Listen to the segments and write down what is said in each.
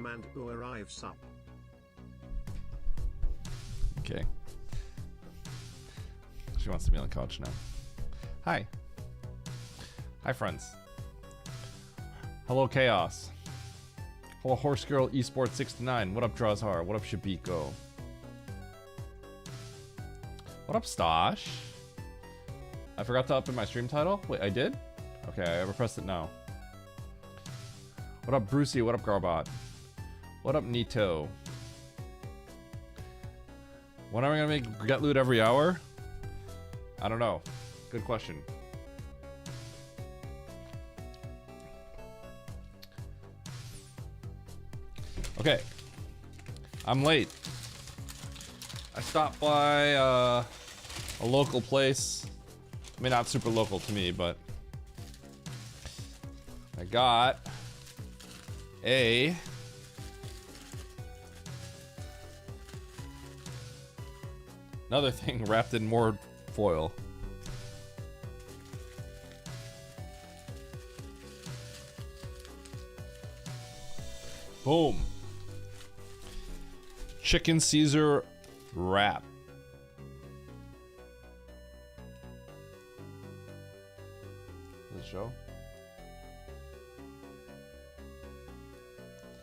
command who arrives up. Okay. She wants to be on the couch now. Hi. Hi, friends. Hello, Chaos. Hello, Horse Girl Esports 69. What up, Drawzar? What up, Shabiko? What up, Stosh? I forgot to up in my stream title? Wait, I did? Okay, I repressed it now. What up, Brucey? What up, Garbot? What up, Nito? When are we gonna make get loot every hour? I don't know. Good question. Okay. I'm late. I stopped by a local place. I mean, not super local to me, but I got another thing wrapped in more foil. Boom. Chicken Caesar wrap. Does it show?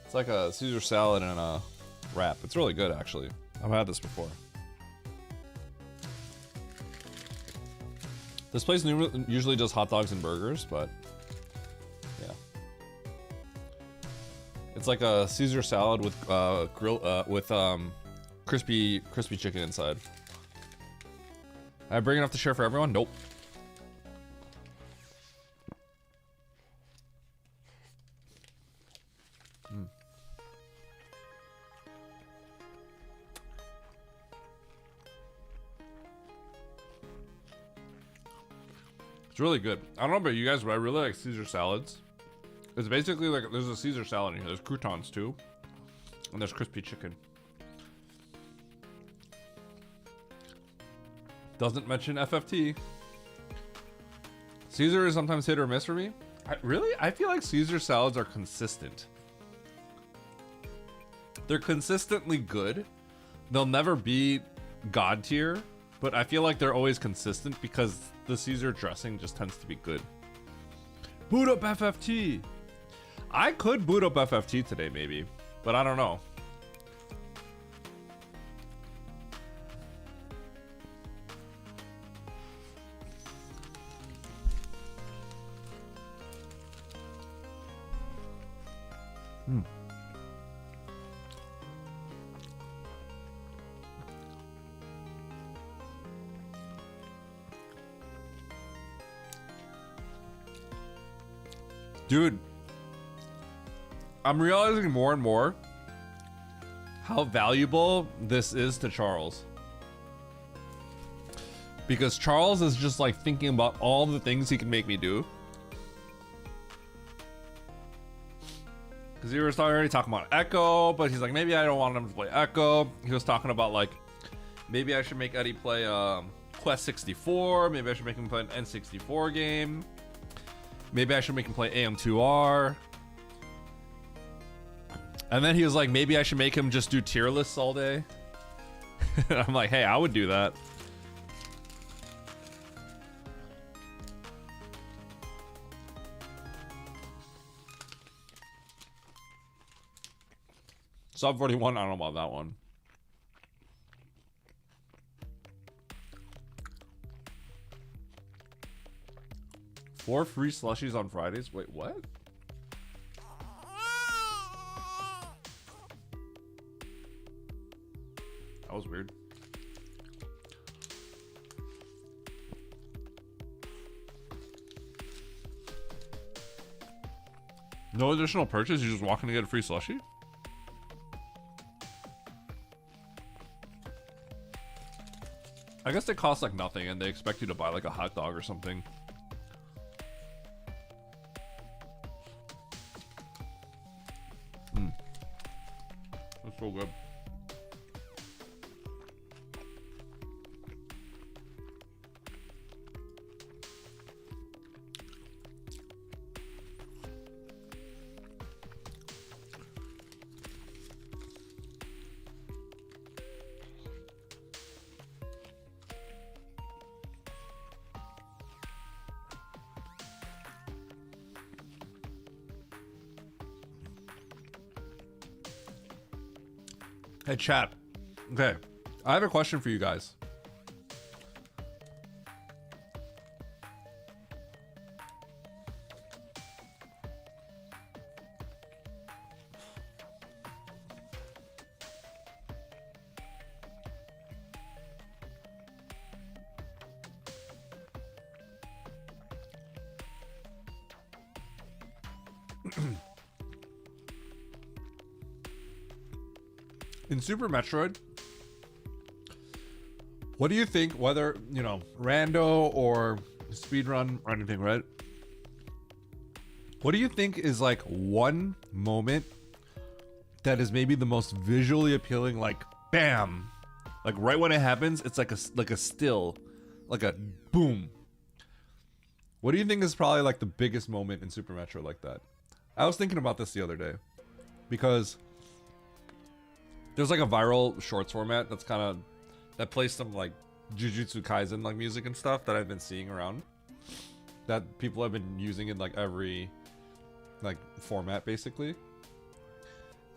It's like a Caesar salad and a wrap. It's really good, actually. I've had this before. This place usually does hot dogs and burgers, but yeah. It's like a Caesar salad with crispy chicken inside. Am I bring enough to share for everyone? Nope. It's really good. I don't know about you guys, but I really like Caesar salads. It's basically like there's a Caesar salad in here. There's croutons too, and there's crispy chicken. Doesn't mention FFT. Caesar is sometimes hit or miss for me. I feel like Caesar salads are consistent. They're consistently good. They'll never be god tier, but I feel like they're always consistent because the Caesar dressing just tends to be good. Boot up FFT. I could boot up FFT today maybe, but I don't know. Dude, I'm realizing more and more how valuable this is to Charles. Because Charles is just like thinking about all the things he can make me do. Because he was already talking about Echo, but he's like, maybe I don't want him to play Echo. He was talking about like, maybe I should make Eddie play Quest 64. Maybe I should make him play an N64 game. Maybe I should make him play AM2R. And then he was like, maybe I should make him just do tier lists all day. And I'm like, hey, I would do that. Sub 41, I don't know about that one. Four free slushies on Fridays? Wait, what? That was weird. No additional purchase? You just walk in to get a free slushie? I guess they cost like nothing and they expect you to buy like a hot dog or something. That's so good. Hey, chat. Okay, I have a question for you guys. In Super Metroid, what do you think, whether, you know, Rando or Speedrun or anything, right? What do you think is like one moment that is maybe the most visually appealing, like bam, like right when it happens, it's like a still, like a boom. What do you think is probably like the biggest moment in Super Metroid like that? I was thinking about this the other day because there's like a viral shorts format that's kind of, that plays some like Jujutsu Kaisen like music and stuff that I've been seeing around, that people have been using in like every like format basically.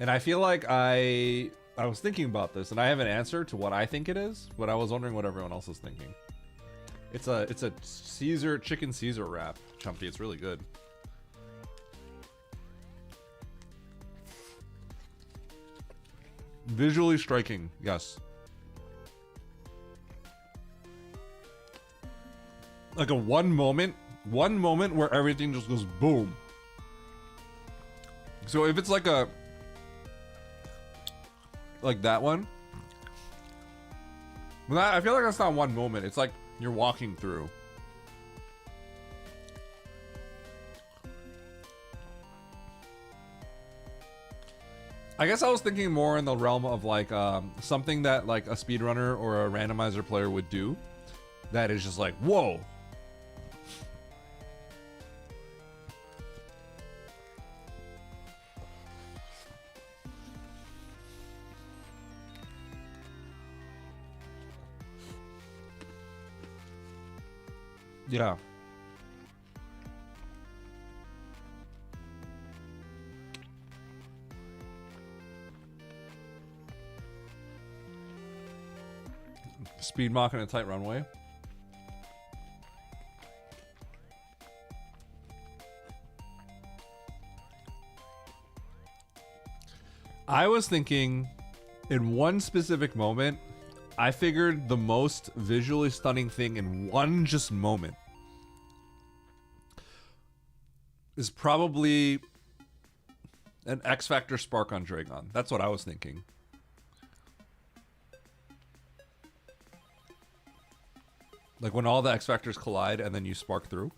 And I feel like I was thinking about this and I have an answer to what I think it is, but I was wondering what everyone else is thinking. It's a chicken Caesar wrap, Chumpy. It's really good. Visually striking, yes. Like a one moment where everything just goes boom. So if it's like a, like that one, well, I feel like that's not one moment. It's like you're walking through. I guess I was thinking more in the realm of like something that like a speedrunner or a randomizer player would do that is just like, whoa. Yeah. Speed mock in a tight runway. I was thinking in one specific moment, I figured the most visually stunning thing in one just moment is probably an X Factor spark on Dragon. That's what I was thinking. Like when all the X Factors collide and then you spark through.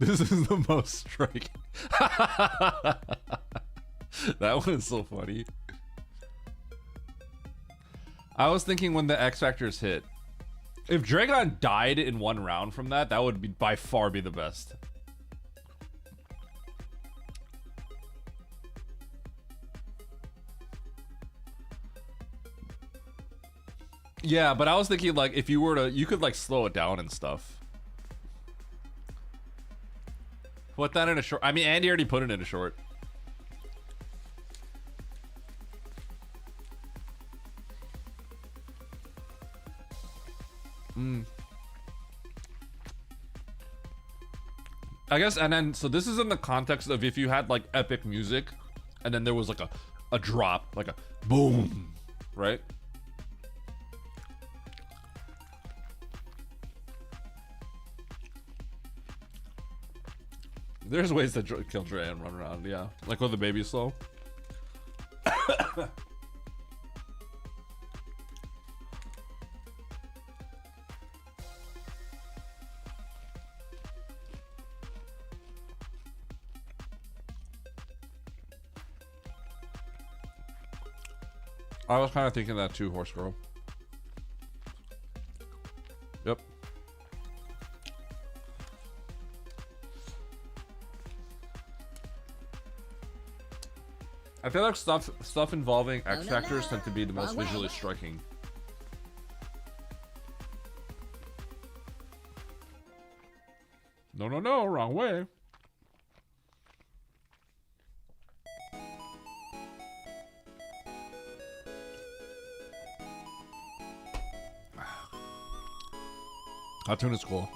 This is the most striking. That one is so funny. I was thinking when the X Factors hit. If Dragon died in one round from that, that would be by far be the best. Yeah, but I was thinking like if you were to, you could like slow it down and stuff. Put that in a short. I mean, Andy already put it in a short. I guess, and then, so this is in the context of if you had like epic music and then there was like a drop, like a boom, right? There's ways to kill Dre and run around, yeah. Like with the baby slow. I was kind of thinking that too, Horse Girl. Yep. I feel like stuff involving X Factors tend to be the most visually striking. No, no, no, wrong way. Cartoon is cool.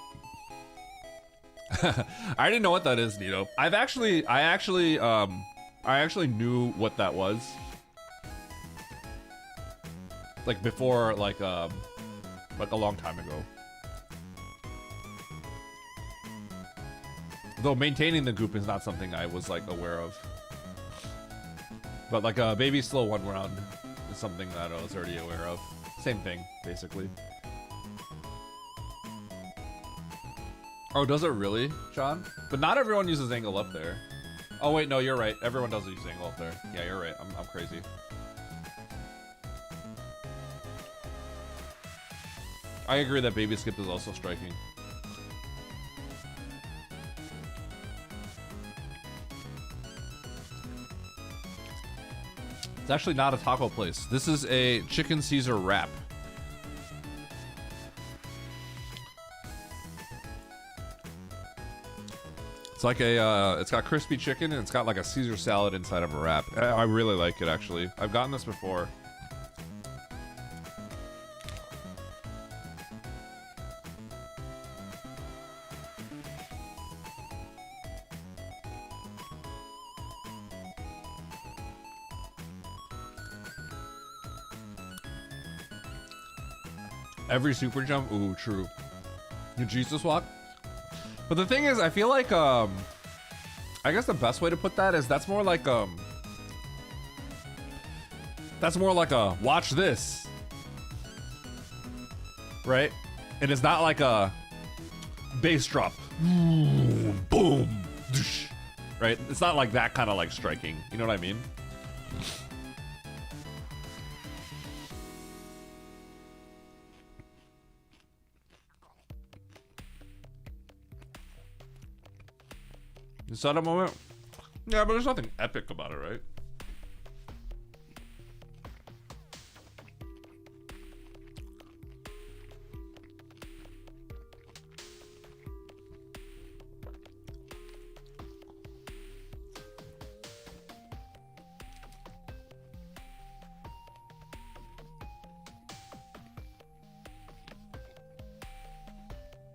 I didn't know what that is, Nito. I actually knew what that was. Like before, like a long time ago. Though maintaining the goop is not something I was like aware of. But like a baby slow one round is something that I was already aware of. Same thing, basically. Oh, does it really, John? But not everyone uses angle up there. Oh wait, no, you're right. Everyone does use angle up there. Yeah, you're right. I'm crazy. I agree that baby skip is also striking. It's actually not a taco place. This is a chicken Caesar wrap. It's like a, it's got crispy chicken and it's got like a Caesar salad inside of a wrap. I really like it, actually. I've gotten this before. Every super jump? Ooh, true. You Jesus walk? But the thing is, I feel like, I guess the best way to put that is that's more like a watch this. Right? And it's not like a bass drop. Boom, boom. Right? It's not like that kind of like striking. You know what I mean? Is that a moment? Yeah, but there's nothing epic about it, right?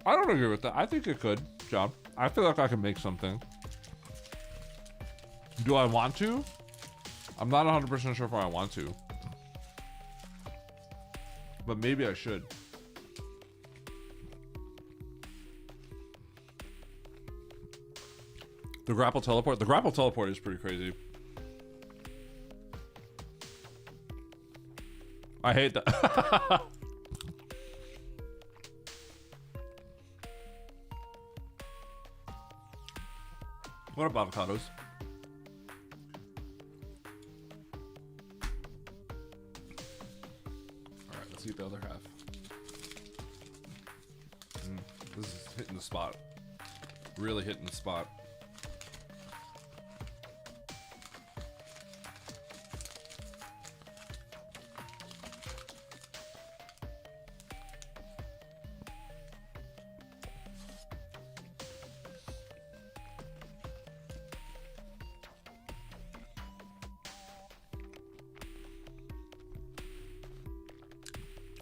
I don't agree with that. I think it could, John. I feel like I can make something. Do I want to? I'm not 100% sure if I want to. But maybe I should. The grapple teleport? The grapple teleport is pretty crazy. I hate that. What up, avocados? Alright, let's eat the other half. This is hitting the spot. Really hitting the spot.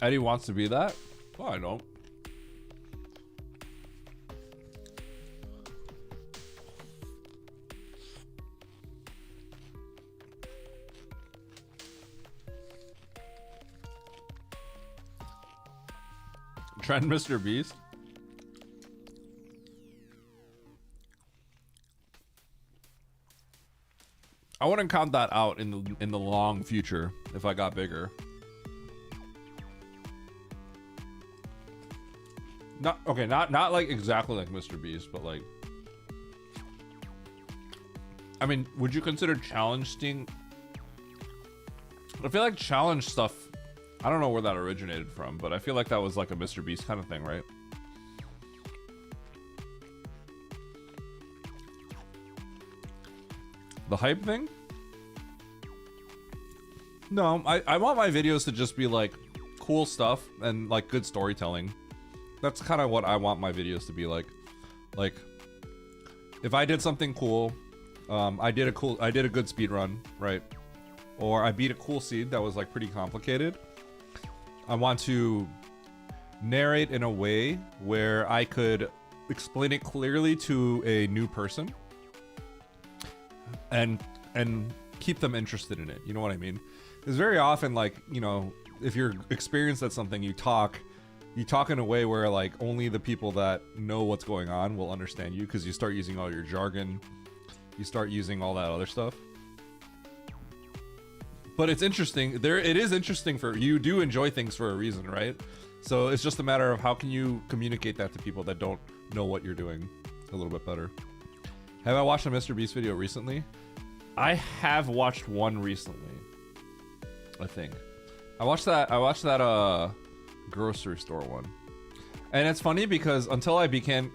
Eddie wants to be that? Well, I don't. Trend Mr. Beast? I wouldn't count that out in the long future if I got bigger. Not okay, not like exactly like Mr. Beast, but like, I mean, would you consider challenge Sting? I feel like challenge stuff, I don't know where that originated from, but I feel like that was like a Mr. Beast kind of thing, right? The hype thing? No, I want my videos to just be like cool stuff and like good storytelling. That's kind of what I want my videos to be like. Like, if I did something cool, I did a good speed run, right? Or I beat a cool seed that was like pretty complicated. I want to narrate in a way where I could explain it clearly to a new person and keep them interested in it. You know what I mean? Because very often, like, you know, if you're experienced at something, you talk in a way where like only the people that know what's going on will understand you, because you start using all your jargon, you start using all that other stuff. But it's interesting. It is interesting for you. Do enjoy things for a reason, right? So it's just a matter of how can you communicate that to people that don't know what you're doing a little bit better. Have I watched a Mr. Beast video recently? I have watched one recently, I think. I watched that grocery store one. And it's funny because until I began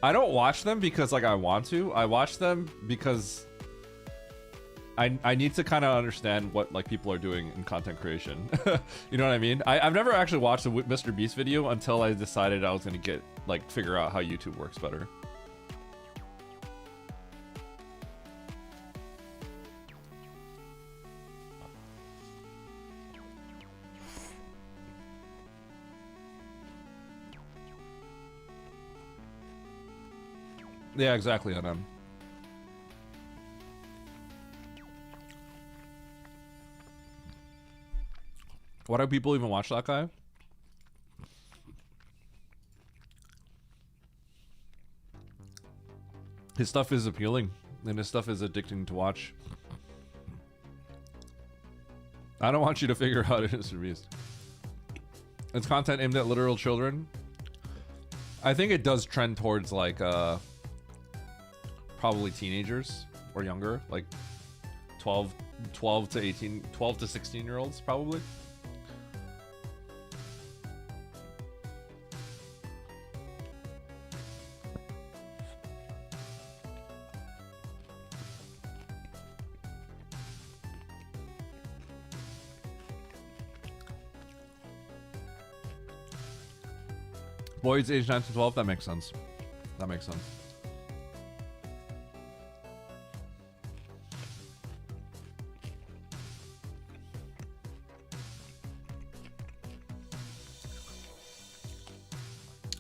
I don't watch them because like I want to. I watch them because I need to kind of understand what like people are doing in content creation. You know what I mean? I've never actually watched a Mr. Beast video until I decided I was gonna figure out how YouTube works better. Yeah, exactly, NM. Why do people even watch that guy? His stuff is appealing, and his stuff is addicting to watch. I don't want you to figure out it is Beast. It's content aimed at literal children. I think it does trend towards like probably teenagers or younger, like 12 to 18, 12 to 16-year-olds probably. Boys age 9 to 12, that makes sense. That makes sense.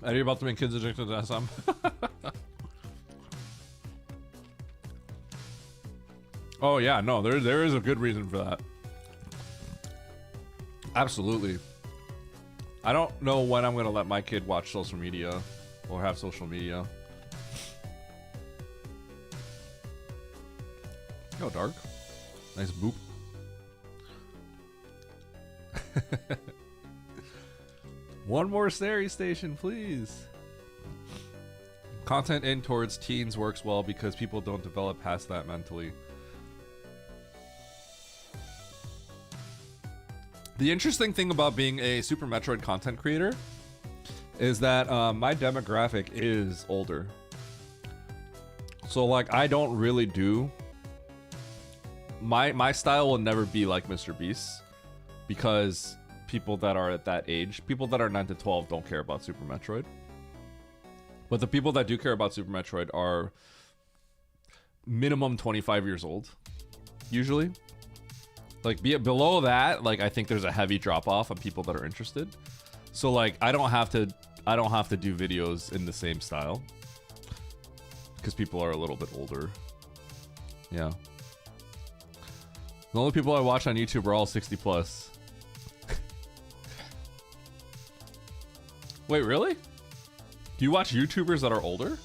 Are you about to make kids addicted to SM? Oh yeah, no, there is a good reason for that. Absolutely. I don't know when I'm gonna let my kid watch social media or have social media. Oh, dark. Nice boop. One more Sari station, please. Content in towards teens works well because people don't develop past that mentally. The interesting thing about being a Super Metroid content creator is that my demographic is older. So like I don't really do... My style will never be like Mr. Beast because people that are at that age, people that are 9 to 12 don't care about Super Metroid. But the people that do care about Super Metroid are minimum 25 years old, usually. Like below that, like I think there's a heavy drop off of people that are interested. So like I don't have to do videos in the same style because people are a little bit older. Yeah. The only people I watch on YouTube are all 60 plus. Wait, really? Do you watch YouTubers that are older?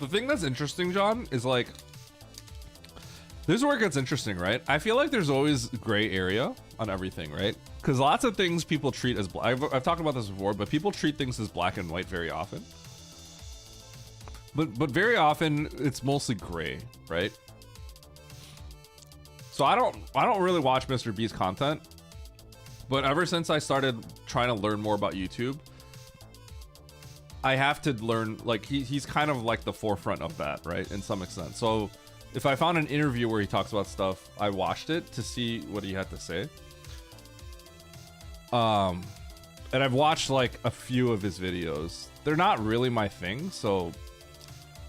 The thing that's interesting, John, is like, this is where it gets interesting, right? I feel like there's always gray area on everything, right? Because lots of things people treat as black. I've talked about this before, but people treat things as black and white very often. But very often it's mostly gray, right? So I don't really watch Mr. Beast content But ever since I started trying to learn more about YouTube, I have to learn, like, he's kind of like the forefront of that, right? In some extent. So if I found an interview where he talks about stuff, I watched it to see what he had to say. And I've watched like a few of his videos. They're not really my thing, so,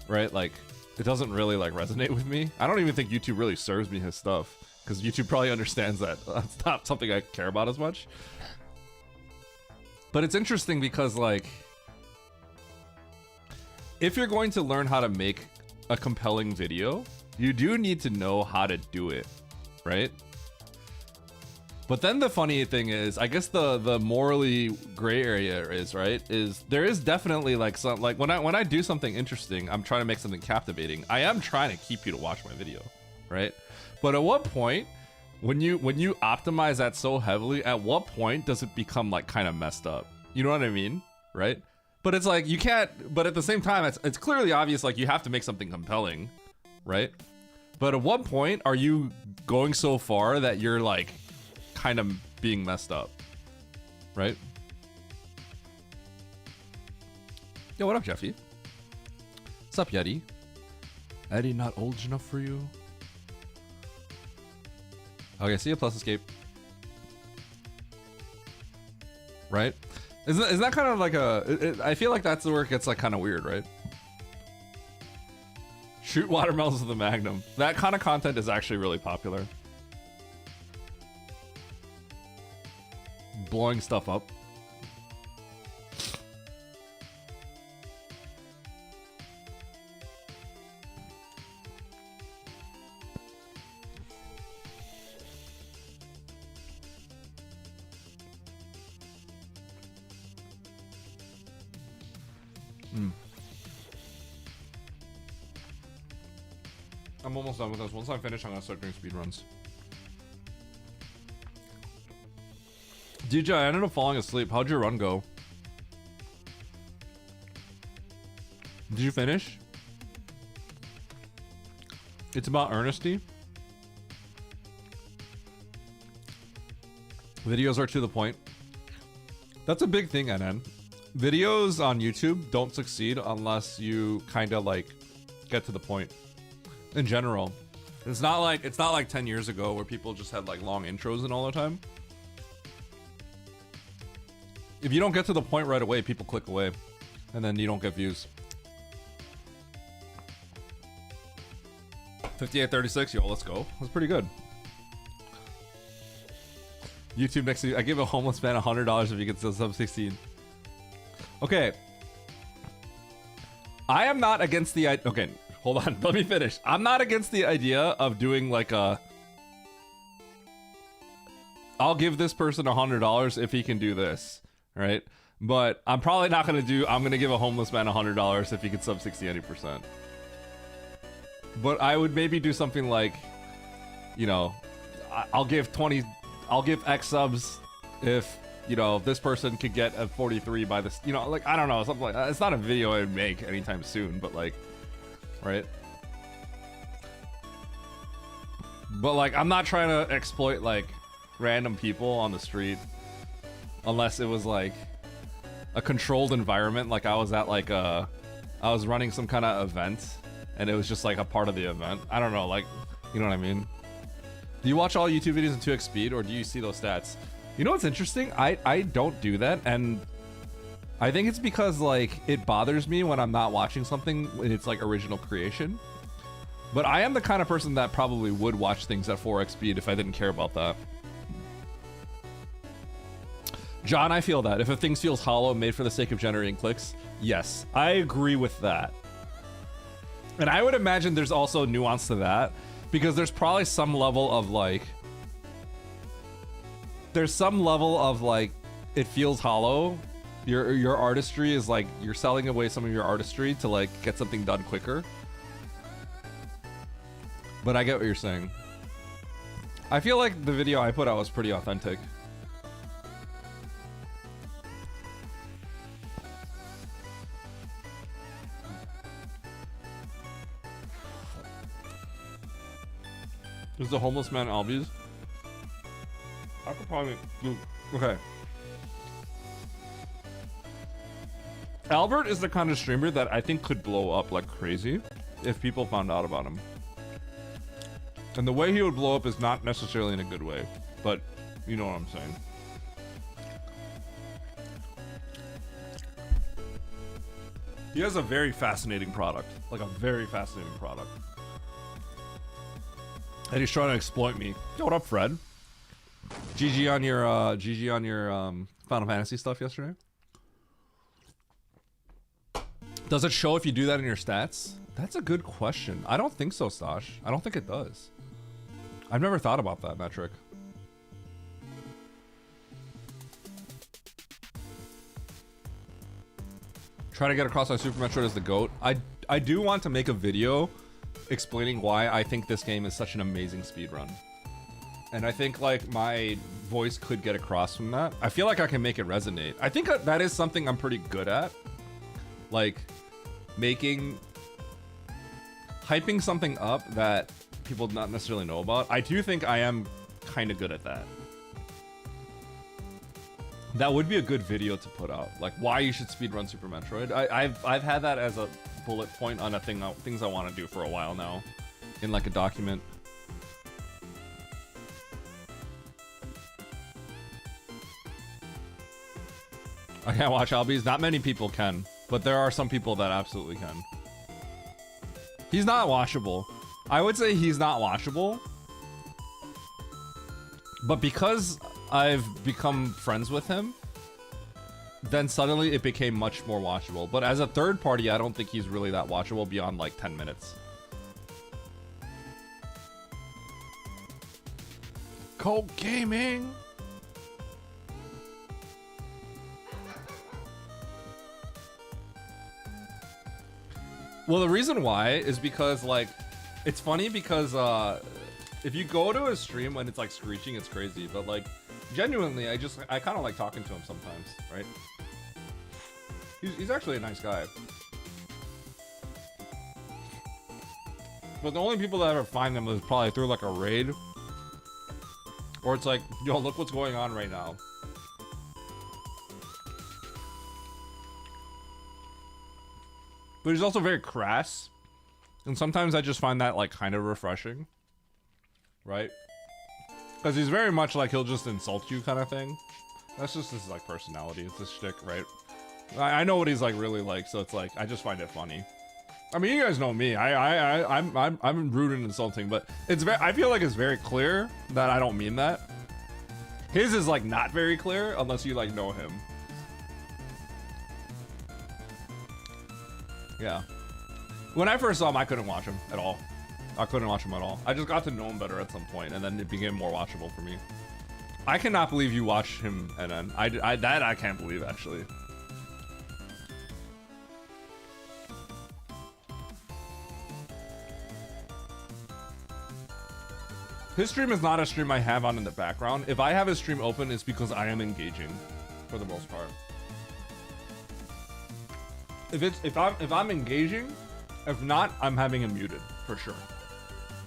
right? Like, it doesn't really like resonate with me. I don't even think YouTube really serves me his stuff, because YouTube probably understands that that's not something I care about as much. But it's interesting because, like, if you're going to learn how to make a compelling video, you do need to know how to do it, right? But then the funny thing is, I guess the morally gray area is, right, is there is definitely like some, like when I do something interesting, I'm trying to make something captivating. I am trying to keep you to watch my video, right? But at what point, when you optimize that so heavily, at what point does it become like kind of messed up? You know what I mean, right? But it's like you can't. But at the same time, it's clearly obvious. Like you have to make something compelling, right? But at what point are you going so far that you're like kind of being messed up, right? Yo, what up, Jeffy? What's up, Yeti? Eddie, not old enough for you? Okay, see ya, plus escape. Right? Isn't that kind of like I feel like that's where it gets like kind of weird, right? Shoot watermelons with a magnum. That kind of content is actually really popular. Blowing stuff up. I'm almost done with this. Once I finish, I'm gonna start doing speedruns. DJ, I ended up falling asleep. How'd your run go? Did you finish? It's about earnesty. Videos are to the point. That's a big thing, NN. Videos on YouTube don't succeed unless you kind of like get to the point. In general, it's not like 10 years ago where people just had like long intros and all the time. If you don't get to the point right away, people click away, and then you don't get views. 5836, yo, let's go. That's pretty good. YouTube next week. I give a homeless man $100 if he gets to sub 16. Okay. I am not against the idea. Okay, hold on. Let me finish. I'm not against the idea of doing like a. I'll give this person $100 if he can do this, right? But I'm probably not gonna do. I'm gonna give a homeless man $100 if he can sub 60 80%. But I would maybe do something like, you know, I'll give X subs if, you know, this person could get a 43 by this, you know, like, I don't know, something like that. It's not a video I would make anytime soon, but like, right? But like, I'm not trying to exploit like random people on the street unless it was like a controlled environment. Like I was at like I was running some kind of event and it was just like a part of the event. I don't know, like, you know what I mean? Do you watch all YouTube videos in 2x speed or do you see those stats? You know what's interesting? I don't do that, and I think it's because like it bothers me when I'm not watching something in its like original creation. But I am the kind of person that probably would watch things at 4x speed if I didn't care about that. John, I feel that. If a thing feels hollow, made for the sake of generating clicks, yes, I agree with that. And I would imagine there's also nuance to that, because there's probably some level of like, it feels hollow. Your artistry is like, you're selling away some of your artistry to like get something done quicker. But I get what you're saying. I feel like the video I put out was pretty authentic. Is the homeless man Albies? I could probably do Okay. Albert is the kind of streamer that I think could blow up like crazy if people found out about him. And the way he would blow up is not necessarily in a good way, but you know what I'm saying. He has a very fascinating product, like a very fascinating product. And he's trying to exploit me. Yo, what up, Fred? GG on your Final Fantasy stuff yesterday. Does it show if you do that in your stats? That's a good question. I don't think so, Stash. I don't think it does. I've never thought about that metric. Try to get across my Super Metroid as the GOAT. I do want to make a video explaining why I think this game is such an amazing speedrun. And I think like my voice could get across from that. I feel like I can make it resonate. I think that is something I'm pretty good at. Like hyping something up that people not necessarily know about. I do think I am kind of good at that. That would be a good video to put out, like why you should speedrun Super Metroid. I've had that as a bullet point on things I want to do for a while now, in like a document. I can't watch Albies. Not many people can, but there are some people that absolutely can. He's not watchable. I would say he's not watchable, but because I've become friends with him, then suddenly it became much more watchable. But as a third party, I don't think he's really that watchable beyond like 10 minutes. Cold Gaming. Well, the reason why is because like, it's funny because if you go to his stream when it's like screeching, it's crazy. But like, genuinely, I kind of like talking to him sometimes, right? He's actually a nice guy. But the only people that ever find him is probably through like a raid. Or it's like, yo, look what's going on right now. But he's also very crass. And sometimes I just find that like kind of refreshing. Right? Because he's very much like he'll just insult you kind of thing. That's just his like personality. It's his shtick, right? I know what he's like really like, so it's like I just find it funny. I mean, you guys know me. I'm rude and insulting, but it's very. I feel like it's very clear that I don't mean that. His is like not very clear unless you like know him. Yeah. When I first saw him, I couldn't watch him at all. I couldn't watch him at all. I just got to know him better at some point, and then it became more watchable for me. I cannot believe you watched him, and then I can't believe actually. His stream is not a stream I have on in the background. If I have his stream open, it's because I am engaging, for the most part. If I'm engaging, if not, I'm having him muted for sure.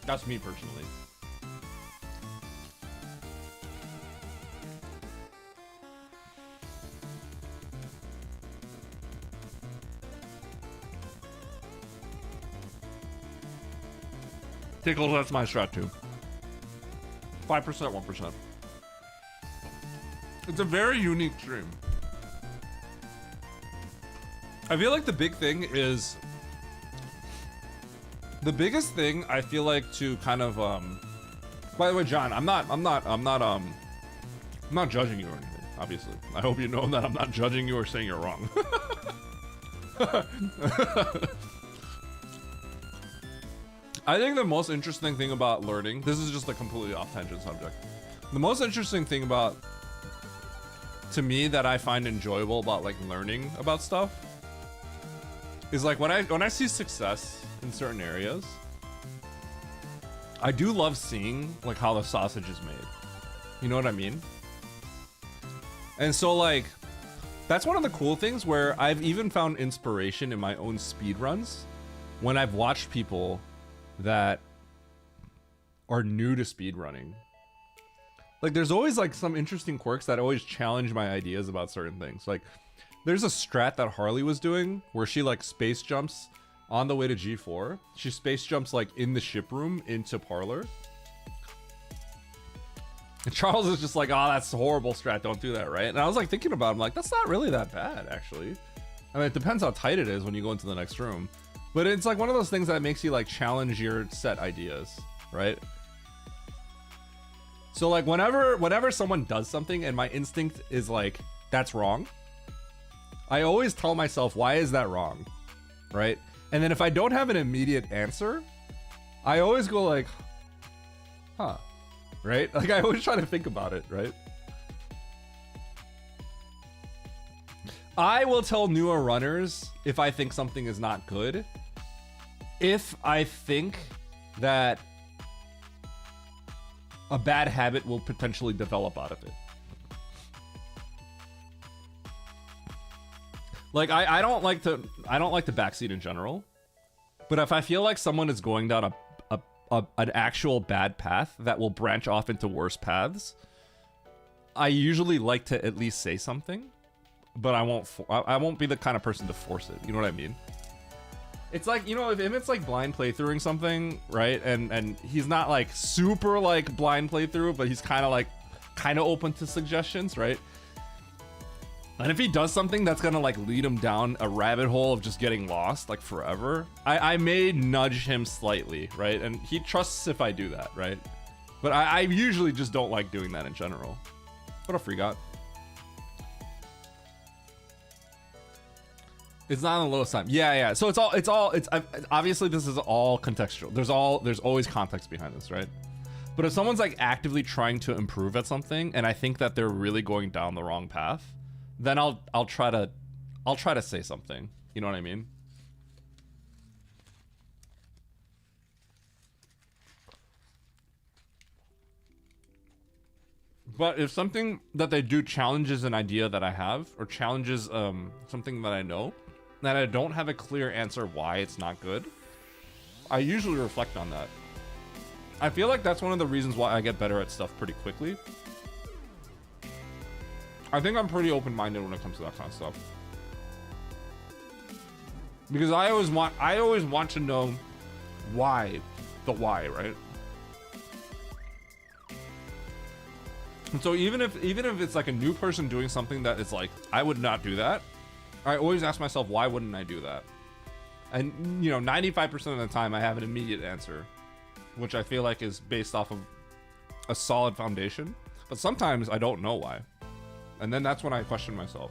That's me personally. Tickles, that's my strat too. 5%, 1%. It's a very unique stream. I feel like the big thing is... The biggest thing I feel like to kind of by the way, John, I'm not judging you or anything, obviously. I hope you know that I'm not judging you or saying you're wrong. I think the most interesting thing about learning, this is just a completely off-tangent subject. The most interesting thing about, to me, that I find enjoyable about like learning about stuff is like when I see success in certain areas, I do love seeing like how the sausage is made. You know what I mean? And so like, that's one of the cool things where I've even found inspiration in my own speedruns when I've watched people that are new to speedrunning. Like, there's always like some interesting quirks that always challenge my ideas about certain things. Like, there's a strat that Harley was doing where she like space jumps on the way to G4. She space jumps like in the ship room into Parlor. And Charles is just like, oh, that's a horrible strat. Don't do that, right? And I was like thinking about it. I'm like, that's not really that bad, actually. I mean, it depends how tight it is when you go into the next room. But it's like one of those things that makes you like challenge your set ideas, right? So like whenever someone does something and my instinct is like, that's wrong, I always tell myself, why is that wrong, right? And then if I don't have an immediate answer, I always go like, huh, right? Like I always try to think about it, right? I will tell newer runners if I think something is not good, if I think that a bad habit will potentially develop out of it. Like I don't like the backseat in general, but if I feel like someone is going down an actual bad path that will branch off into worse paths, I usually like to at least say something. But I won't be the kind of person to force it. You know what I mean? It's like, you know, if it's like blind playthroughing something, right? And he's not like super like blind playthrough, but he's kind of open to suggestions, right? And if he does something that's gonna like lead him down a rabbit hole of just getting lost like forever, I may nudge him slightly, right? And he trusts if I do that, right? But I usually just don't like doing that in general. What a free got. It's not on the lowest time. Yeah. So it's obviously this is all contextual. There's always context behind this, right? But if someone's like actively trying to improve at something and I think that they're really going down the wrong path, then I'll try to say something. You know what I mean? But if something that they do challenges an idea that I have, or challenges something that I know, that I don't have a clear answer why it's not good, I usually reflect on that. I feel like that's one of the reasons why I get better at stuff pretty quickly. I think I'm pretty open-minded when it comes to that kind of stuff. Because I always want to know why, right? And so even if it's like a new person doing something that is like, I would not do that, I always ask myself, why wouldn't I do that? And, you know, 95% of the time I have an immediate answer, which I feel like is based off of a solid foundation. But sometimes I don't know why. And then that's when I question myself.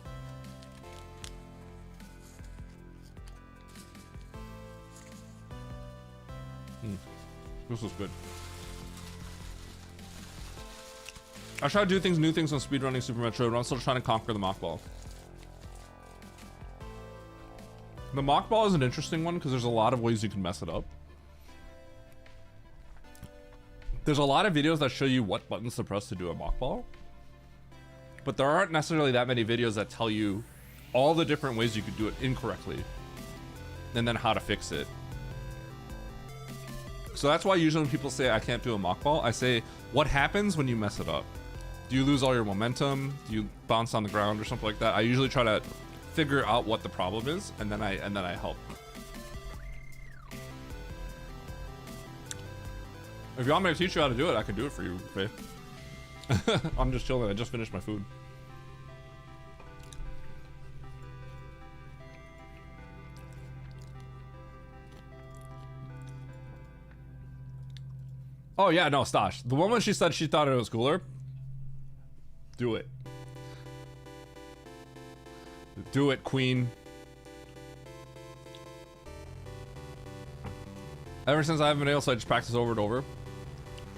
This was good. I try to do new things on speedrunning Super Metroid, but I'm still trying to conquer the Mockball. The Mockball is an interesting one because there's a lot of ways you can mess it up. There's a lot of videos that show you what buttons to press to do a Mockball, but there aren't necessarily that many videos that tell you all the different ways you could do it incorrectly and then how to fix it. So that's why usually when people say I can't do a Mockball, I say, what happens when you mess it up? Do you lose all your momentum? Do you bounce on the ground or something like that? I usually try to figure out what the problem is, and then I help. If you want me to teach you how to do it, I can do it for you, Faye. I'm just chilling. I just finished my food. Oh yeah, no, Stash. The woman, she said she thought it was cooler. Do it. Do it, queen. Ever since I haven't been able to, I just practice over and over.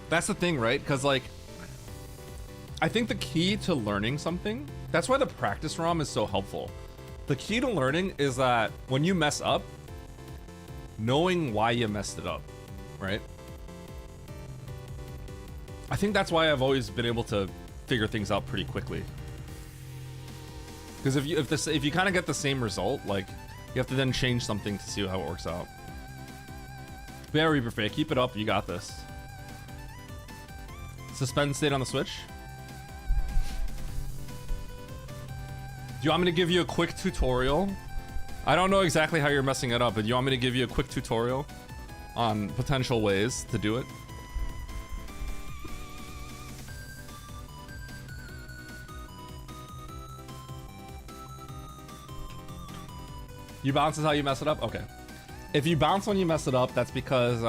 That's the thing, right? Because like, I think the key to learning something, that's why the practice ROM is so helpful. The key to learning is that when you mess up, knowing why you messed it up, right? I think that's why I've always been able to figure things out pretty quickly. Because if you kind of get the same result, like you have to then change something to see how it works out. Very perfect. Keep it up. You got this. Suspend state on the Switch. you want me to give you a quick tutorial? I don't know exactly how you're messing it up, but you want me to give you a quick tutorial on potential ways to do it? You bounce is how you mess it up? Okay. If you bounce when you mess it up, that's because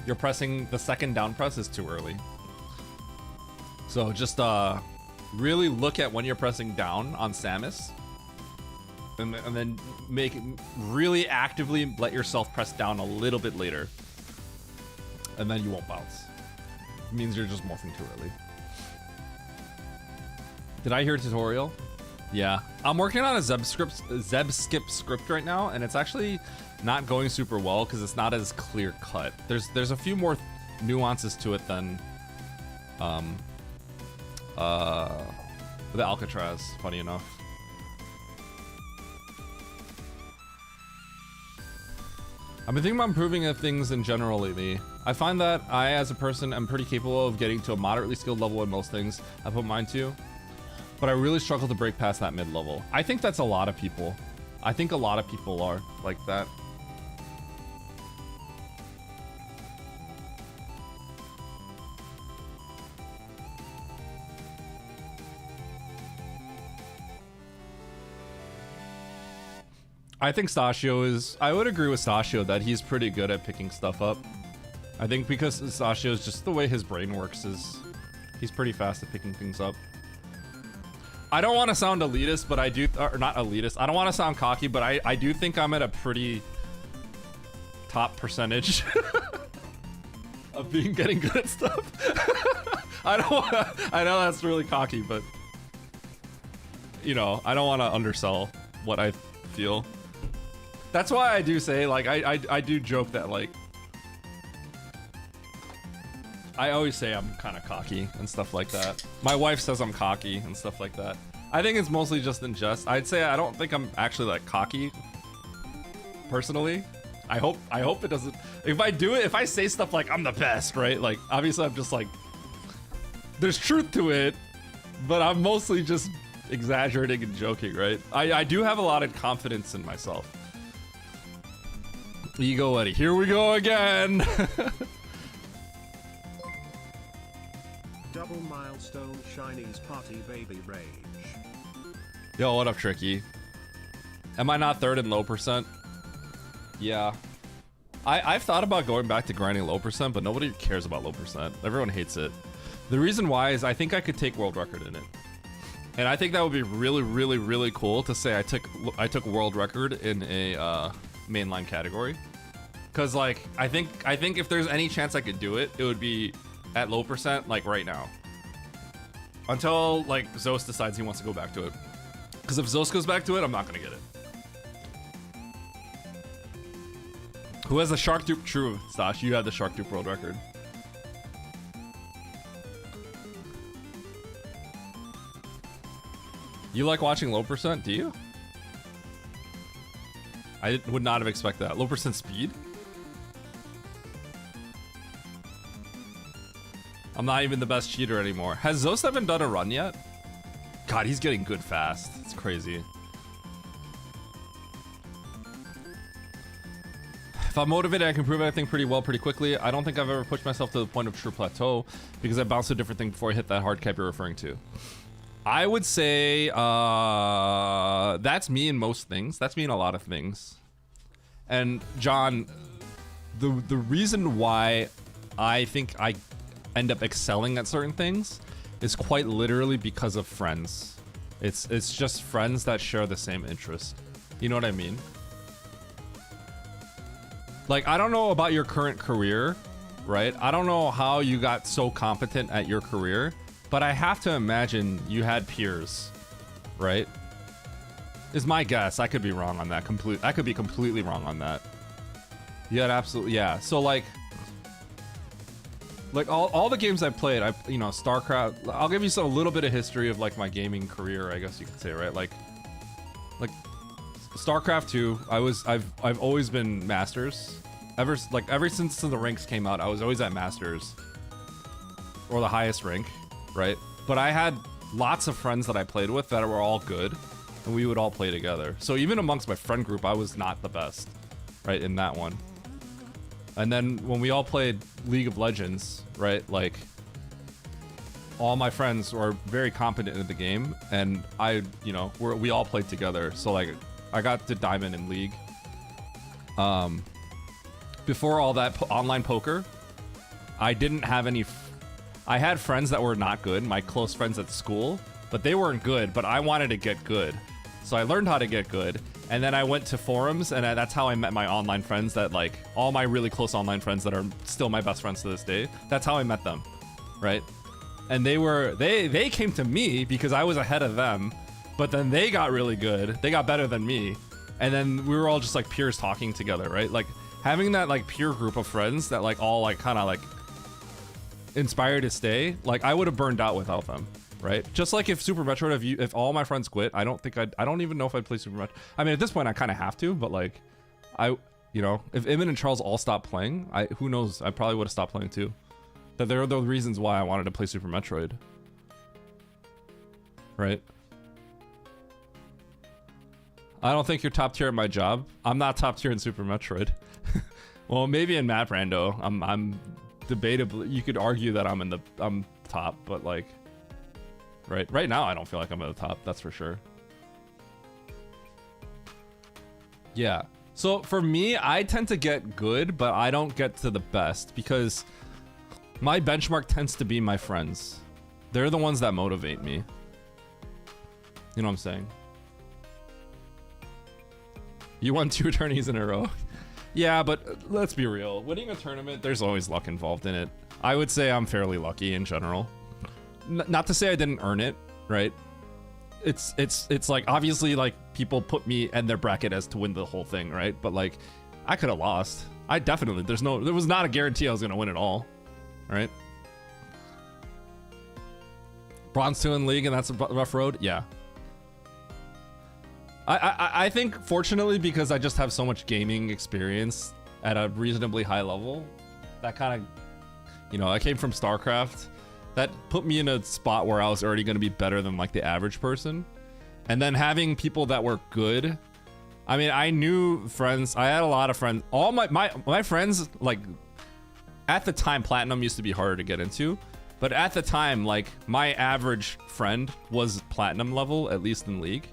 you're pressing the second down press is too early. So just really look at when you're pressing down on Samus. And then really actively let yourself press down a little bit later. And then you won't bounce. It means you're just morphing too early. Did I hear a tutorial? Yeah. I'm working on a Zeb skip script right now, and it's actually not going super well because it's not as clear cut. There's a few more nuances to it than the Alcatraz, funny enough. I've been thinking about improving things in general lately. I find that I, as a person, am pretty capable of getting to a moderately skilled level in most things I put mine to, but I really struggle to break past that mid-level. I think that's a lot of people. I think a lot of people are like that. I think Sashio is... I would agree with Sashio that he's pretty good at picking stuff up. I think because Sashio is just the way his brain works is... He's pretty fast at picking things up. I don't want to sound elitist, but I do... Or not elitist. I don't want to sound cocky, but I do think I'm at a pretty... top percentage of getting good at stuff. I know that's really cocky, but... You know, I don't want to undersell what I feel. That's why I do say, like, I do joke that, like, I always say I'm kind of cocky and stuff like that. My wife says I'm cocky and stuff like that. I think it's mostly just in jest. I'd say I don't think I'm actually, like, cocky, personally. I hope it doesn't... If I do it, if I say stuff like, I'm the best, right? Like, obviously I'm just like... There's truth to it, but I'm mostly just exaggerating and joking, right? I do have a lot of confidence in myself. Ego Eddie, here we go again. Double milestone Chinese party baby rage. Yo, what up, Tricky? Am I not third in low percent? Yeah. I've thought about going back to grinding low percent, but nobody cares about low percent. Everyone hates it. The reason why is I think I could take world record in it. And I think that would be really, really, really cool to say I took world record in a mainline category. Cause like I think if there's any chance I could do it, it would be at low percent, like right now. Until like Zos decides he wants to go back to it. Cause if Zos goes back to it, I'm not gonna get it. Who has the Shark Dupe? True, Stash, you have the Shark Dupe world record. You like watching low percent, do you? I would not have expected that. Low percent speed? I'm not even the best cheater anymore. Has Zos even done a run yet? God, he's getting good fast. It's crazy. If I'm motivated, I can prove anything pretty well pretty quickly. I don't think I've ever pushed myself to the point of true plateau because I bounced to a different thing before I hit that hard cap you're referring to. I would say that's me in most things. That's me in a lot of things. And John, the reason why I think I end up excelling at certain things is quite literally because of friends. It's just friends that share the same interest. You know what I mean? Like, I don't know about your current career, right? I don't know how you got so competent at your career, but I have to imagine you had peers, right? Is my guess. I could be wrong on that. I could be completely wrong on that. You had absolutely, yeah. So like all the games I played, you know, StarCraft. I'll give you a little bit of history of like my gaming career, I guess you could say, right? Like StarCraft 2. I've always been Masters. Ever since the ranks came out, I was always at Masters or the highest rank, right? But I had lots of friends that I played with that were all good. and we would all play together. So even amongst my friend group, I was not the best, right, in that one. And then when we all played League of Legends, right, like, all my friends were very competent in the game, and you know, we all played together. So like, I got to Diamond in League. Before all that online poker, I didn't have any. I had friends that were not good, my close friends at school, but they weren't good. But I wanted to get good, so I learned how to get good. And then I went to forums, and that's how I met my online friends. That like all my really close online friends that are still my best friends to this day. That's how I met them, right? And they came to me because I was ahead of them, but then they got really good. They got better than me, and then we were all just like peers talking together, right? Like having that like peer group of friends that like all like kind of like inspired to stay. Like I would have burned out without them, right? Just like if Super Metroid, if all my friends quit, I don't even know if I'd play Super Metroid. I mean, at this point, I kind of have to, but like, you know, if Eamon and Charles all stopped playing, who knows? I probably would have stopped playing too. That there are the reasons why I wanted to play Super Metroid. Right? I don't think you're top tier at my job. I'm not top tier in Super Metroid. Well, maybe in Map Rando. I'm debatably, you could argue that I'm top, but like right now I don't feel like I'm at the top, that's for sure. Yeah. So for me, I tend to get good, but I don't get to the best because my benchmark tends to be my friends. They're the ones that motivate me. You know what I'm saying? You won 2 attorneys in a row. Yeah, but let's be real. Winning a tournament, there's always luck involved in it. I would say I'm fairly lucky in general. Not to say I didn't earn it, right? It's like obviously like people put me in their bracket as to win the whole thing, right? But like I could have lost. I definitely there was not a guarantee I was gonna win it all. Right? Bronze 2 in League, and that's a rough road? Yeah. I think, fortunately, because I just have so much gaming experience at a reasonably high level, that kind of, you know, I came from StarCraft. That put me in a spot where I was already going to be better than, like, the average person. And then having people that were good. I mean, I knew friends. I had a lot of friends. All my friends, like, at the time, Platinum used to be harder to get into, but at the time, like, my average friend was Platinum level, at least in League.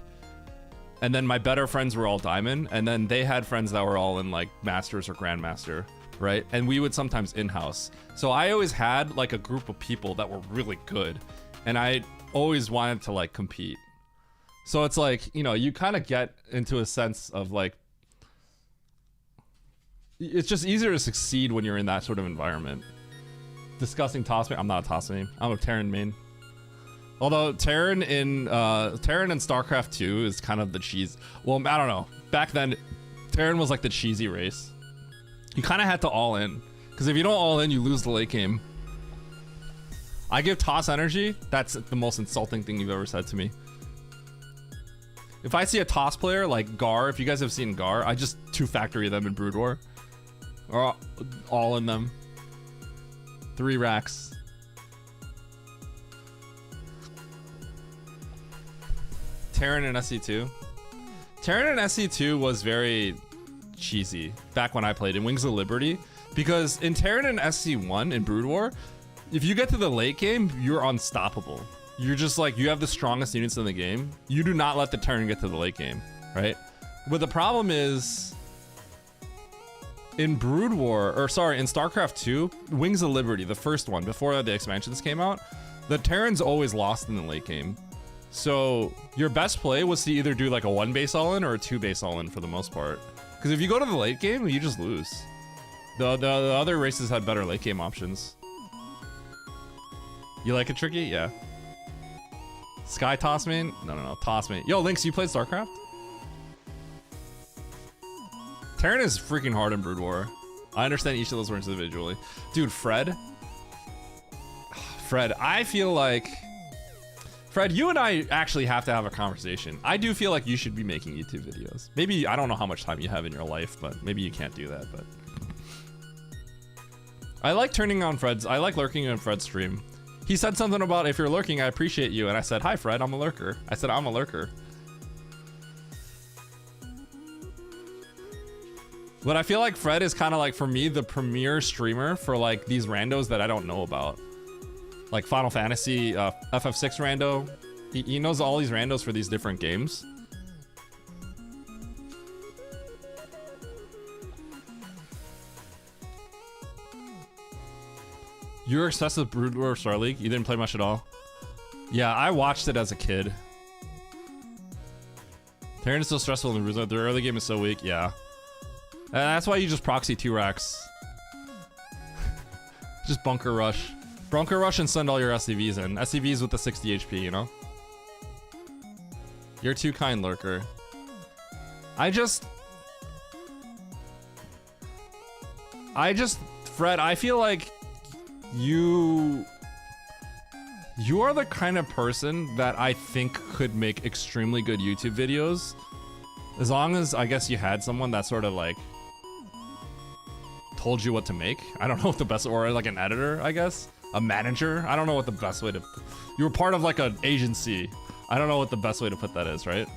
And then my better friends were all Diamond, and then they had friends that were all in, like, Masters or Grandmaster, right? And we would sometimes in-house. So I always had, like, a group of people that were really good, and I always wanted to, like, compete. So it's like, you know, you kind of get into a sense of, like, it's just easier to succeed when you're in that sort of environment. Discussing toss main. I'm not a toss main. I'm a Terran main. Although Terran in StarCraft 2 is kind of the cheese. Well, I don't know. Back then, Terran was like the cheesy race. You kind of had to all in, because if you don't all in, you lose the late game. I give toss energy. That's the most insulting thing you've ever said to me. If I see a toss player like Gar, if you guys have seen Gar, I just 2-factory them in Brood War. Or all in them. 3 racks. Terran and SC2. Terran and SC2 was very cheesy back when I played in Wings of Liberty, because in Terran and SC1 in Brood War, if you get to the late game, you're unstoppable. You're just like, you have the strongest units in the game. You do not let the Terran get to the late game, right? But the problem is, in Brood War, or sorry, in StarCraft 2, Wings of Liberty, the first one, before the expansions came out, the Terrans always lost in the late game. So your best play was to either do like a 1 base all-in or a 2 base all-in for the most part. Because if you go to the late game, you just lose. The other races had better late game options. You like it, Tricky? Yeah. Sky toss main? No, toss main. Yo, Lynx, you played StarCraft? Terran is freaking hard in Brood War. I understand each of those words individually. Dude, Fred, I feel like... Fred, you and I actually have to have a conversation. I do feel like you should be making YouTube videos. Maybe, I don't know how much time you have in your life, but maybe you can't do that, but... I like turning on Fred's... I like lurking on Fred's stream. He said something about, if you're lurking, I appreciate you. And I said, hi, Fred, I'm a lurker. I said, I'm a lurker. But I feel like Fred is kind of like, for me, the premier streamer for like these randos that I don't know about. Like Final Fantasy, FF6 rando. He knows all these randos for these different games. You're obsessed with Brood War Star League? You didn't play much at all? Yeah, I watched it as a kid. Terran is so stressful in the early game is so weak, yeah. And that's why you just proxy 2 racks. Just bunker rush. Bunker rush and send all your SCVs in. SCVs with the 60 HP, you know? You're too kind, Lurker. Fred, I feel like you are the kind of person that I think could make extremely good YouTube videos. As long as, I guess, you had someone that sort of like told you what to make. I don't know what the best, or like an editor, I guess. A manager. I don't know what the best way to, you were part of like an agency. I don't know what the best way to put that is, right?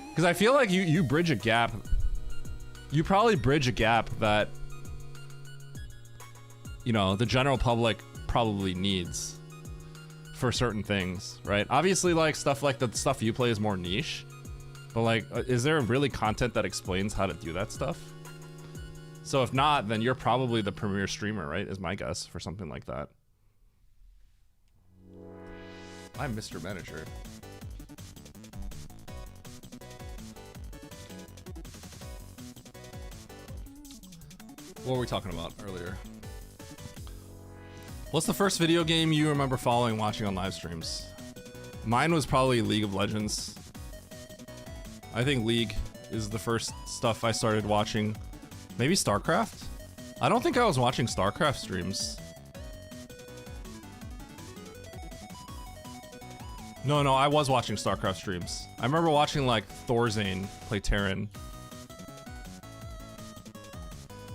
Because I feel like you bridge a gap. You probably bridge a gap that, you know, the general public probably needs for certain things, right? Obviously, like stuff like the stuff you play is more niche, but like, is there really content that explains how to do that stuff? So if not, then you're probably the premier streamer, right? Is my guess for something like that. I'm Mr. Manager. What were we talking about earlier? What's the first video game you remember following, watching on live streams? Mine was probably League of Legends. I think League is the first stuff I started watching. Maybe StarCraft? I don't think I was watching StarCraft streams. No, I was watching StarCraft streams. I remember watching like Thorzane play Terran.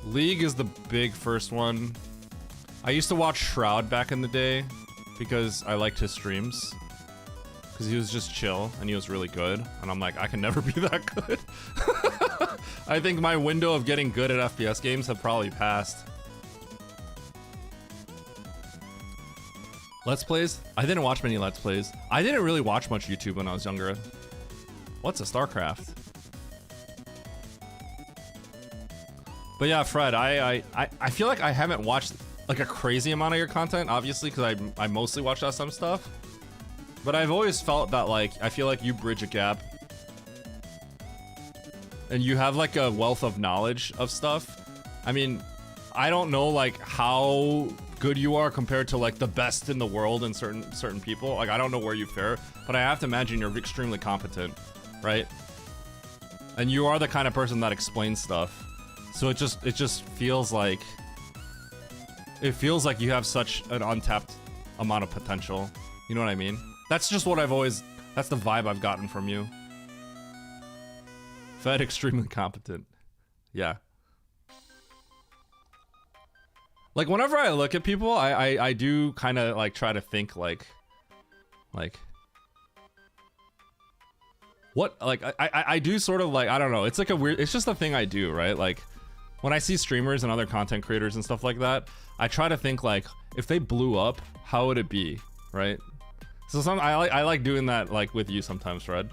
League is the big first one. I used to watch Shroud back in the day because I liked his streams. Because he was just chill and he was really good. And I'm like, I can never be that good. I think my window of getting good at FPS games have probably passed. Let's Plays? I didn't watch many Let's Plays. I didn't really watch much YouTube when I was younger. What's a StarCraft? But yeah, Fred, I feel like I haven't watched like a crazy amount of your content, obviously, because I mostly watch some stuff. But I've always felt that like, I feel like you bridge a gap. And you have like a wealth of knowledge of stuff. I mean, I don't know like how good you are compared to like the best in the world and certain people. Like I don't know where you fare, but I have to imagine you're extremely competent, right? And you are the kind of person that explains stuff. So it just feels like you have such an untapped amount of potential. You know what I mean? That's just what that's the vibe I've gotten from you. Fed extremely competent. Yeah. Like whenever I look at people, I do kind of like try to think like what, like I do sort of like, I don't know. It's like it's just a thing I do, right? Like when I see streamers and other content creators and stuff like that, I try to think like, if they blew up, how would it be, right? So I like doing that like with you sometimes, Fred,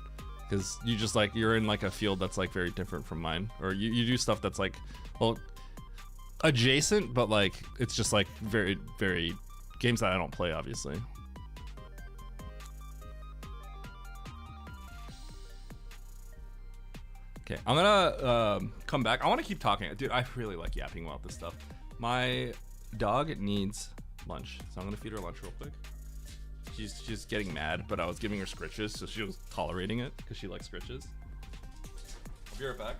because you just like, you're in like a field that's like very different from mine, or you do stuff that's like, well, adjacent, but like it's just like very, very games that I don't play, obviously. Okay, I'm gonna come back. I want to keep talking, dude. I really like yapping about this stuff. My dog needs lunch, so I'm gonna feed her lunch real quick. She's getting mad, but I was giving her scritches, so she was tolerating it because she likes scritches. I'll be right back.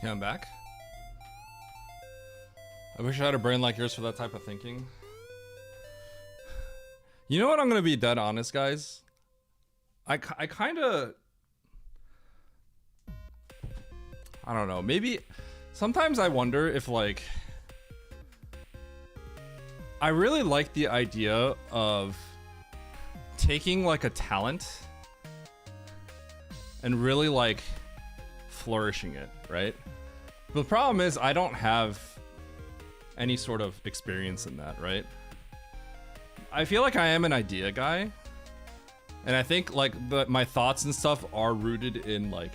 Yeah, I'm back. I wish I had a brain like yours for that type of thinking. You know what? I'm gonna be dead honest, guys. I kind of... I don't know. Maybe... Sometimes I wonder if, like... I really like the idea of taking, like, a talent and really, like, flourishing it, right? But the problem is I don't have any sort of experience in that, right? I feel like I am an idea guy, and I think like my thoughts and stuff are rooted in like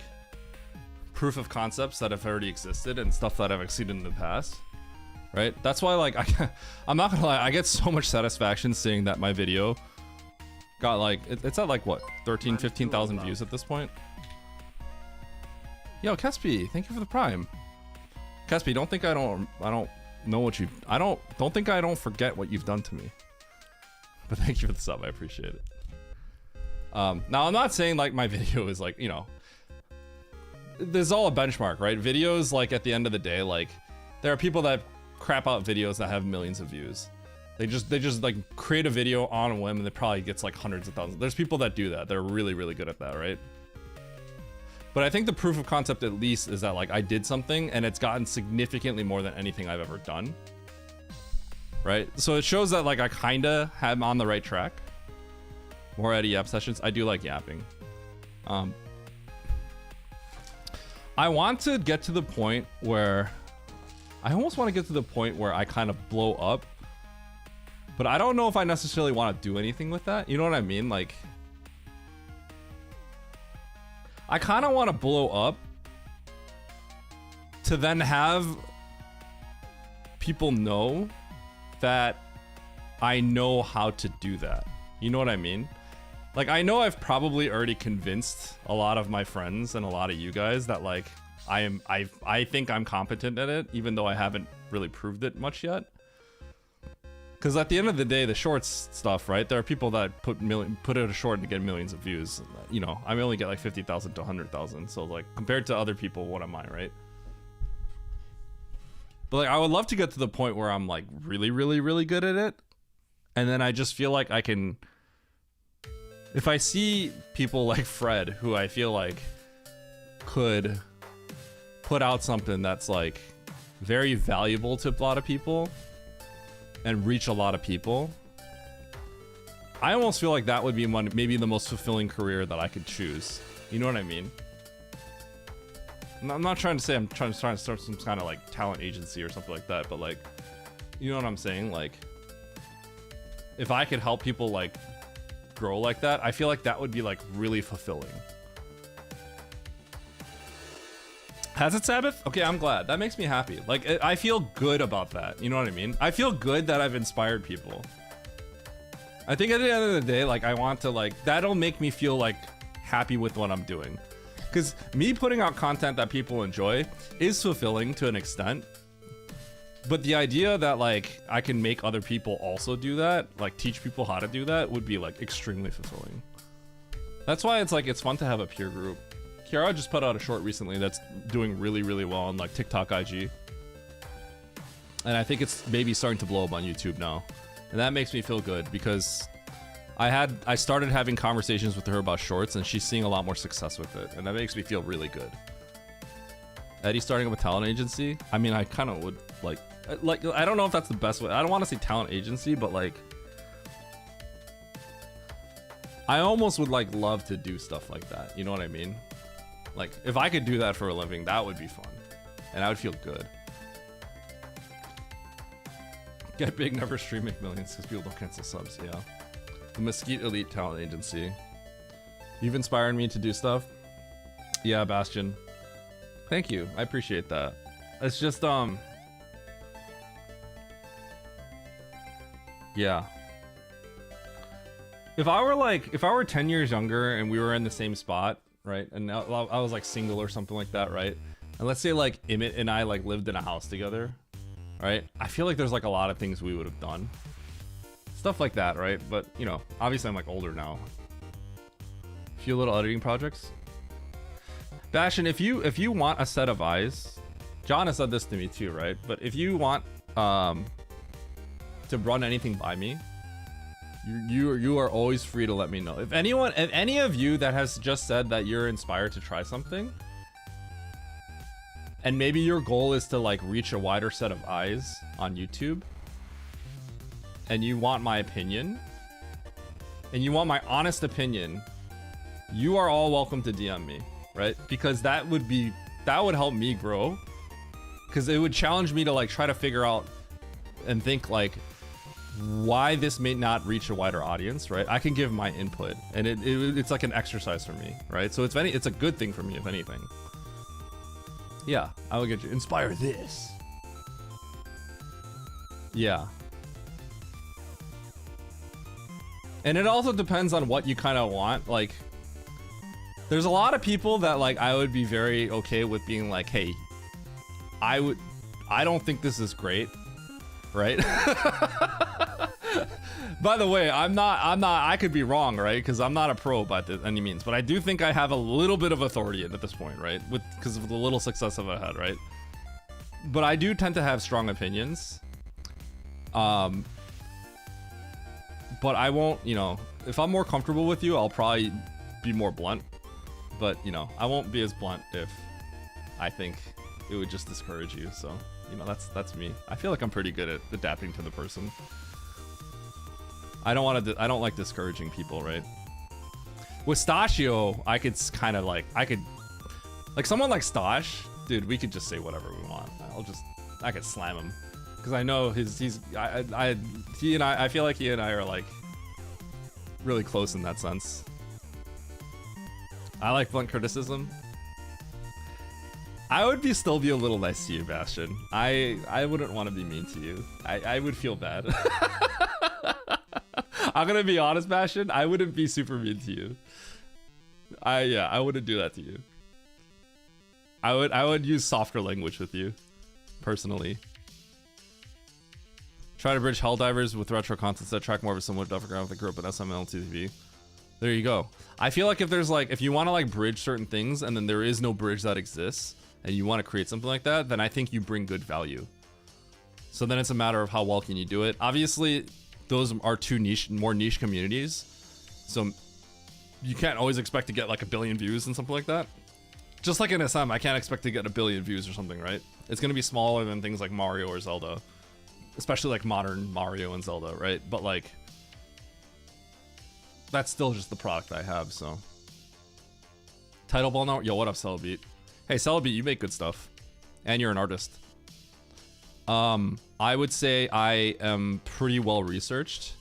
proof of concepts that have already existed and stuff that I've exceeded in the past, right? That's why like I'm not gonna lie, I get so much satisfaction seeing that my video got like it's at like what 15,000 views at this point. Yo, Kespi, thank you for the prime. Kespi, don't think I don't know what you don't think I don't forget what you've done to me. But thank you for the sub, I appreciate it. Now I'm not saying like my video is like, you know, there's all a benchmark, right? Videos, like at the end of the day, like there are people that crap out videos that have millions of views. They just like create a video on a whim and it probably gets like hundreds of thousands. There's people that do that. They're really, really good at that, right? But I think the proof of concept at least is that like I did something and it's gotten significantly more than anything I've ever done. Right? So it shows that like I kinda am on the right track. More at yap sessions. I do like yapping. I want to get to the point where I almost want to get to the point where I kind of blow up. But I don't know if I necessarily want to do anything with that. You know what I mean? Like I kind of want to blow up to then have people know that I know how to do that. You know what I mean? Like, I know I've probably already convinced a lot of my friends and a lot of you guys that like I think I'm competent at it, even though I haven't really proved it much yet. Because at the end of the day, the shorts stuff, right? There are people that put it a short and get millions of views. You know, I only get like 50,000 to 100,000. So like compared to other people, what am I, right? But like I would love to get to the point where I'm like really, really, really good at it. And then I just feel like I can... If I see people like Fred, who I feel like could put out something that's like very valuable to a lot of people and reach a lot of people, I almost feel like that would be maybe the most fulfilling career that I could choose. You know what I mean? I'm not trying to say I'm trying to start some kind of like talent agency or something like that, but like, you know what I'm saying? Like, if I could help people like grow like that, I feel like that would be like really fulfilling. Has it Sabbath? Okay, I'm glad. That makes me happy. Like, I feel good about that. You know what I mean? I feel good that I've inspired people. I think at the end of the day, like, I want to, like, that'll make me feel, like, happy with what I'm doing. Because me putting out content that people enjoy is fulfilling to an extent. But the idea that, like, I can make other people also do that, like, teach people how to do that, would be, like, extremely fulfilling. That's why it's, like, it's fun to have a peer group. Kiara just put out a short recently that's doing really, really well on like TikTok, IG. And I think it's maybe starting to blow up on YouTube now. And that makes me feel good because I started having conversations with her about shorts and she's seeing a lot more success with it. And that makes me feel really good. Eddie starting up a talent agency? I mean, I kind of would like, I don't know if that's the best way. I don't want to say talent agency, but like, I almost would like love to do stuff like that. You know what I mean? Like, if I could do that for a living, that would be fun. And I would feel good. Get big, never stream, make millions, because people don't cancel subs, yeah. The Mesquite Elite Talent Agency. You've inspired me to do stuff. Yeah, Bastion. Thank you, I appreciate that. It's just, yeah. If I were 10 years younger and we were in the same spot, right? And I was like single or something like that, right? And let's say like Emmett and I like lived in a house together, right? I feel like there's like a lot of things we would have done. Stuff like that, right? But you know, obviously I'm like older now. A few little editing projects. Bastion, if you want a set of eyes John has said this to me too, right? But if you want to run anything by me, you are always free to let me know. If any of you that has just said that you're inspired to try something, and maybe your goal is to like reach a wider set of eyes on YouTube, and you want my opinion, and you want my honest opinion, you are all welcome to DM me, right? Because that would help me grow, because it would challenge me to like try to figure out and think like why this may not reach a wider audience, right? I can give my input, and it's like an exercise for me, right? So it's a good thing for me, if anything. Yeah, I will get you. Inspire this. Yeah. And it also depends on what you kind of want. Like, there's a lot of people that like I would be very okay with being like, hey, I don't think this is great, right? By the way, I'm not, I could be wrong, right? Because I'm not a pro by any means, but I do think I have a little bit of authority at this point, right? Because of the little success I've had, right? But I do tend to have strong opinions. But I won't, you know, if I'm more comfortable with you, I'll probably be more blunt. But, you know, I won't be as blunt if I think it would just discourage you. So, you know, that's me. I feel like I'm pretty good at adapting to the person. I don't like discouraging people, right? With Stashio, I could kind of like, someone like Stash, dude, we could just say whatever we want. I could slam him. Because I know I feel like he and I are like really close in that sense. I like blunt criticism. I would still be a little nice to you, Bastion. I wouldn't want to be mean to you. I would feel bad. I'm gonna be honest, Bastion. I wouldn't be super mean to you. I wouldn't do that to you. I would use softer language with you, personally. Try to bridge Helldivers with retro content that track more of a similar background with the group in SML TV. There you go. I feel like if you want to like bridge certain things and then there is no bridge that exists and you want to create something like that, then I think you bring good value. So then it's a matter of how well can you do it. Obviously, those are more niche communities. So you can't always expect to get like 1 billion views and something like that. Just like in SM, I can't expect to get 1 billion views or something, right? It's going to be smaller than things like Mario or Zelda. Especially like modern Mario and Zelda, right? But like, that's still just the product I have, so. Title ball now? Yo, what up, Celebeat? Hey, Celebeat, you make good stuff. And you're an artist. I would say I am pretty well researched.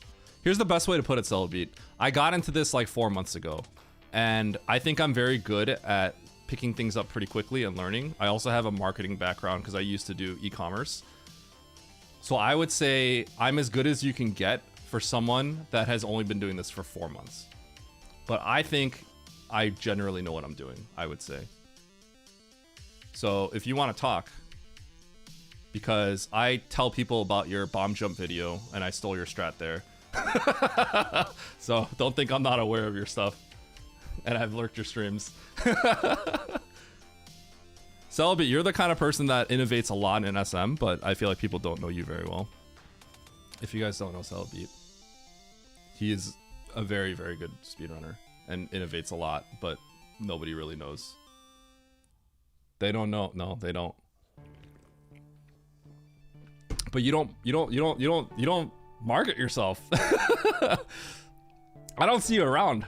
Here's the best way to put it, Celebeat. I got into this like 4 months ago. And I think I'm very good at picking things up pretty quickly and learning. I also have a marketing background because I used to do e-commerce. So I would say I'm as good as you can get for someone that has only been doing this for 4 months. But I think I generally know what I'm doing, I would say. So if you want to talk, because I tell people about your bomb jump video and I stole your strat there. So don't think I'm not aware of your stuff. And I've lurked your streams. Celebeat, you're the kind of person that innovates a lot in SM, but I feel like people don't know you very well. If you guys don't know Celebeat, he is a very, very good speedrunner and innovates a lot, but nobody really knows. They don't know. No, they don't. But you don't market yourself. I don't see you around.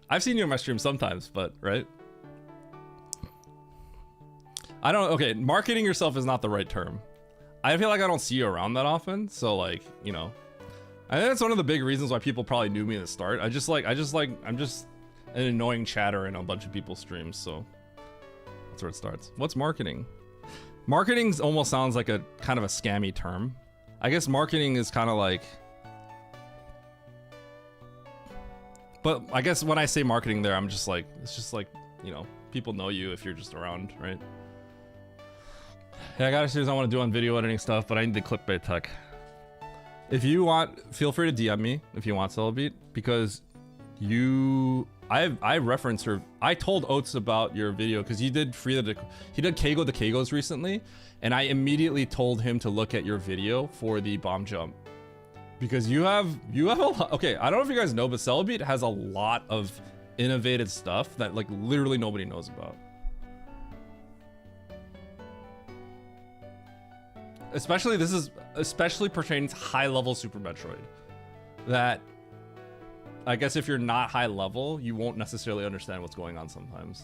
I've seen you in my stream sometimes, but right? Okay, marketing yourself is not the right term. I feel like I don't see you around that often, so like, you know. I think that's one of the big reasons why people probably knew me at the start. I'm just an annoying chatter in a bunch of people's streams, so that's where it starts. What's marketing? Marketing almost sounds like a kind of a scammy term. I guess marketing is kind of like, but I guess when I say marketing there, I'm just like, it's just like, you know, people know you if you're just around, right? Yeah, I got a series I want to do on video editing stuff, but I need the clickbait tech. If you want, feel free to DM me if you want, Celebeat, because you I referenced her. I told Oats about your video because he did Keigo the Keigos recently, and I immediately told him to look at your video for the bomb jump because you have a lot. Okay, I don't know if you guys know, but Celebeat has a lot of innovative stuff that like literally nobody knows about. Especially pertaining to high level Super Metroid. That I guess if you're not high level, you won't necessarily understand what's going on sometimes.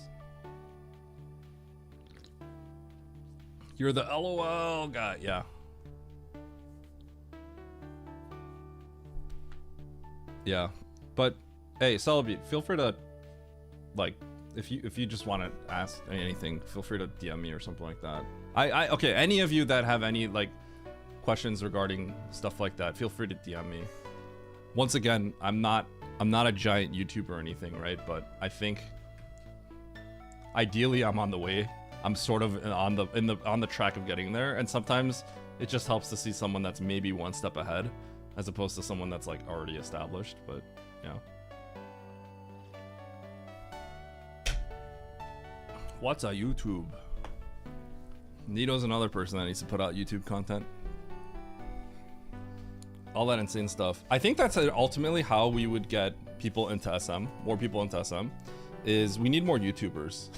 You're the LOL guy, yeah. Yeah, but hey, Celebeat, feel free to, like, if you just want to ask anything, feel free to DM me or something like that. Okay, any of you that have any like questions regarding stuff like that, feel free to DM me. Once again, I'm not a giant YouTuber or anything, right? But I think ideally I'm on the way. I'm sort of on the track of getting there, and sometimes it just helps to see someone that's maybe one step ahead as opposed to someone that's like already established, but yeah. What's a YouTube? Nito's another person that needs to put out YouTube content. All that insane stuff. I think that's ultimately how we would get people into SM, more people into SM, is we need more YouTubers.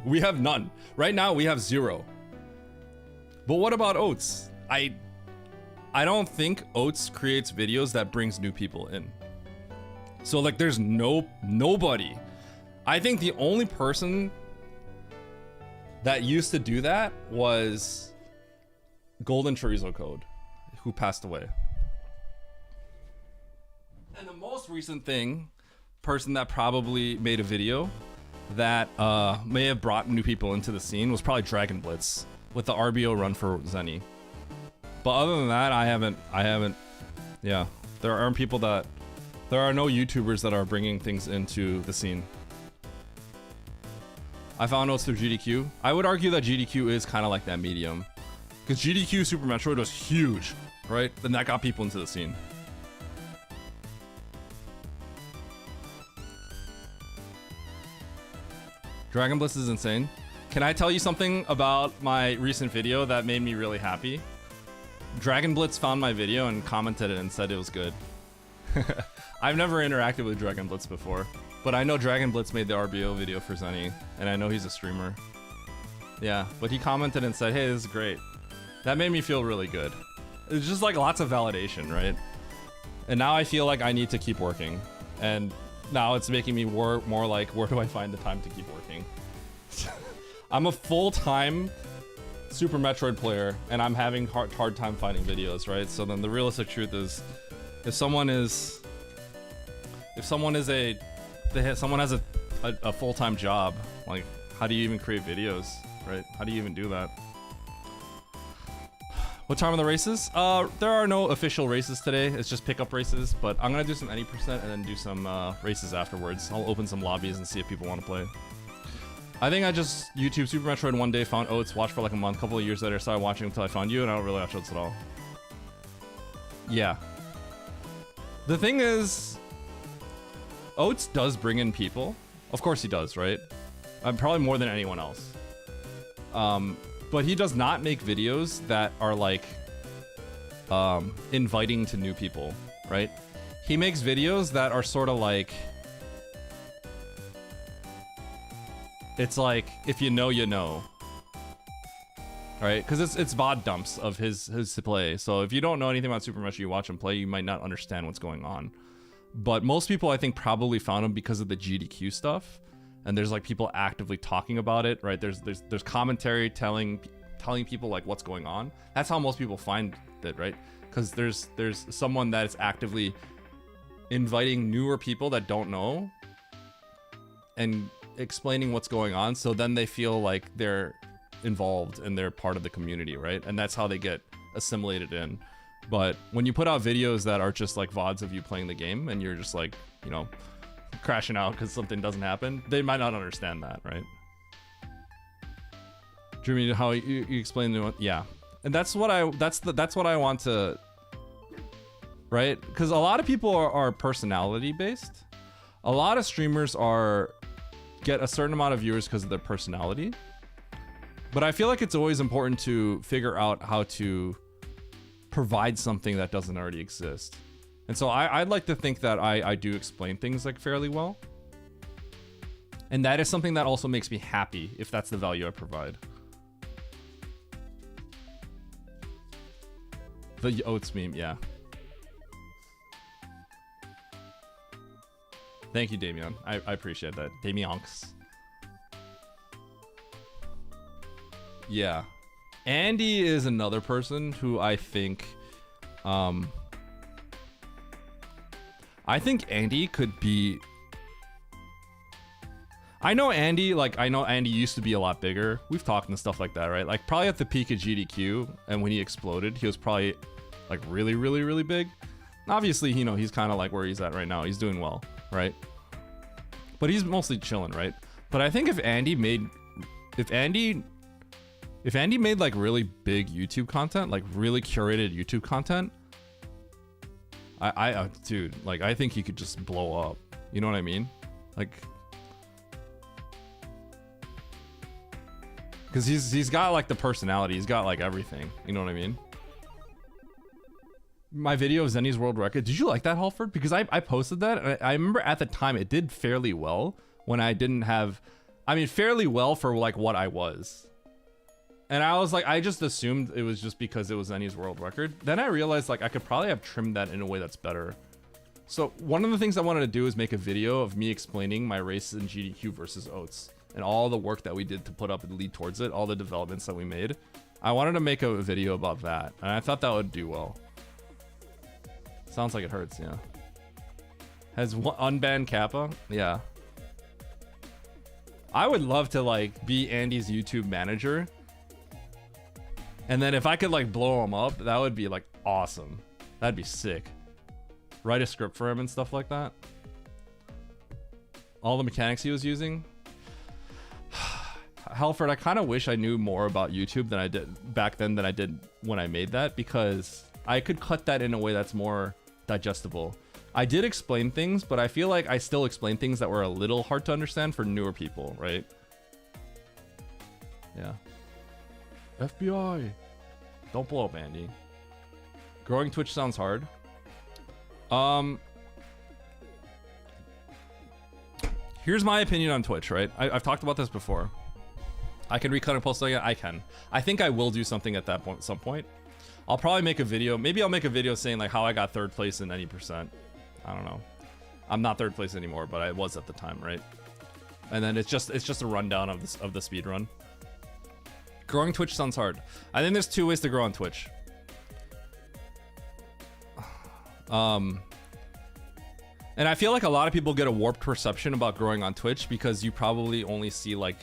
We have none. Right now we have 0. But what about Oats? I don't think Oats creates videos that brings new people in. So like there's nobody. I think the only person that used to do that was Golden Chorizo Code, who passed away. And the most recent person that probably made a video that may have brought new people into the scene was probably Dragon Blitz with the RBO run for Zenny. But other than that, I haven't, yeah. There are no YouTubers that are bringing things into the scene. I found Oats through GDQ. I would argue that GDQ is kind of like that medium. Because GDQ Super Metroid was huge, right? Then that got people into the scene. Dragon Bliss is insane. Can I tell you something about my recent video that made me really happy? Dragon Blitz found my video and commented it and said it was good. I've never interacted with Dragon Blitz before, but I know Dragon Blitz made the RBO video for Zenny, and I know he's a streamer. Yeah, but he commented and said, hey, this is great. That made me feel really good. It's just like lots of validation, right? And now I feel like I need to keep working. And now it's making me more like, where do I find the time to keep working? I'm a full-time Super Metroid player, and I'm having hard time finding videos, right? So then the realistic truth is, if someone has a full-time job, like, how do you even create videos, right? How do you even do that? What time are the races? There are no official races today. It's just pickup races, but I'm gonna do some any percent and then do some races afterwards. I'll open some lobbies and see if people want to play. I think I just YouTube Super Metroid one day, found Oats, watched for like a month, couple of years later, started watching until I found you, and I don't really watch Oats at all. Yeah. The thing is, Oats does bring in people. Of course he does, right? Probably more than anyone else. But he does not make videos that are like inviting to new people, right? He makes videos that are sort of like, it's like, if you know, you know. Right? Because it's VOD dumps of his play. So if you don't know anything about Super Metroid, you watch him play, you might not understand what's going on. But most people, I think, probably found him because of the GDQ stuff. And there's like people actively talking about it, right? There's commentary telling people like what's going on. That's how most people find it, right? Because there's someone that is actively inviting newer people that don't know and explaining what's going on, so then they feel like they're involved and they're part of the community, right? And that's how they get assimilated in. But when you put out videos that are just like VODs of you playing the game and you're just like, you know, crashing out because something doesn't happen, they might not understand that, right? Jimmy, how you explain to, yeah, and that's what I want to, right? Because a lot of people are personality based. a lot of streamers get a certain amount of viewers because of their personality. But I feel like it's always important to figure out how to provide something that doesn't already exist. And so I'd like to think that I do explain things like fairly well. And that is something that also makes me happy if that's the value I provide. The oats meme, yeah. Thank you, Damien. I appreciate that. Damionks. Yeah. Andy is another person who I think Andy could be. I know Andy used to be a lot bigger. We've talked and stuff like that, right? Like probably at the peak of GDQ and when he exploded, he was probably like really, really, really big. Obviously, you know, he's kind of like where he's at right now. He's doing well, right? But he's mostly chilling, right? But I think if Andy made like really big YouTube content, like really curated YouTube content, dude, like I think he could just blow up. You know what I mean? Like, because he's got like the personality, he's got like everything. You know what I mean? My video of Zenny's world record. Did you like that, Halford? Because I posted that, and I remember at the time it did fairly well when I didn't have, I mean, fairly well for like what I was. And I was like, I just assumed it was just because it was Zenny's world record. Then I realized like I could probably have trimmed that in a way that's better. So one of the things I wanted to do is make a video of me explaining my races in GDQ versus Oats and all the work that we did to put up and lead towards it, all the developments that we made. I wanted to make a video about that, and I thought that would do well. Sounds like it hurts, yeah. Has one unbanned Kappa? Yeah. I would love to like be Andy's YouTube manager. And then if I could like blow him up, that would be like awesome. That'd be sick. Write a script for him and stuff like that. All the mechanics he was using. Halford, I kind of wish I knew more about YouTube than I did back then than I did when I made that, because I could cut that in a way that's more digestible. I did explain things, but I feel like I still explain things that were a little hard to understand for newer people, right? Yeah. FBI. Don't blow up, Andy. Growing Twitch sounds hard. Here's my opinion on Twitch, right? I've talked about this before. I can recut and post again. I can. I think I will do something at that point, some point. I'll probably make a video. Maybe I'll make a video saying like how I got 3rd place in any percent. I don't know. I'm not 3rd place anymore, but I was at the time, right? And then it's just a rundown of the speed run. Growing Twitch sounds hard. I think there's 2 ways to grow on Twitch. And I feel like a lot of people get a warped perception about growing on Twitch because you probably only see like,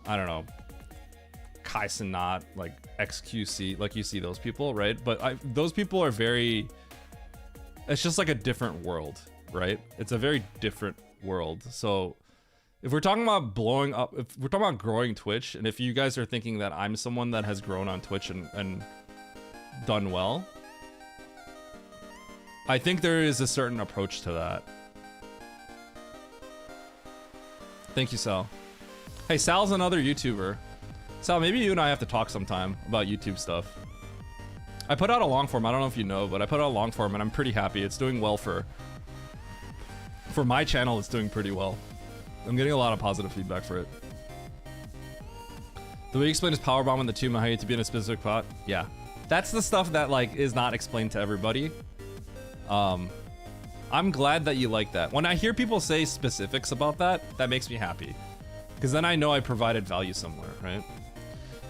I don't know, Kai Cenat, like XQC, like you see those people, right? But those people are very, it's just like a different world, right? It's a very different world. So if we're talking about blowing up, if we're talking about growing Twitch, and if you guys are thinking that I'm someone that has grown on Twitch and done well, I think there is a certain approach to that. Thank you, Sal. Hey, Sal's another YouTuber. Sal, maybe you and I have to talk sometime about YouTube stuff. I put out a long form, I don't know if you know, but I put out a long form and I'm pretty happy. It's doing well for my channel, it's doing pretty well. I'm getting a lot of positive feedback for it. The way you explain is powerbomb in the tomb and how you have to be in a specific spot. Yeah. That's the stuff that like is not explained to everybody. I'm glad that you like that. When I hear people say specifics about that, that makes me happy. Because then I know I provided value somewhere, right?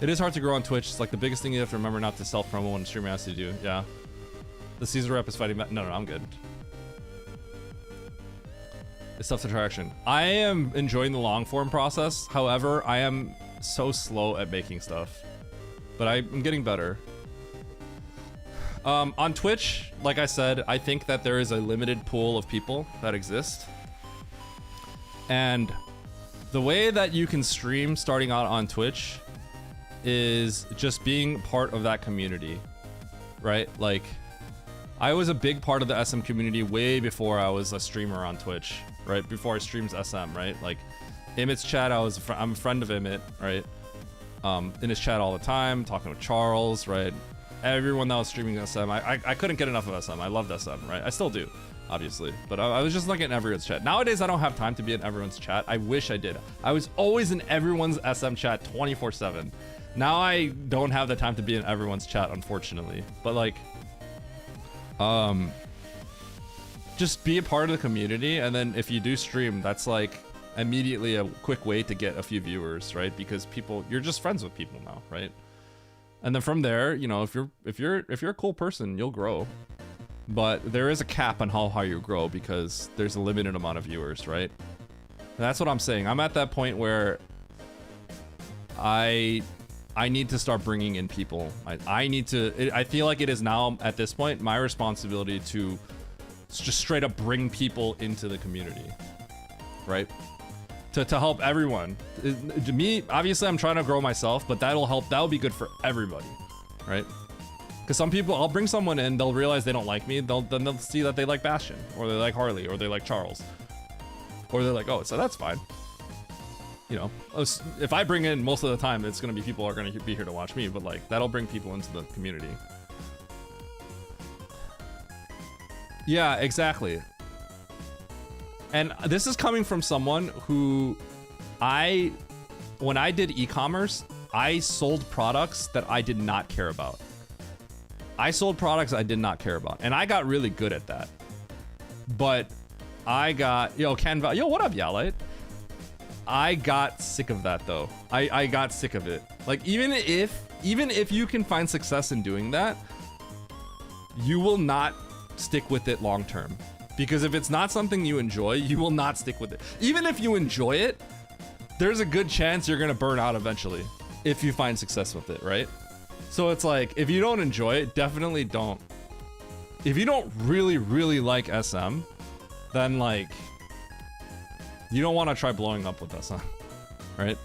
It is hard to grow on Twitch. It's like the biggest thing you have to remember not to self-promo when a streamer asks you to do. Yeah. The Caesar rep is fighting back. No, I'm good. It's tough to traction. I am enjoying the long form process. However, I am so slow at making stuff. But I'm getting better. On Twitch, like I said, I think that there is a limited pool of people that exist. And the way that you can stream starting out on Twitch is just being part of that community, right? Like, I was a big part of the SM community way before I was a streamer on Twitch, right? Before I streamed SM, right? Like, Immit's chat, I'm a friend of Immit, right? In his chat all the time, talking with Charles, right? Everyone that was streaming SM, I couldn't get enough of SM. I loved SM, right? I still do, obviously. But I was just like in everyone's chat. Nowadays, I don't have time to be in everyone's chat. I wish I did. I was always in everyone's SM chat 24/7. Now I don't have the time to be in everyone's chat, unfortunately. But like, just be a part of the community, and then if you do stream, that's like immediately a quick way to get a few viewers, right? Because you're just friends with people now, right? And then from there, you know, if you're a cool person, you'll grow. But there is a cap on how high you grow because there's a limited amount of viewers, right? And that's what I'm saying. I'm at that point where I need to start bringing in people. I feel like it is now at this point my responsibility to just straight up bring people into the community, right? To help everyone. To me, obviously I'm trying to grow myself, but that'll be good for everybody, right? Because some people, I'll bring someone in, they'll realize they don't like me, then they'll see that they like Bastion, or they like Harley, or they like Charles, or they're like, oh, so that's fine. You know, if I bring in, most of the time, it's gonna be people are gonna be here to watch me, but like, that'll bring people into the community. Yeah, exactly. And this is coming from someone who when I did e-commerce, I sold products that I did not care about. I sold products I did not care about, and I got really good at that. But I got, Canva, what up, Yalite? I got sick of that though. I got sick of it. Like, even if you can find success in doing that, you will not stick with it long term. Because if it's not something you enjoy, you will not stick with it. Even if you enjoy it, there's a good chance you're gonna burn out eventually if you find success with it, right? So it's like, if you don't enjoy it, definitely don't. If you don't really, really like SM, then like, you don't want to try blowing up with SM, right?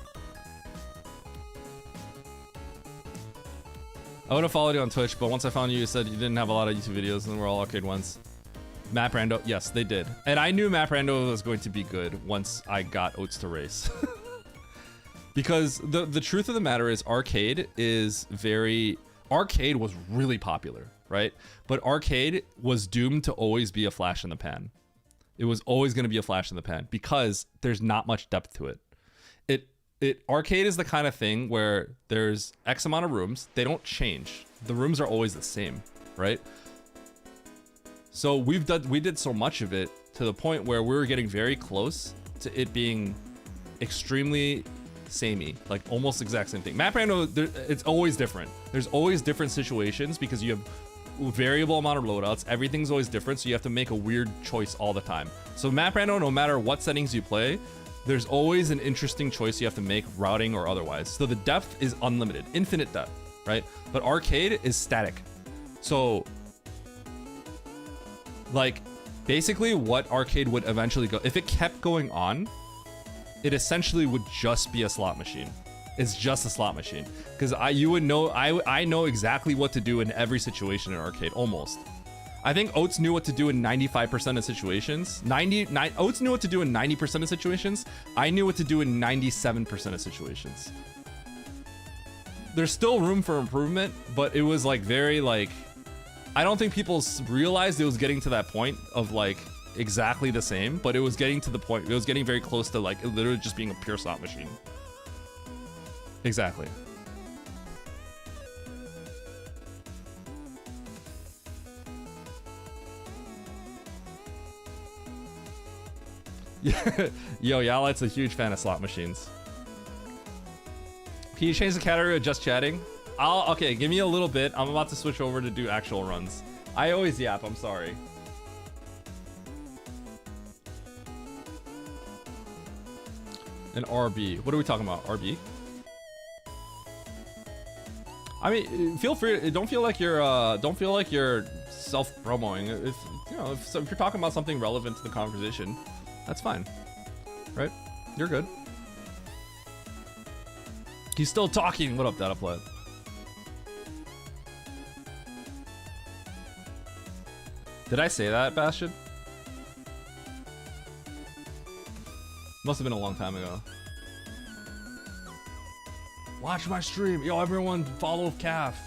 I would have followed you on Twitch, but once I found you, you said you didn't have a lot of YouTube videos and we're all arcade ones. Map Rando, yes, they did. And I knew Map Rando was going to be good once I got Oats to race. Because the truth of the matter is arcade was really popular, right? But arcade was doomed to always be a flash in the pan. It was always going to be a flash in the pan because there's not much depth to it. Arcade is the kind of thing where there's X amount of rooms, they don't change. The rooms are always the same, right? So we did so much of it to the point where we were getting very close to it being extremely samey, like almost exact same thing. Map Rando, it's always different. There's always different situations because you have variable amount of loadouts. Everything's always different, so you have to make a weird choice all the time. So Map Rando, no matter what settings you play, there's always an interesting choice you have to make, routing or otherwise. So the depth is unlimited, infinite depth, right? But arcade is static. So like, basically what arcade would eventually go, if it kept going on, it essentially would just be a slot machine. It's just a slot machine. Because I know exactly what to do in every situation in arcade, almost. I think Oats knew what to do in 95% of situations. Oats knew what to do in 90% of situations. I knew what to do in 97% of situations. There's still room for improvement, but it was like very like, I don't think people realized it was getting to that point of like exactly the same, but it was getting to the point, it was getting very close to like literally just being a pure slot machine. Exactly. Yo, Yalite's a huge fan of slot machines. Can you change the category of just chatting? Okay, give me a little bit. I'm about to switch over to do actual runs. I always yap, I'm sorry. An RB. What are we talking about? RB? I mean, feel free. Don't feel like you're self-promoting. If you're talking about something relevant to the conversation, that's fine, right? You're good. He's still talking. What up, Dataplat? Did I say that, Bastion? Must have been a long time ago. Watch my stream. Yo, everyone follow Calf.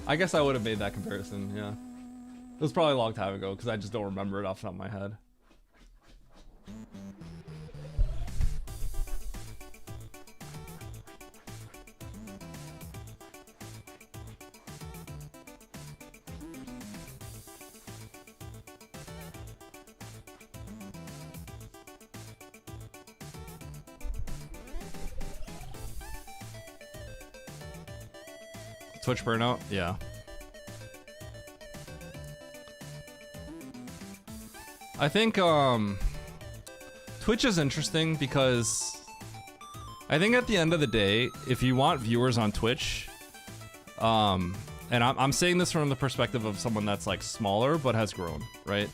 I guess I would have made that comparison, yeah. It was probably a long time ago because I just don't remember it off the top of my head. Twitch burnout? Yeah. I think Twitch is interesting because I think at the end of the day, if you want viewers on Twitch, and I'm saying this from the perspective of someone that's like smaller but has grown, right?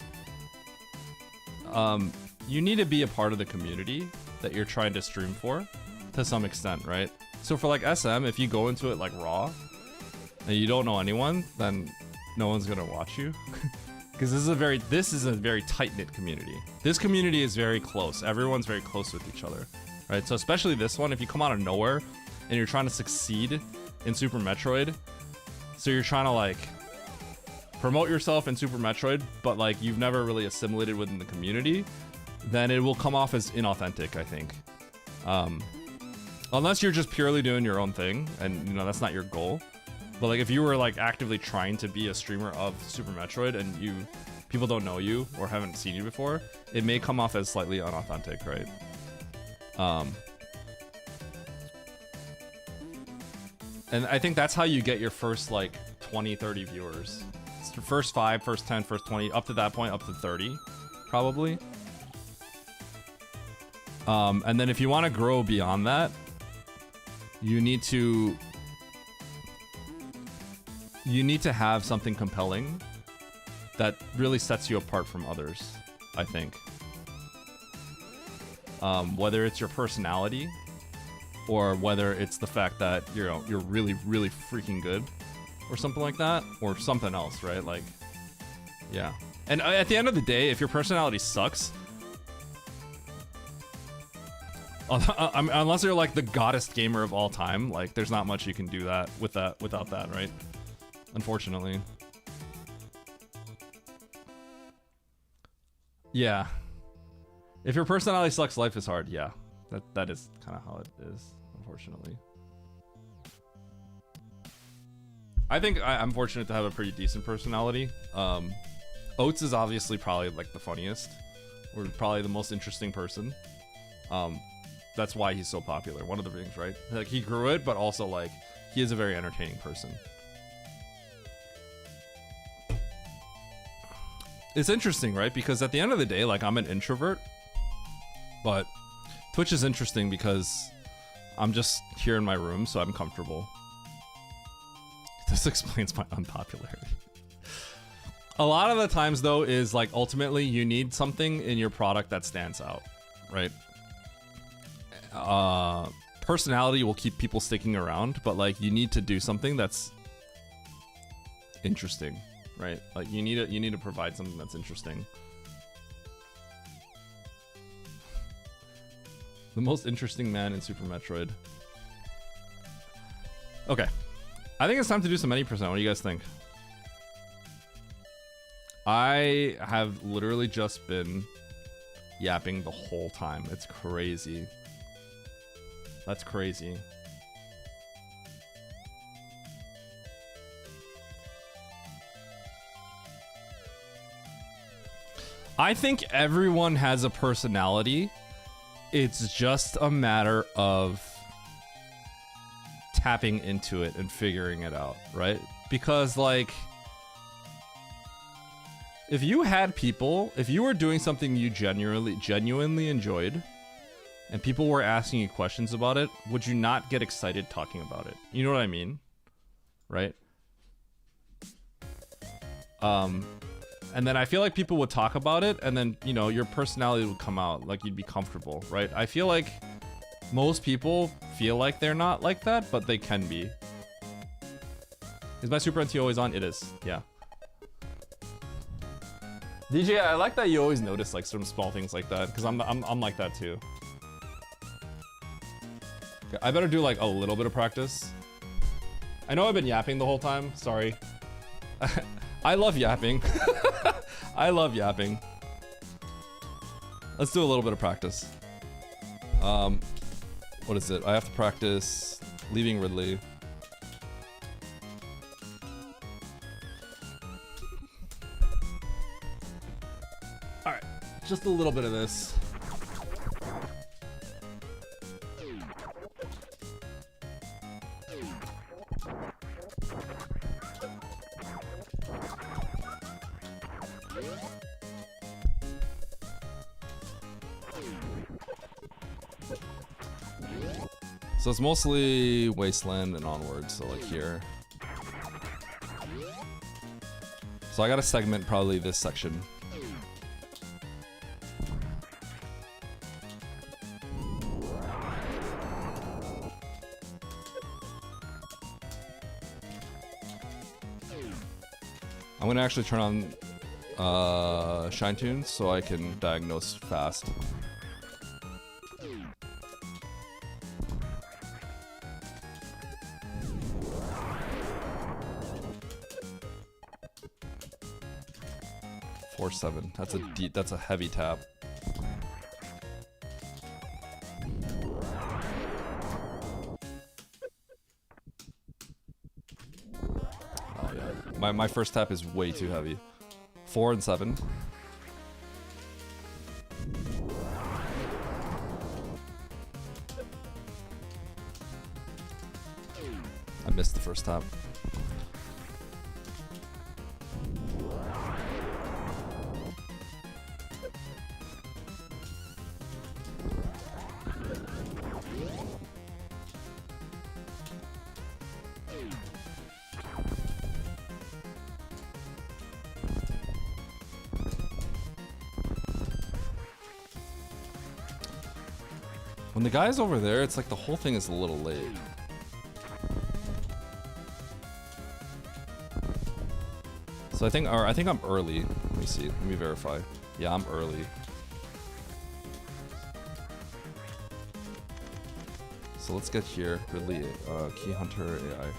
You need to be a part of the community that you're trying to stream for to some extent, right? So for like SM, if you go into it like raw and you don't know anyone, then no one's gonna watch you. Because this is a very tight-knit community. This community is very close. Everyone's very close with each other, right? So especially this one, if you come out of nowhere and you're trying to succeed in Super Metroid, so you're trying to like promote yourself in Super Metroid, but like you've never really assimilated within the community, then it will come off as inauthentic, I think. Unless you're just purely doing your own thing, and you know that's not your goal. But like if you were like actively trying to be a streamer of Super Metroid and people don't know you or haven't seen you before, it may come off as slightly unauthentic, right? And I think that's how you get your first like 20, 30 viewers. It's your first 5, first 10, first 20, up to that point, up to 30, probably. And then if you want to grow beyond that, you need to have something compelling that really sets you apart from others, I think. Whether it's your personality or whether it's the fact that you're really, really freaking good or something like that, or something else, right? Like, yeah. And at the end of the day, if your personality sucks, unless you're like the goddess gamer of all time, like there's not much you can do without that, right? Unfortunately. Yeah. If your personality sucks, life is hard. Yeah. That is kind of how it is, unfortunately. I think I'm fortunate to have a pretty decent personality. Oates is obviously probably like the funniest, or probably the most interesting person. That's why he's so popular. One of the things, right? Like he grew it, but also like he is a very entertaining person. It's interesting, right? Because at the end of the day, like I'm an introvert, but Twitch is interesting because I'm just here in my room, so I'm comfortable. This explains my unpopularity. A lot of the times though is like ultimately you need something in your product that stands out, right? Personality will keep people sticking around, but like you need to do something that's interesting, right? Like you need to provide something that's interesting. The most interesting man in Super Metroid. Okay, I think it's time to do some 80%. What do you guys think? I have literally just been yapping the whole time. It's crazy. That's crazy. I think everyone has a personality. It's just a matter of tapping into it and figuring it out, right? Because like if you were doing something you genuinely enjoyed and people were asking you questions about it, would you not get excited talking about it? You know what I mean? Right? And then I feel like people would talk about it and then, you know, your personality would come out, like you'd be comfortable, right? I feel like most people feel like they're not like that, but they can be. Is my Super NT always on? It is, yeah. DJ, I like that you always notice like some small things like that, because I'm like that too. Okay, I better do like a little bit of practice. I know I've been yapping the whole time, sorry. I love yapping. I love yapping. Let's do a little bit of practice. What is it? I have to practice leaving Ridley. Alright, just a little bit of this. So it's mostly Wasteland and onwards, so like here. So I gotta segment probably this section. I'm gonna actually turn on Shine Tunes so I can diagnose fast. Seven. That's a deep. That's a heavy tap. Oh yeah. My first tap is way too heavy. 4 and 7. I missed the first tap. When the guy's over there, it's like the whole thing is a little late. So I think I'm early. Let me see. Let me verify. Yeah, I'm early. So let's get here. Ridley, Key Hunter AI.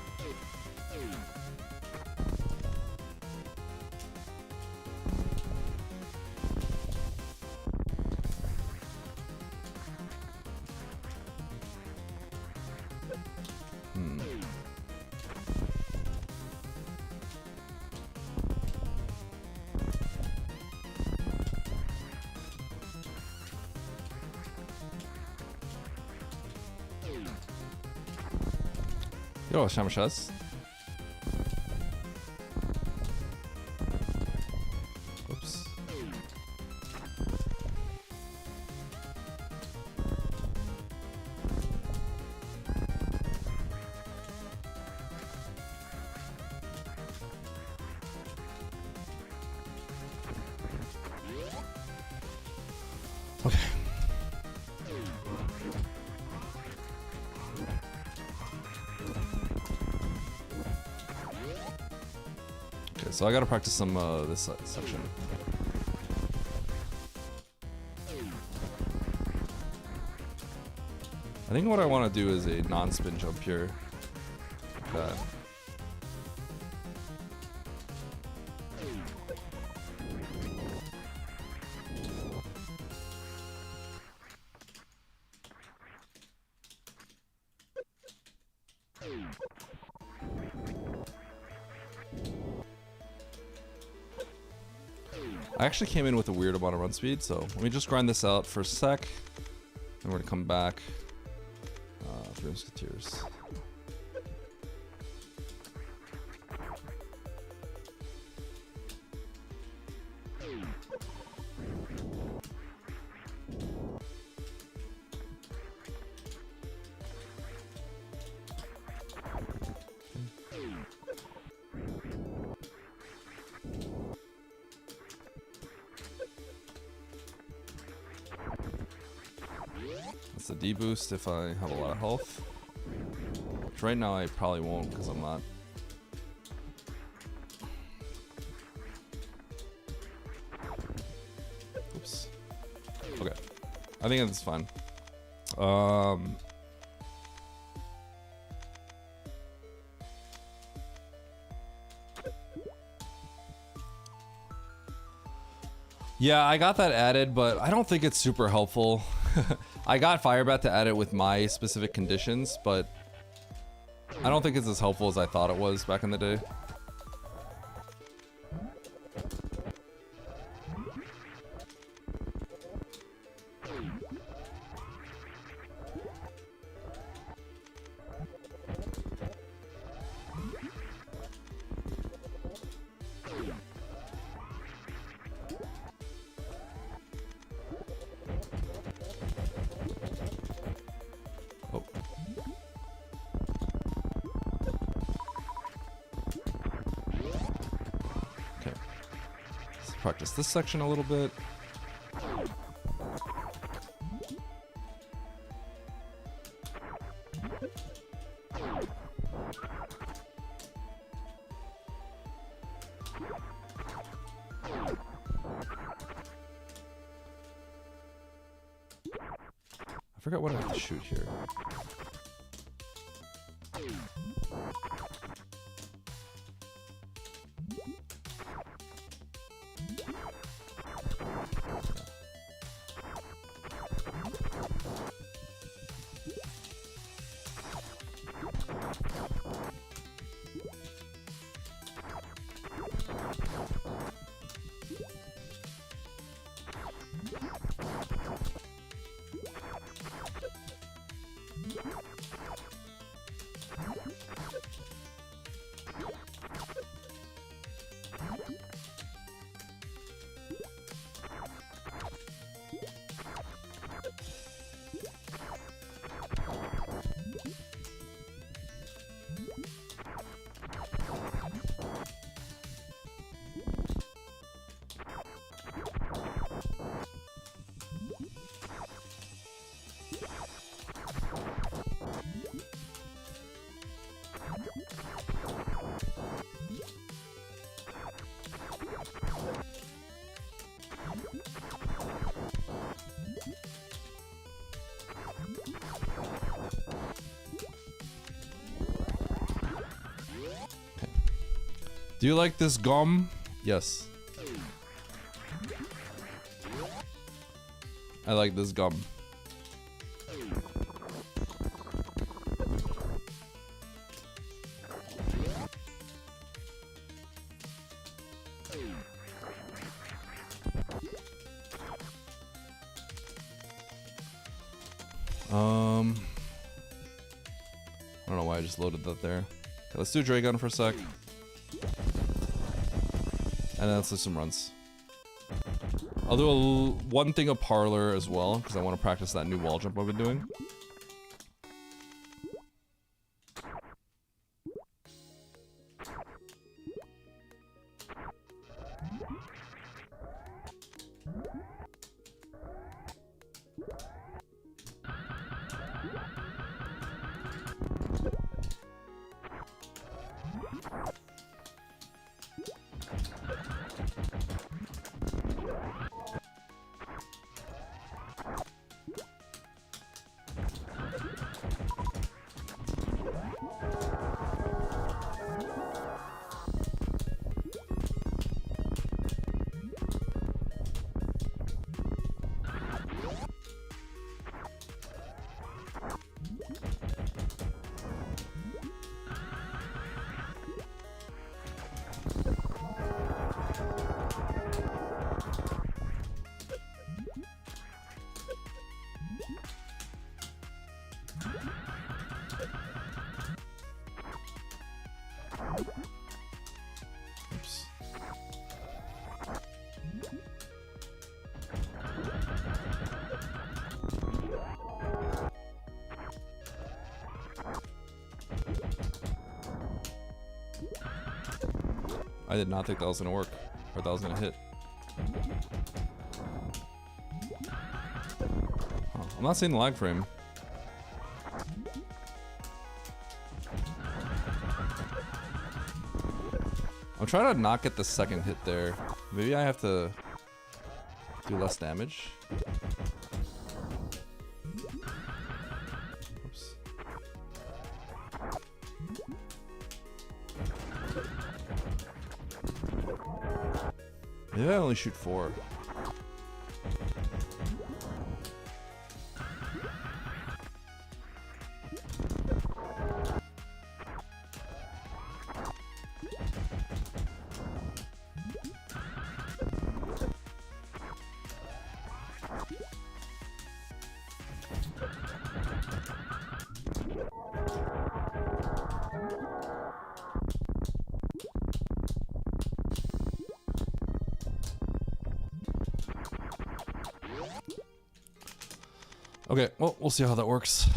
Yo, Shamashas. Oops. Okay. So I gotta practice some this section. I think what I want to do is a non-spin jump here. Like that. I actually came in with a weird amount of run speed, so let me just grind this out for a sec. And we're gonna come back. Three Musketeers. That's a D-boost if I have a lot of health. Which right now I probably won't because I'm not I think it's fine. Yeah, I got that added, but I don't think it's super helpful. I got Firebat to add it with my specific conditions, but I don't think it's as helpful as I thought it was back in the day. Practice this section a little bit. I forgot what I have to shoot here. Do you like this gum? Yes. I like this gum. I don't know why I just loaded that there. Okay, let's do Dragon for a sec. And then let's do some runs. I'll do one thing of Parlor as well, because I want to practice that new wall jump I've been doing. I did not think that was gonna work, or that was gonna hit. Oh, I'm not seeing the lag frame. I'm trying to not get the second hit there. Maybe I have to do less damage. Maybe I only shoot 4. Okay, well, we'll see how that works.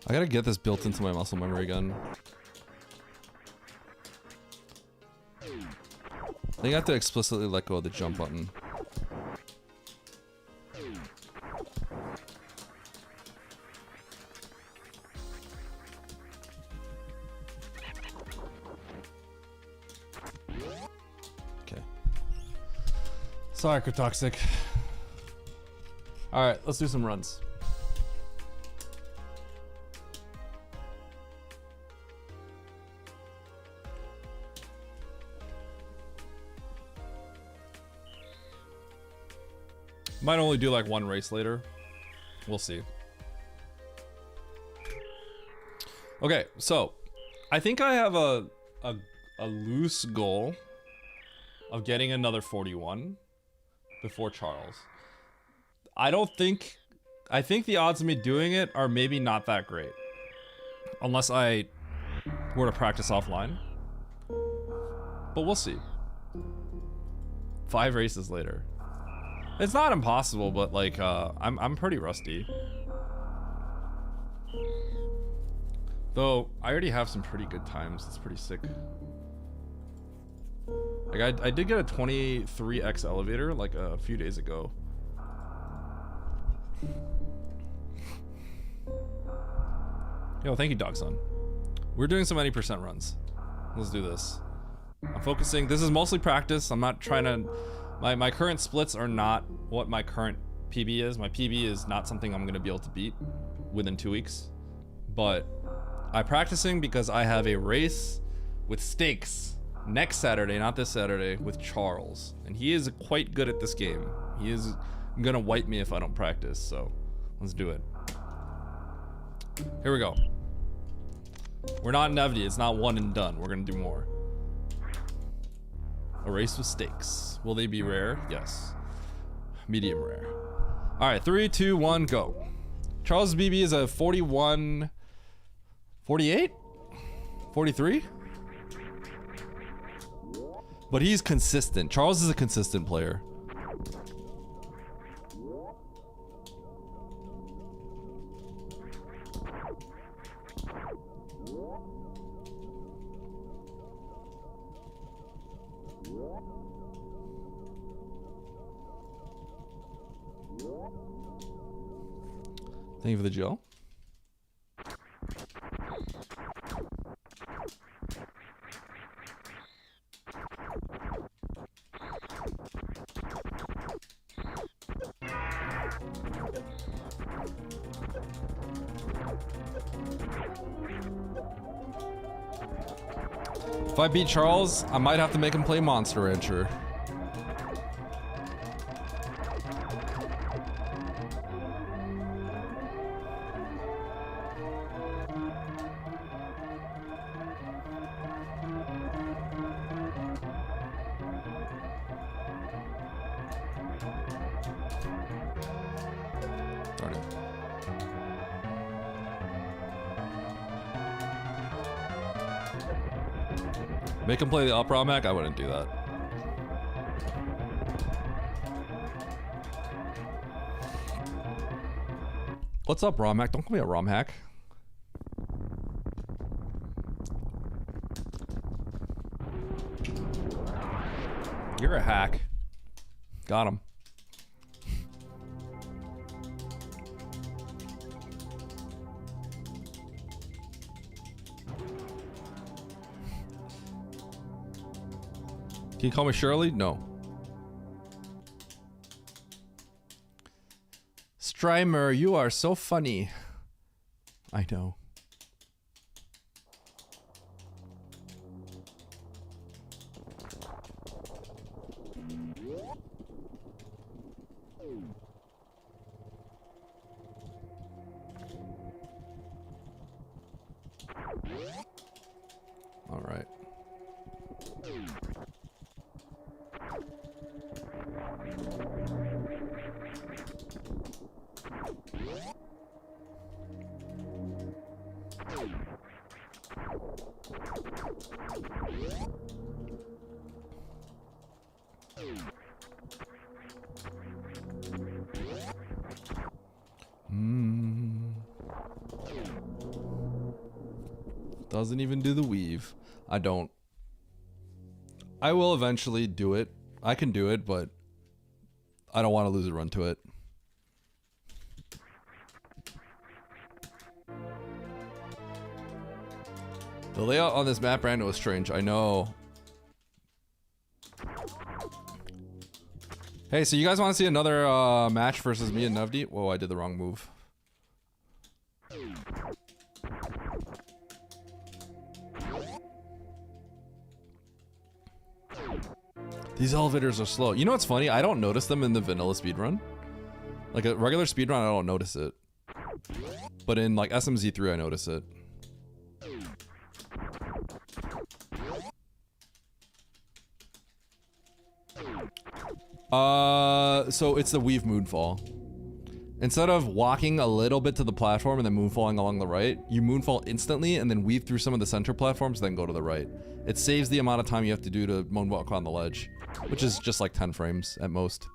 I gotta get this built into my muscle memory gun. I think I have to explicitly let go of the jump button. Okay. Sorry, Cryptoxic. Alright, let's do some runs. Might only do like one race later. We'll see. Okay, so I think I have a loose goal of getting another 41 before Charles. I think the odds of me doing it are maybe not that great. Unless I were to practice offline. But we'll see. 5 races later. It's not impossible, but like, I'm pretty rusty. Though, I already have some pretty good times. That's pretty sick. Like, I did get a 23x elevator, like, a few days ago. Yo, thank you, Dogson. We're doing some 80% runs. Let's do this. I'm focusing. This is mostly practice. I'm not trying to... My current splits are not what my current PB is. My PB is not something I'm going to be able to beat within 2 weeks. But I'm practicing because I have a race with stakes next Saturday, not this Saturday, with Charles. And he is quite good at this game. He is going to wipe me if I don't practice. So let's do it. Here we go. We're not in Nevdy. It's not one and done. We're going to do more. A race with stakes. Will they be rare? Yes. Medium rare. All right, 3, 2, 1, go. Charles' BB is a 41, 48, 43. But he's consistent. Charles is a consistent player. Thank you for the gel. If I beat Charles, I might have to make him play Monster Rancher. Make him play the up ROM hack? I wouldn't do that. What's up, ROM hack? Don't call me a ROM hack. You're a hack. Got him. Can you call me Shirley? No. Strymer, you are so funny. I know. All right. Doesn't even do the weave. I don't. I will eventually do it. I can do it, but I don't want to lose a run to it. The layout on this map, Rando, was strange. I know. Hey, so you guys want to see another match versus me and Nevdi? Whoa, I did the wrong move. These elevators are slow. You know what's funny? I don't notice them in the vanilla speedrun. Like a regular speedrun, I don't notice it. But in like SMZ3, I notice it. So it's the weave moonfall. Instead of walking a little bit to the platform and then moonfalling along the right, you moonfall instantly and then weave through some of the center platforms, then go to the right. It saves the amount of time you have to do to moonwalk on the ledge, which is just like 10 frames at most.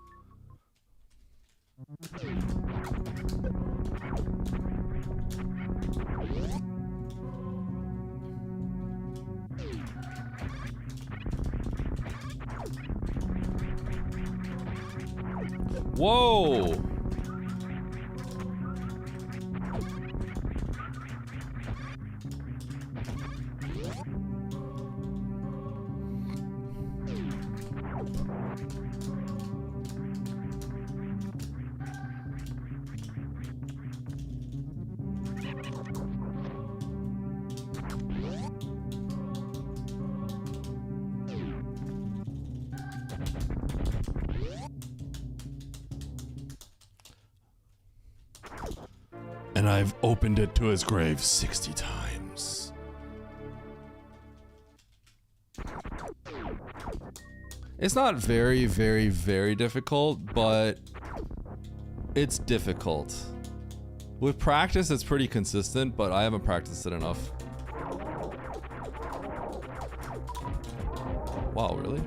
Whoa! And I've opened it to his grave 60 times. It's not very, very, very difficult, but it's difficult. With practice, it's pretty consistent, but I haven't practiced it enough. Wow, really?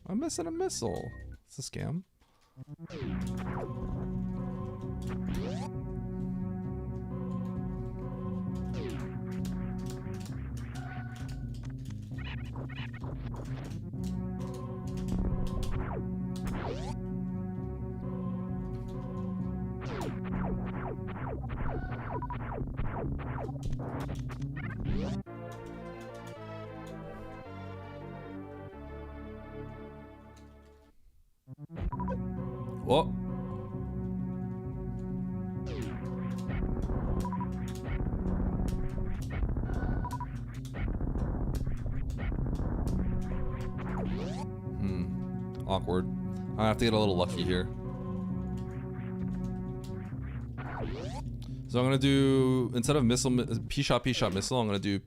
I'm missing a missile. It's a scam. Whoa. Awkward. I have to get a little lucky here. So I'm gonna do, instead of missile, P-shot missile, I'm gonna do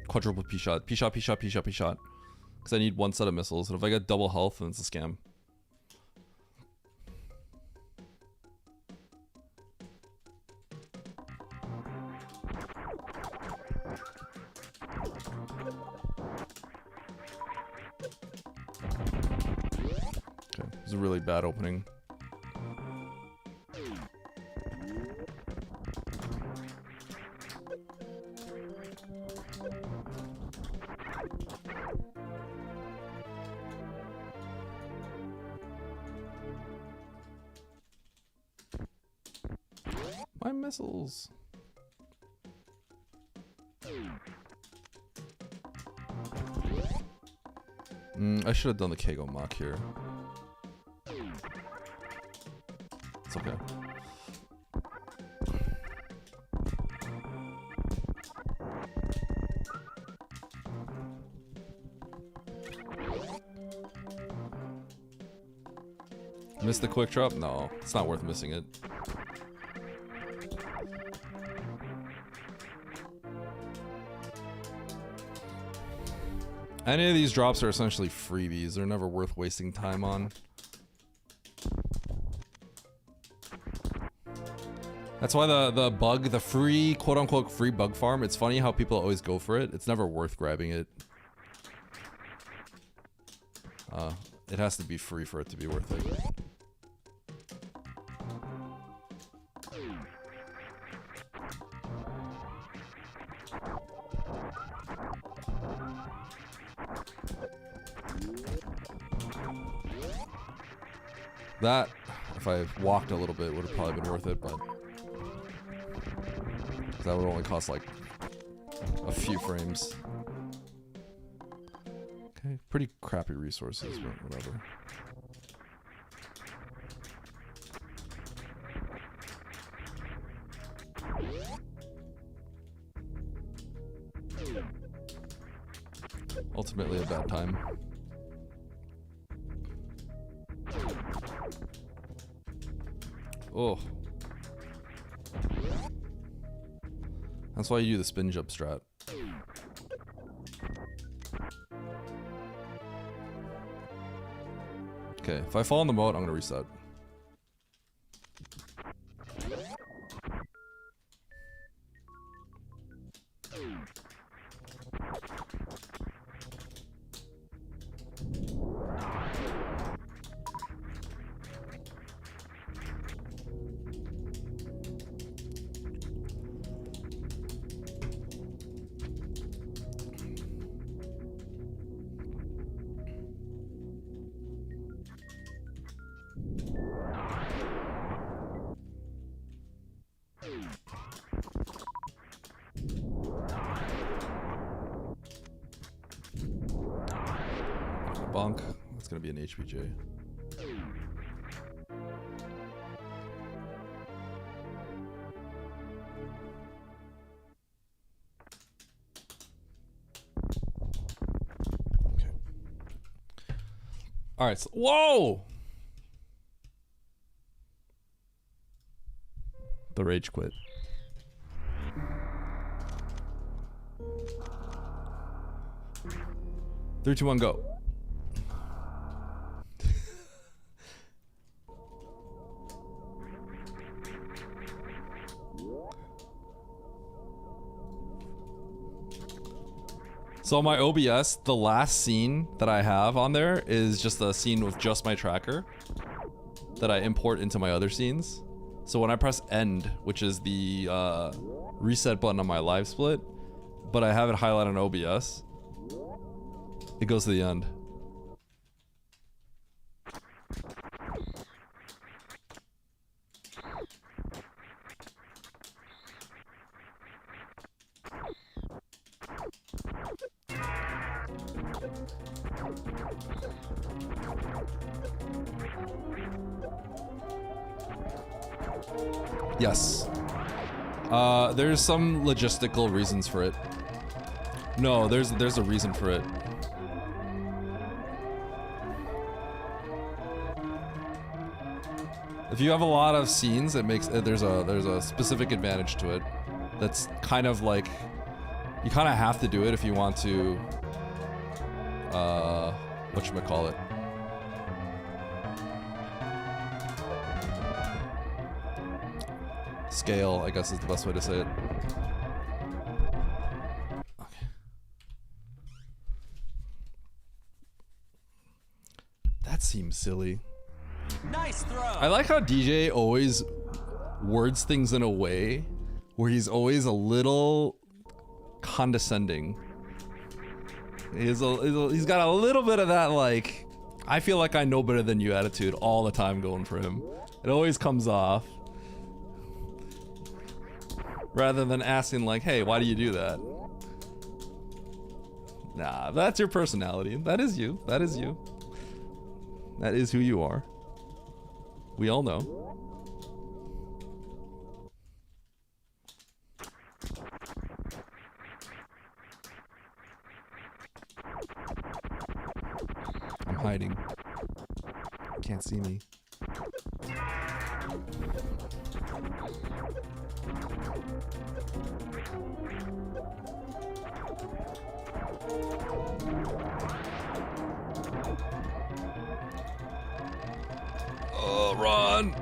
quadruple P shot. P shot, P shot, P shot, P shot. Because I need one set of missiles. And if I get double health, then it's a scam. Okay, this is a really bad opening. My missiles. I should have done the Kago mock here. It's okay. Missed the quick drop? No, it's not worth missing it. Any of these drops are essentially freebies. They're never worth wasting time on. That's why the bug, the free, quote-unquote free bug farm, it's funny how people always go for it. It's never worth grabbing it. It has to be free for it to be worth it. That, if I walked a little bit, would have probably been worth it, but that would only cost like a few frames. Okay, pretty crappy resources, but whatever. Ultimately a bad time. Oh. That's why you do the spin jump strat. Okay, if I fall in the moat, I'm gonna reset. Bonk. That's gonna be an HBJ. Okay. All right. So, whoa! The rage quit. Three, two, one, go. So my OBS, the last scene that I have on there is just a scene with just my tracker that I import into my other scenes. So when I press end, which is the reset button on my live split, but I have it highlighted on OBS, it goes to the end. Yes. There's some logistical reasons for it. No, there's a reason for it. If you have a lot of scenes, it makes there's a specific advantage to it. That's kind of like You kind of have to do it if you want to, whatchamacallit? Scale, I guess is the best way to say it. Okay. That seems silly. Nice throw. I like how DJ always words things in a way where he's always a little condescending. He's got a little bit of that, like, I feel like I know better than you attitude all the time going for him. It always comes off. Rather than asking like, hey, why do you do that? Nah, that's your personality. That is you. That is you. That is who you are. We all know. I'm hiding. Can't see me. Oh, run!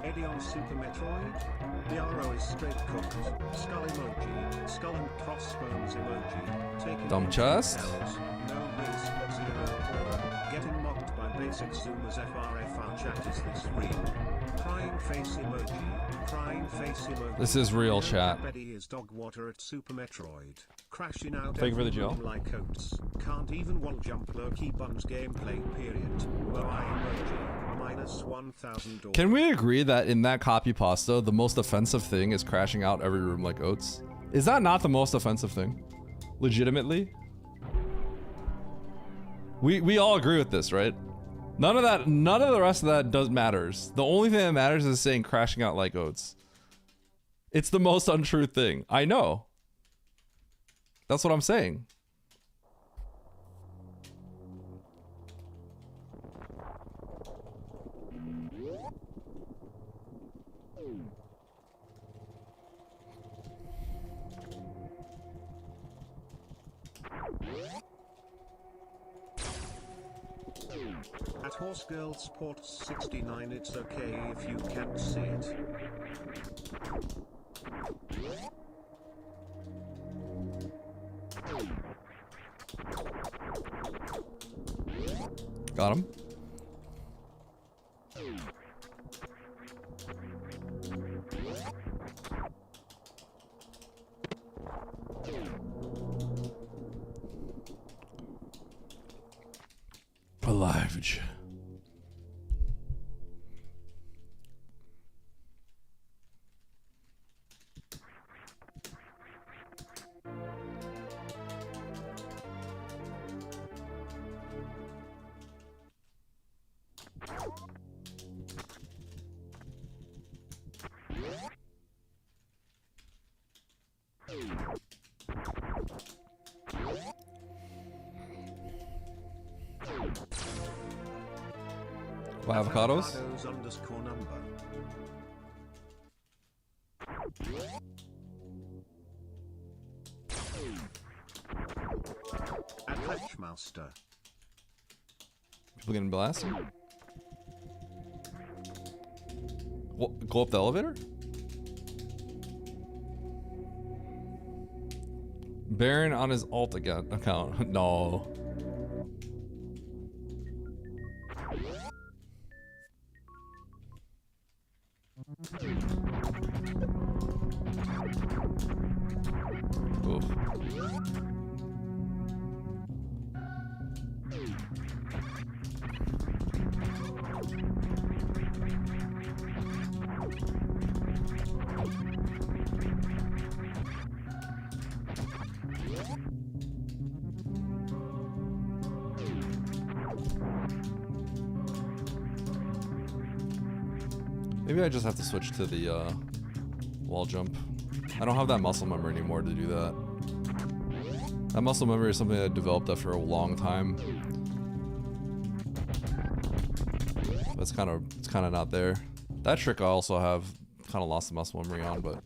Eddie on Super Metroid. The RO is straight cooked. Skull emoji. Skull and crossbones emoji. Taking Dumb chest. L's. No risk. 0 Getting mocked by basic zoomers. FRFR chat. Is this real? Crying face emoji. Crying face emoji. This is real, chat. Betty is dog water at Super Metroid. Crashing out. Thank you for the every gel. room like oats. Can't even wall jump low key buns gameplay period. Moai emoji. Minus $1,000. Can we agree that in that copy pasta, the most offensive thing is crashing out every room like oats? Is that not the most offensive thing? Legitimately? We all agree with this, right? None of the rest of that matters. The only thing that matters is saying crashing out like oats. It's the most untrue thing. I know. That's what I'm saying. At Horse Girl Sports 69, it's okay if you can't see it. Got him. Alive. Avocados? _number. At Hatchmaster. People getting blasted? What, go up the elevator? Baron on his alt account. No. Oof. Maybe I just have to switch to the wall jump. I don't have that muscle memory anymore to do that. That muscle memory is something I developed after a long time but it's kind of not there. That trick I also have kind of lost the muscle memory on, but.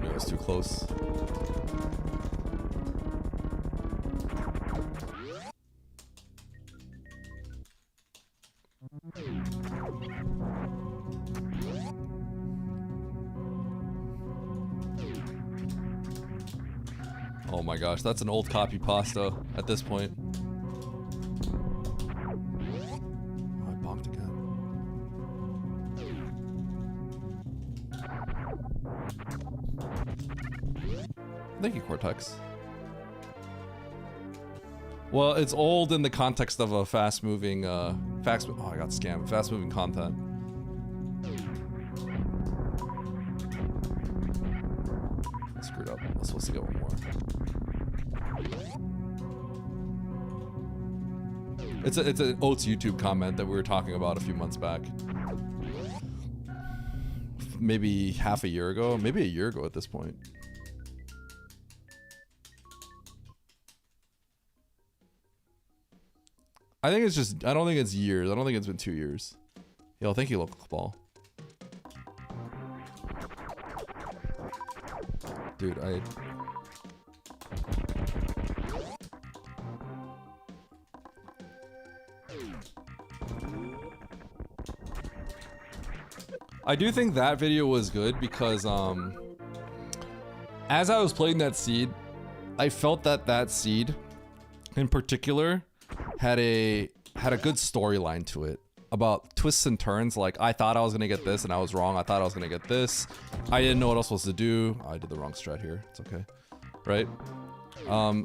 It was too close. Oh my gosh, that's an old copy pasta at this point. Oh, I bonked again. Thank you, Cortex. Well, it's old in the context of a fast-moving, oh, I got scammed. Fast-moving content. I screwed up. I was supposed to get one more. It's an Oats YouTube comment that we were talking about a few months back. Maybe half a year ago, maybe a year ago at this point. I think it's just, I don't think it's years. I don't think it's been 2 years. Yo, thank you, local ball. Dude, I do think that video was good because, as I was playing that seed, I felt that that seed, in particular, had a good storyline to it about twists and turns. Like, I thought I was gonna get this and I was wrong. I thought I was gonna get this. I didn't know what I was supposed to do. I did the wrong strat here. It's okay, right?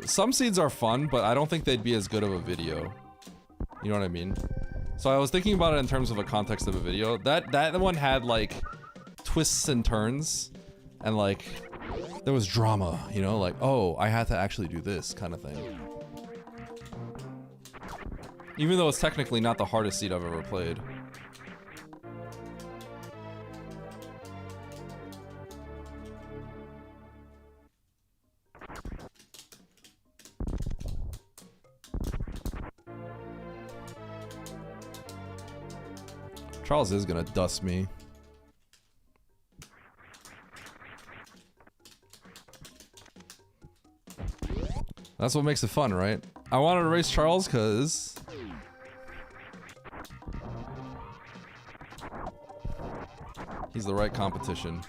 Some seeds are fun, but I don't think they'd be as good of a video. You know what I mean? So I was thinking about it in terms of a context of a video. That one had like twists and turns, and like there was drama. You know, like, oh, I had to actually do this kind of thing. Even though it's technically not the hardest seed I've ever played. Charles is gonna dust me. That's what makes it fun, right? I wanted to race Charles because he's the right competition.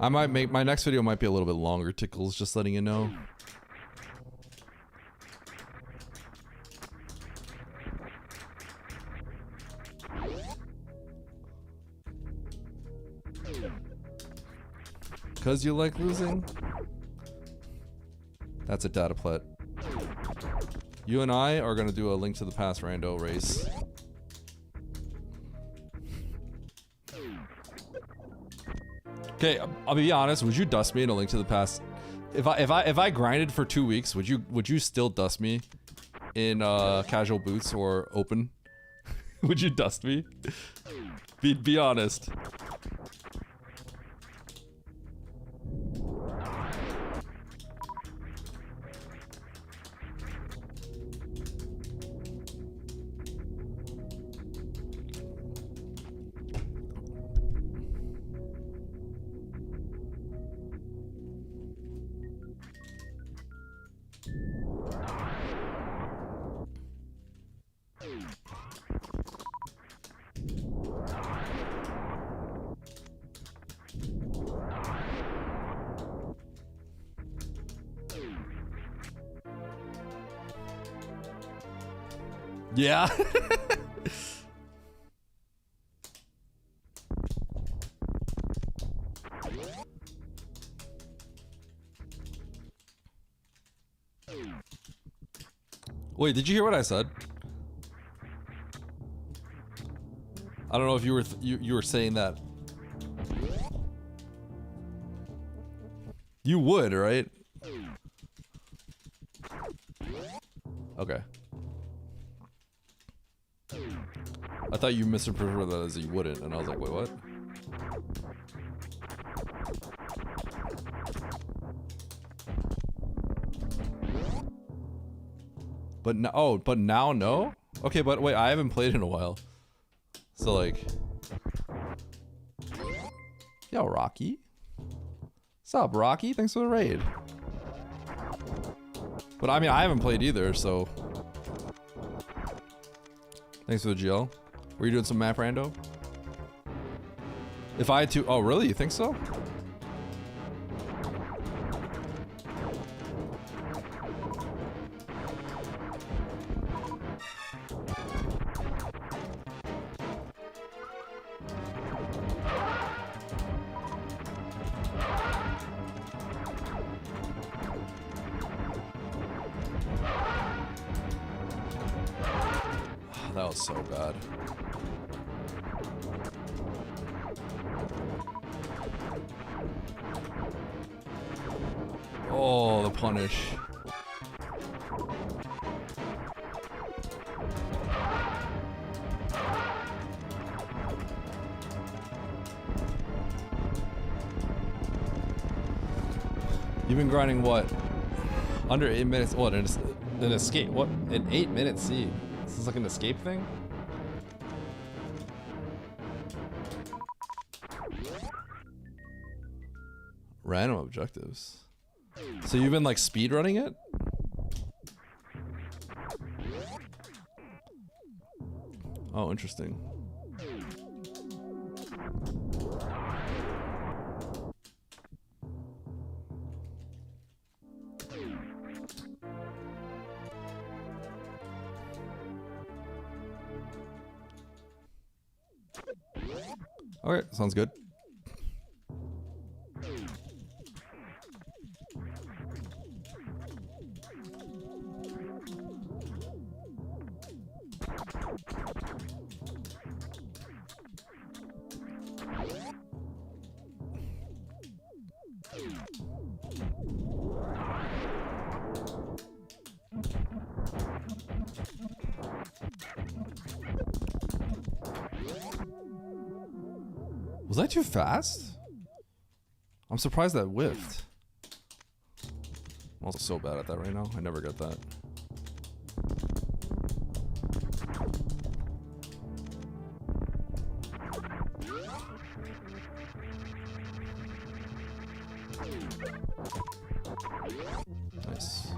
I might make my next video might be a little bit longer, Tickles, just letting you know. Cause you like losing? That's a data plet. You and I are gonna do a Link to the Past rando race. Okay, I'll be honest. Would you dust me in a Link to the Past? If I grinded for 2 weeks, would you still dust me in casual boots or open? Would you dust me? Be honest. Yeah. Wait, did you hear what I said? I don't know if you were you were saying that. You would, right? Okay. I thought you misinterpreted that as you wouldn't, and I was like, wait, what? But no, oh, but now no? Okay, but wait, I haven't played in a while. So like, yo, Rocky. What's up, Rocky? Thanks for the raid. But I mean, I haven't played either, so. Thanks for the GL. Were you doing some map rando? If I had to, oh really? You think so? That was so bad. Oh, the punish. You've been grinding what? Under 8 minutes? What? An escape? What? An 8-minute seed? This is like an escape thing? Random objectives. So you've been like speedrunning it? Oh, interesting. Okay, sounds good. Was that too fast? I'm surprised that whiffed. I'm also so bad at that right now. I never get that. Nice.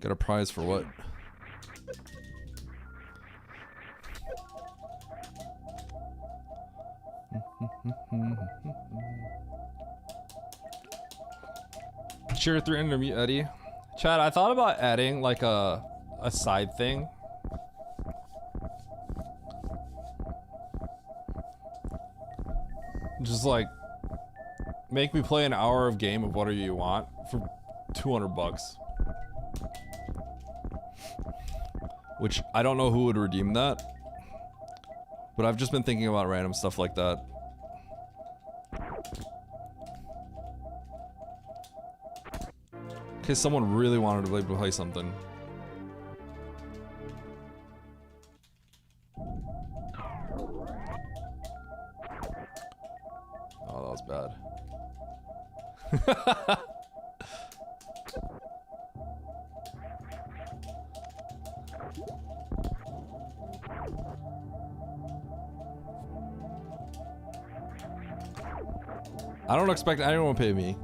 Got a prize for what? Cheer 300 mute Eddie. Chad, I thought about adding like a side thing. Just like make me play an hour of game of whatever you want for 200 bucks. Which I don't know who would redeem that. But I've just been thinking about random stuff like that. In case someone really wanted to play something. Oh, that was bad. I don't expect anyone to pay me.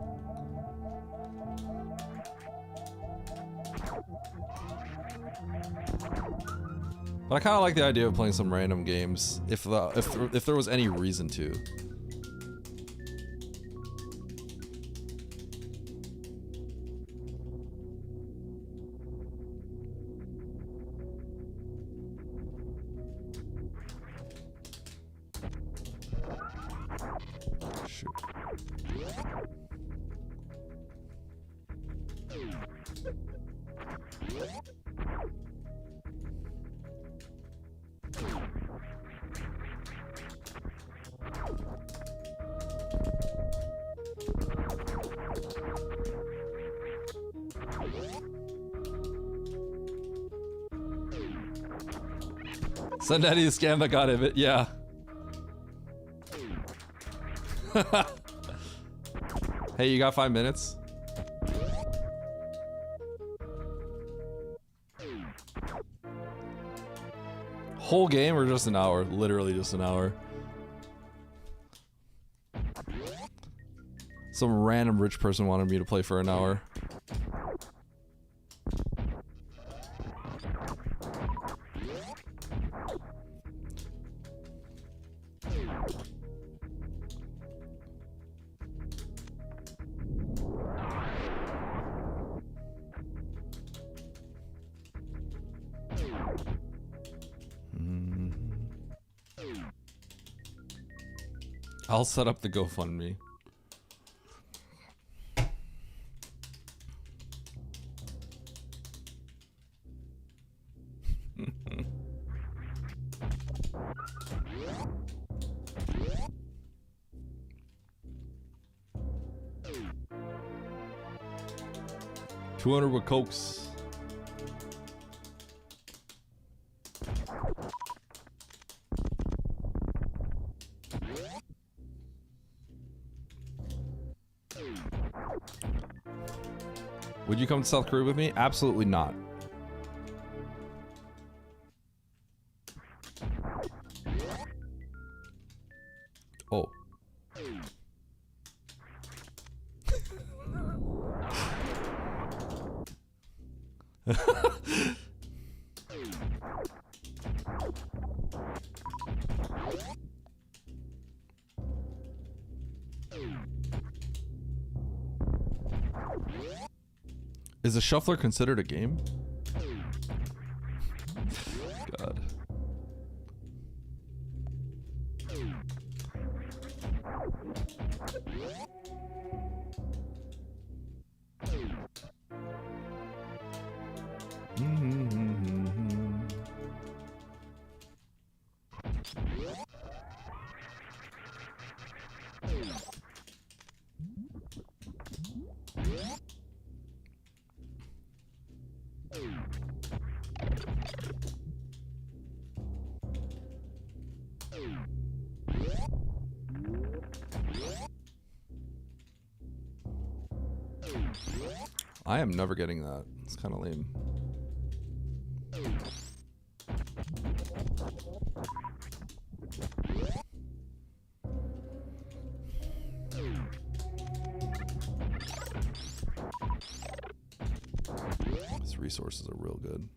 But I kind of like the idea of playing some random games if there was any reason to. Shoot. Send Eddie the scam that got him. Yeah. Hey, you got 5 minutes? Whole game or just an hour? Literally just an hour. Some random rich person wanted me to play for an hour. I'll set up the GoFundMe. $200 with Cokes. Would you come to South Korea with me? Absolutely not. Oh. Is a shuffler considered a game? God. I am never getting that. It's kind of lame. These resources are real good.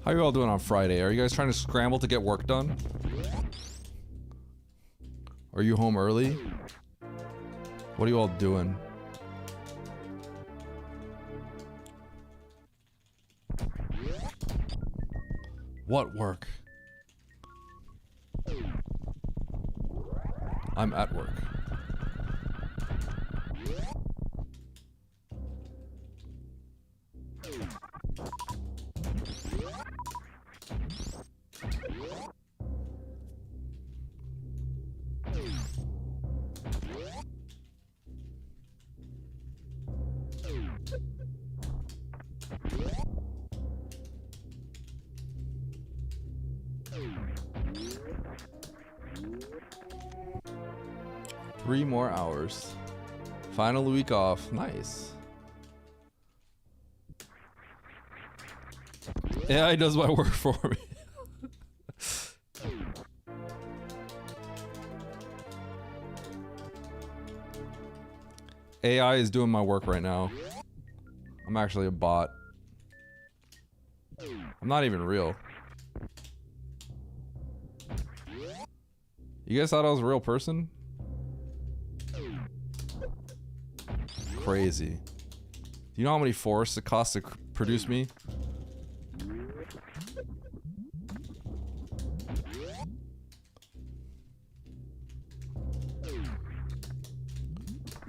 How are you all doing on Friday? Are you guys trying to scramble to get work done? Are you home early? What are you all doing? What work? I'm at work. Three more hours. Final week off. Nice. AI does my work for me. AI is doing my work right now. I'm actually a bot. I'm not even real. You guys thought I was a real person? Crazy. Do you know how many forests it costs to produce me.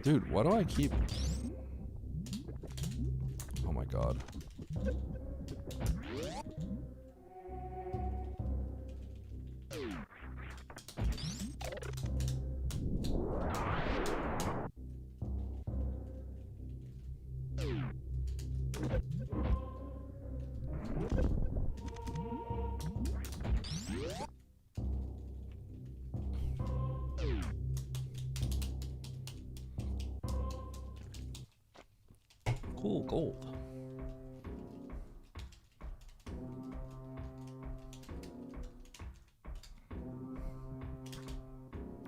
Dude, why do I keep... Oh my god. Cool gold.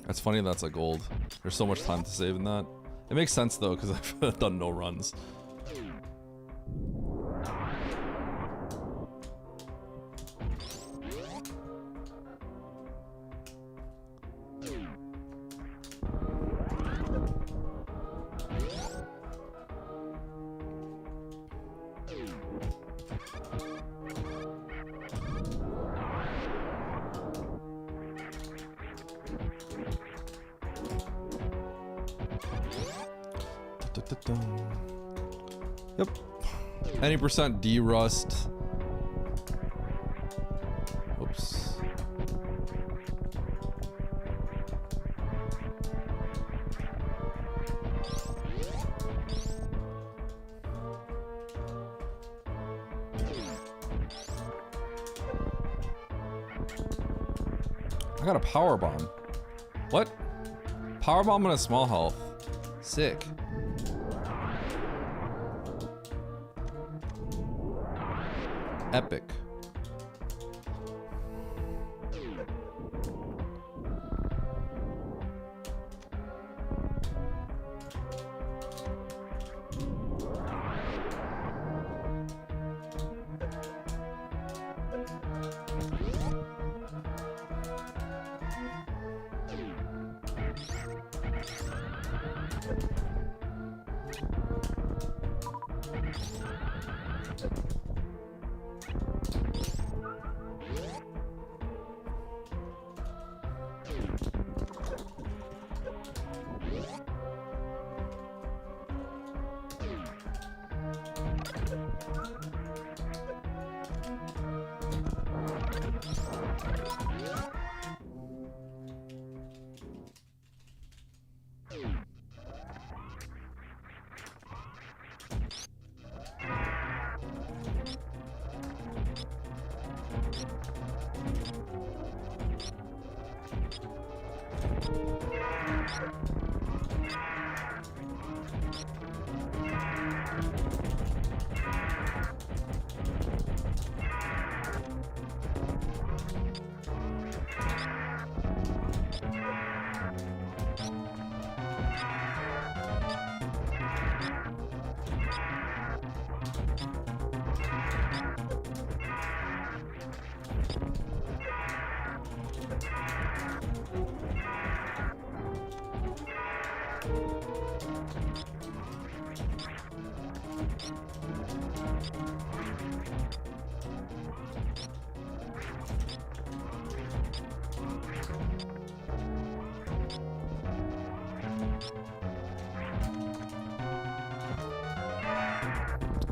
That's funny that's a gold. There's so much time to save in that. It makes sense though, because I've done no runs. Yep. Any percent Derust. Oops. I got a power bomb. What? Power bomb and a small health. Sick. Epic.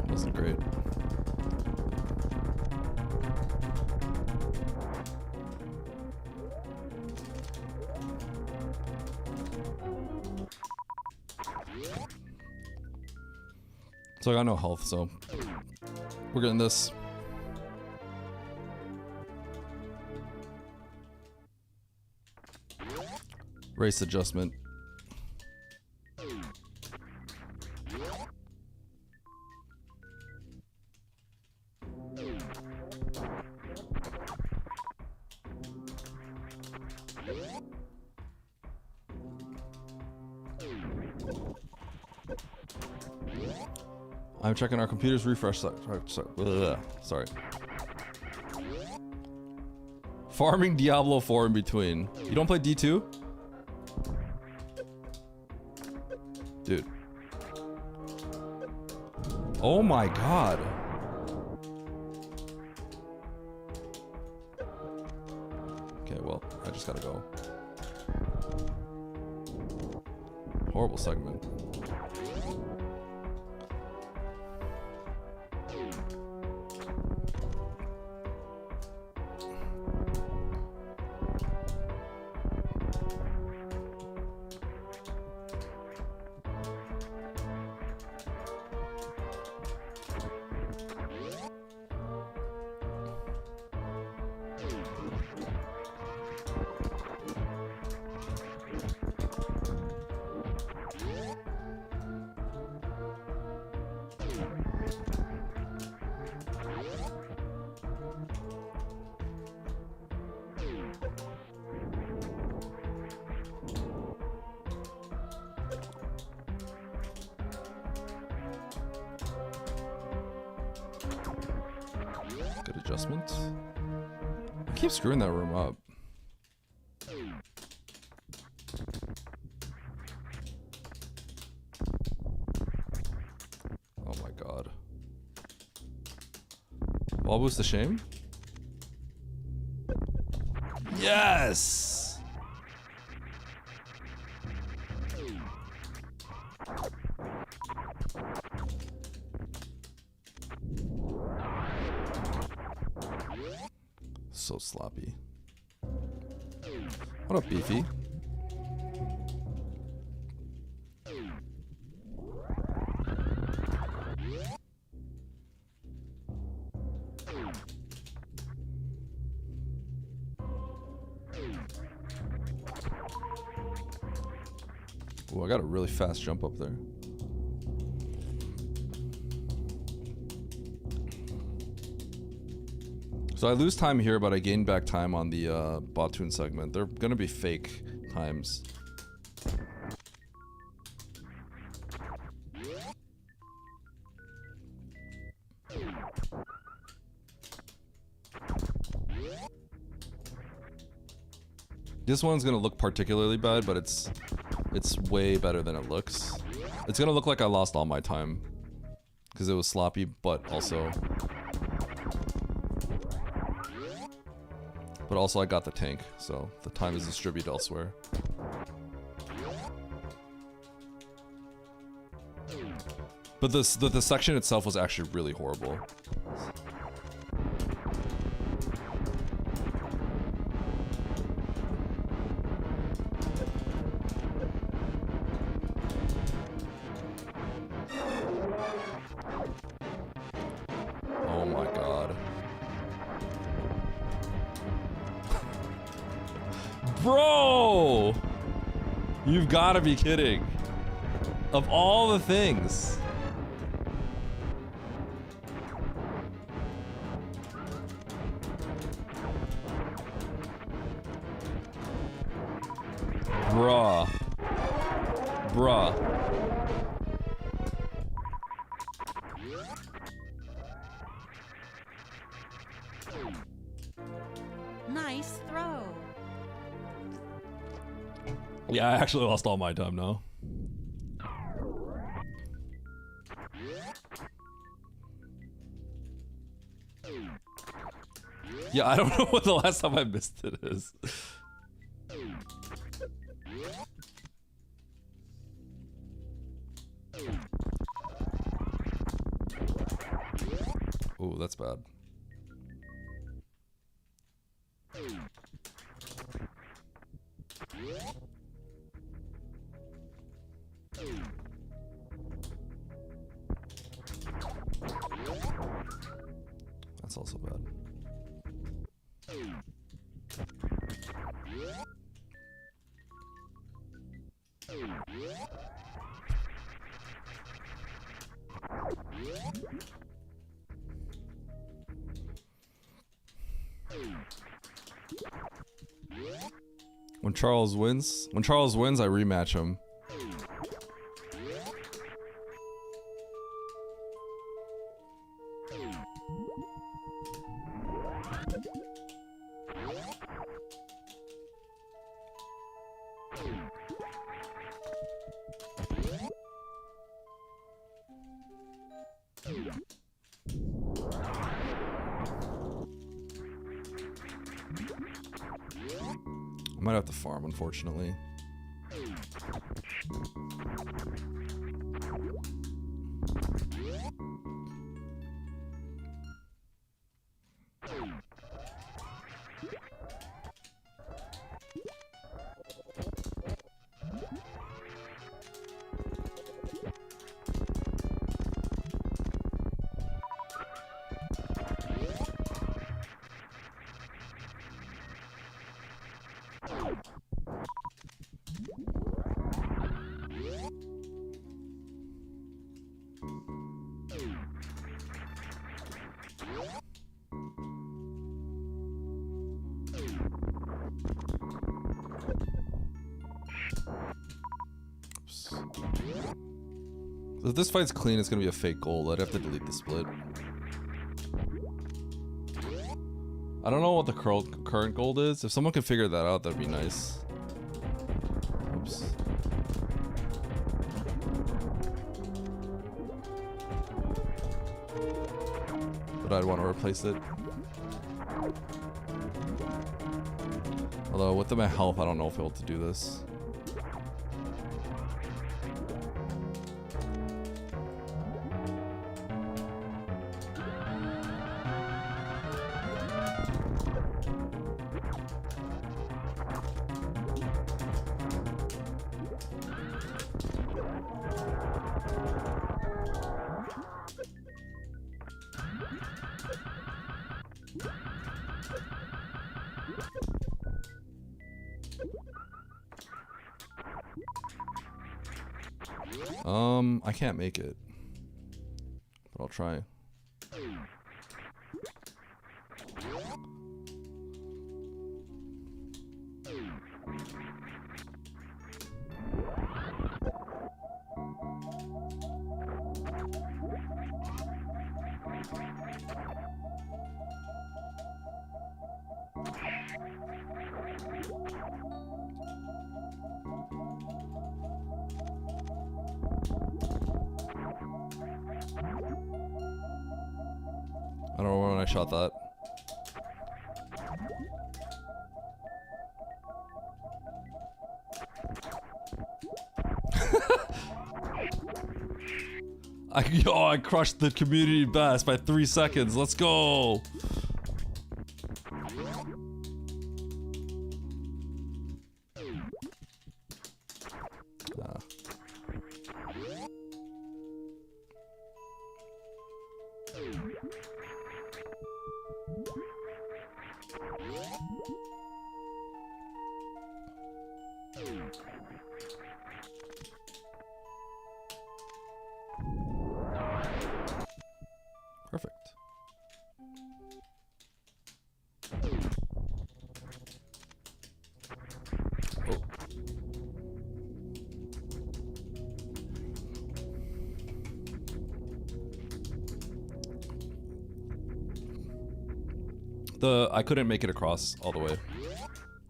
Wasn't great. So I got no health, so we're getting this. Race adjustment. I'm checking our computer's refresh. Sorry. Farming Diablo 4 in between. You don't play D2? Dude. Oh my god. Okay, well, I just gotta go. Horrible segment. Good adjustment. I keep screwing that room up. Oh my god. Wall boost the shame? Yes! So sloppy. What up, Beefy? Oh, I got a really fast jump up there. So I lose time here, but I gain back time on the Bottoon segment. They're gonna be fake times. This one's gonna look particularly bad, but it's way better than it looks. It's gonna look like I lost all my time because it was sloppy, but also I got the tank, so the time is distributed elsewhere. But the section itself was actually really horrible. Oh my god. Bro! You've got to be kidding. Of all the things. Bruh. Bruh. Nice throw. Yeah, I actually lost all my time now. Yeah, I don't know what the last time I missed it is. Oh, that's bad. That's also bad. When Charles wins, I rematch him. I might have to farm, unfortunately. So if this fight's clean, it's gonna be a fake gold. I'd have to delete the split. I don't know what the current gold is. If someone could figure that out, that'd be nice. Oops. But I'd want to replace it. Although with my health, I don't know if I'll be able to do this. I can't make it, but I'll try. I don't know when I shot that. I crushed the community best by 3 seconds. Let's go. Perfect. I couldn't make it across all the way.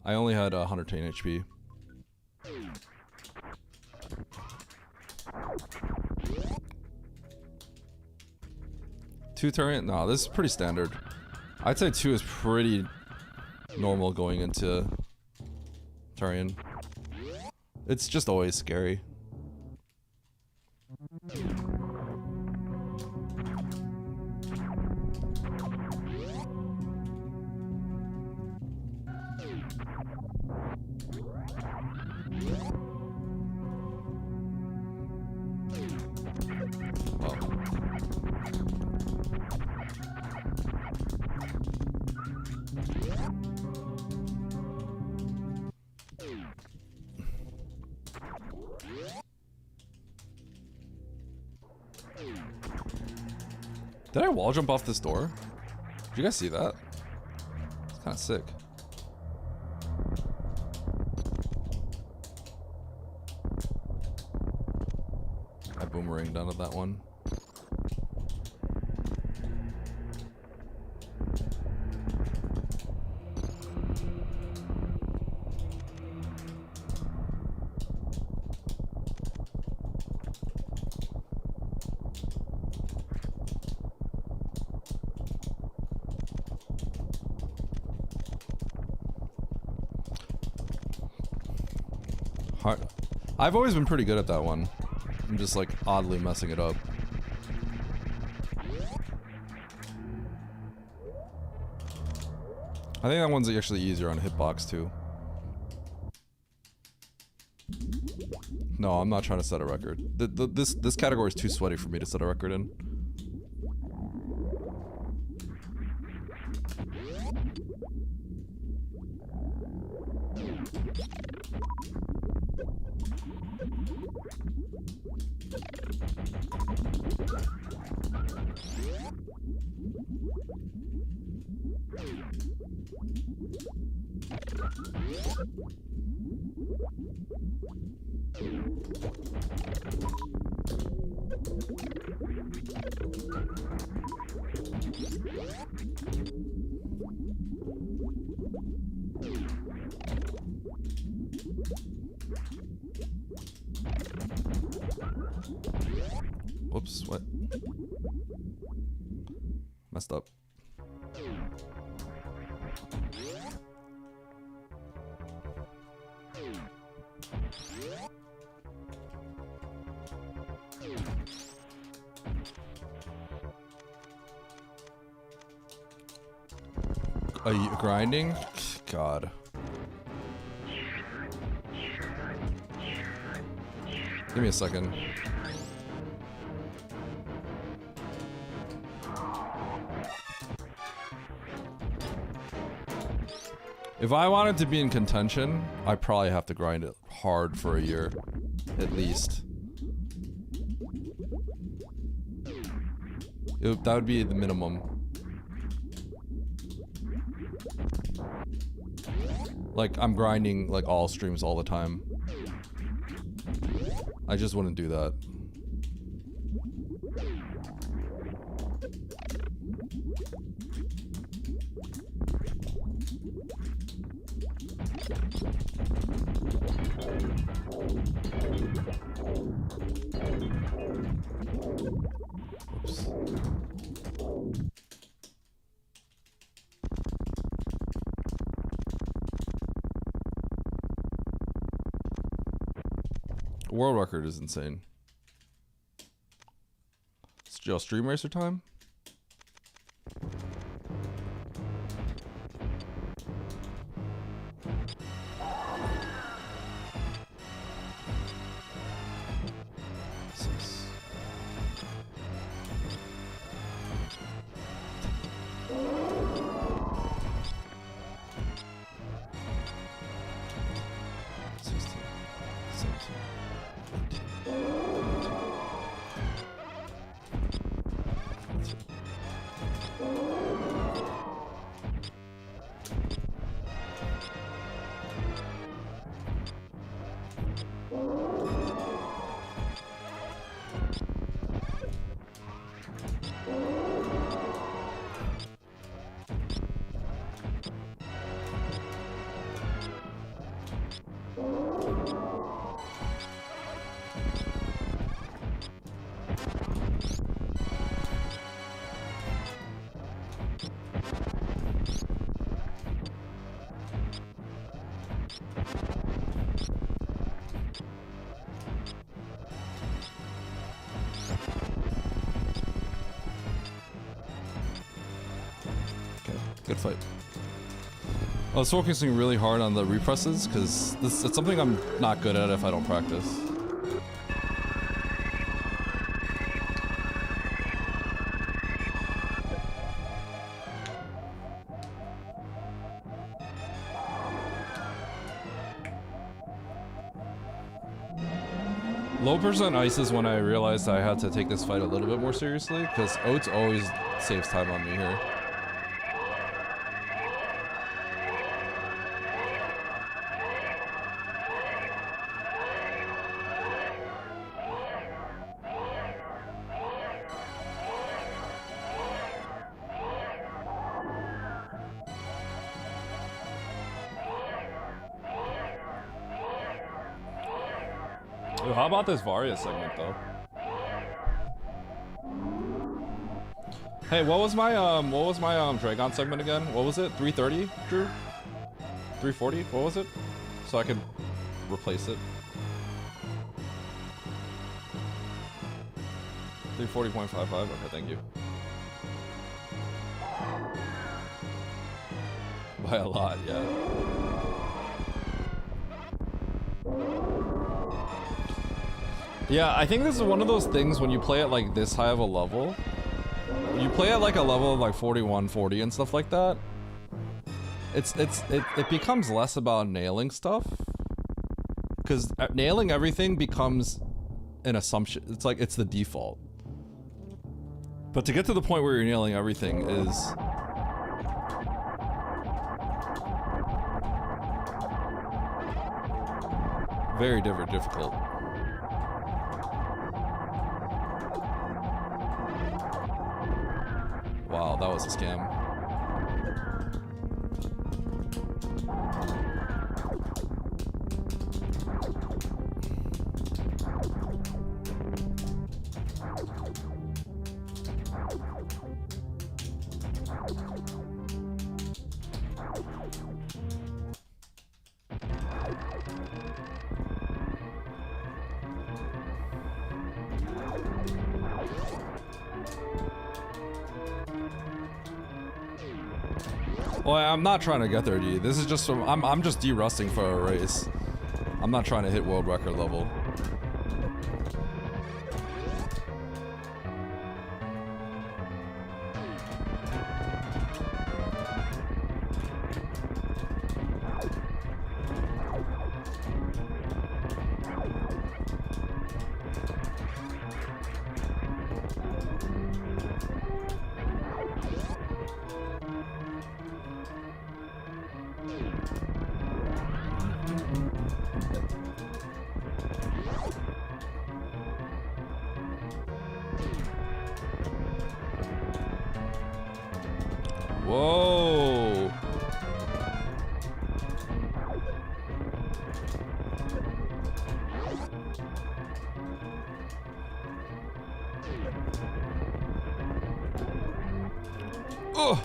I only had 110 HP. Two turret? No, this is pretty standard. I'd say 2 is pretty normal going into Turian. It's just always scary. Did I wall jump off this door? Did you guys see that? It's kind of sick. I boomeranged out of that one. Hard. I've always been pretty good at that one. I'm just like oddly messing it up. I think that one's actually easier on hitbox too. No, I'm not trying to set a record. This category is too sweaty for me to set a record in. Whoops, what? Messed up. Are you grinding? God. Give me a second. If I wanted to be in contention, I probably have to grind it hard for a year, at least. That would be the minimum. Like, I'm grinding like all streams all the time. I just wouldn't do that. World record is insane. It's just stream racer time. Good fight. I was focusing really hard on the represses because it's something I'm not good at if I don't practice. Low percent ice is when I realized I had to take this fight a little bit more seriously because Oats always saves time on me here. How about this Varia segment though? Hey, what was my Dragon segment again? What was it? 330, Drew? 340? What was it? So I could replace it. 340.55. Okay, thank you. By a lot, yeah. Yeah, I think this is one of those things when you play at like this high of a level. You play at like a level of like 41, 40 and stuff like that. It becomes less about nailing stuff. Because nailing everything becomes an assumption. It's like, it's the default. But to get to the point where you're nailing everything is... very difficult. Wow, that was a scam. Well, I'm not trying to get there, D. This is just some, I'm just derusting for a race. I'm not trying to hit world record level. Whoa. Oh.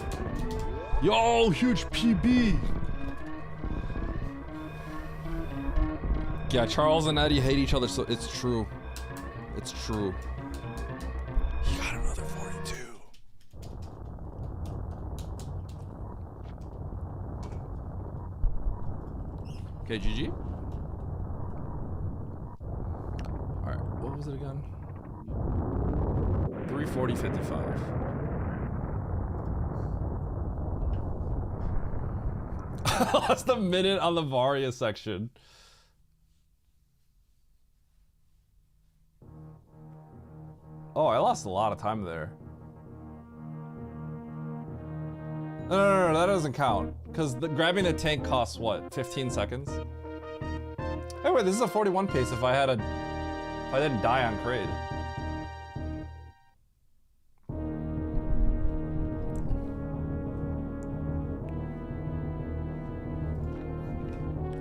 Yo, huge PB. Yeah, Charles and Eddie hate each other, so it's true. It's true. He got another 42. Okay, GG. Alright, what was it again? 340.55. I lost a minute on the Varia section. Oh, I lost a lot of time there. No, that doesn't count. Because grabbing the tank costs what, 15 seconds? Hey, wait, this is a 41 pace if I didn't die on Kraid.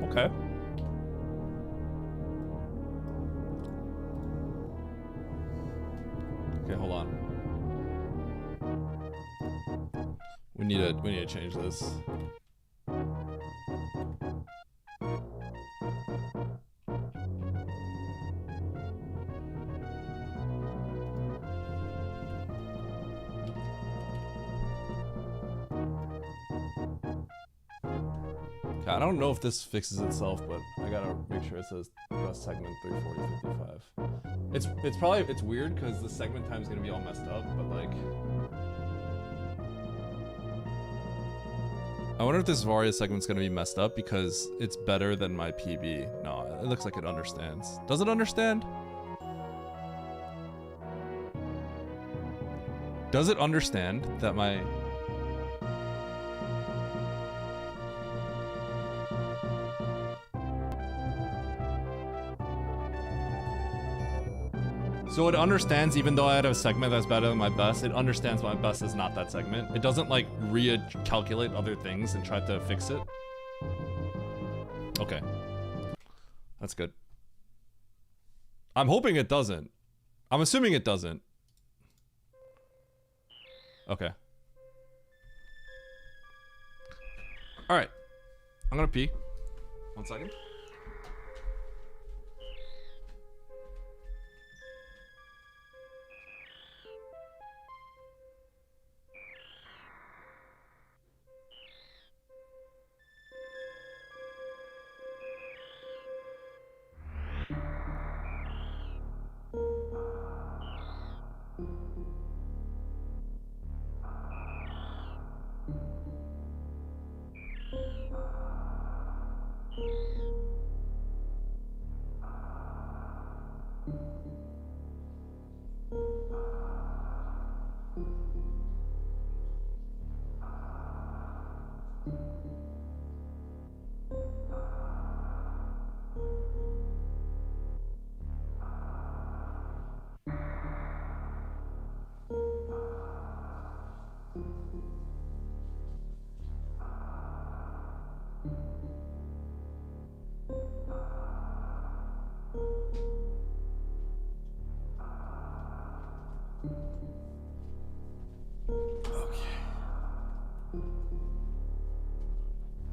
Okay. Okay, hold on. We need to change this. Okay, I don't know if this fixes itself, but I gotta make sure it says best segment 340.55. It's weird because the segment time is gonna be all messed up, but like, I wonder if this Varia segment's gonna be messed up because it's better than my PB. No, it looks like it understands. Does it understand? Does it understand that my... So it understands, even though I had a segment that's better than my best, it understands my best is not that segment. It doesn't like recalculate other things and try to fix it. Okay. That's good. I'm hoping it doesn't. I'm assuming it doesn't. Okay. Alright. I'm gonna pee. 1 second.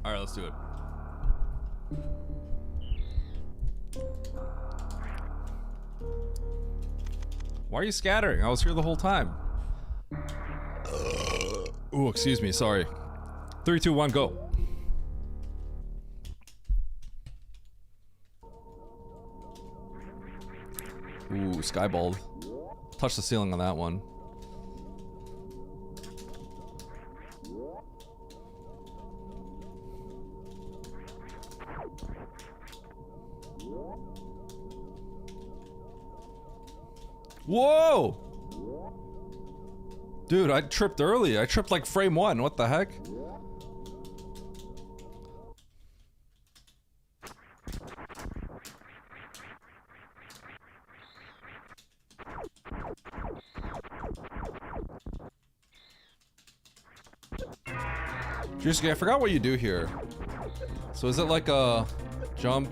All right, let's do it. Why are you scattering? I was here the whole time. Ooh, excuse me. Sorry. 3, 2, 1, go. Ooh, skyballed. Touch the ceiling on that one. Whoa! Dude, I tripped early. I tripped like frame 1. What the heck? Juicy, I forgot what you do here. So is it like a jump?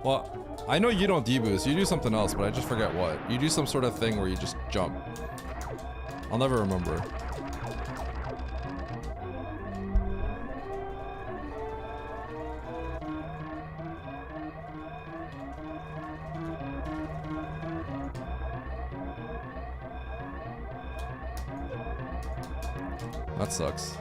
Well, I know you don't deboost. You do something else, but I just forget what. You do some sort of thing where you just jump. I'll never remember. That sucks.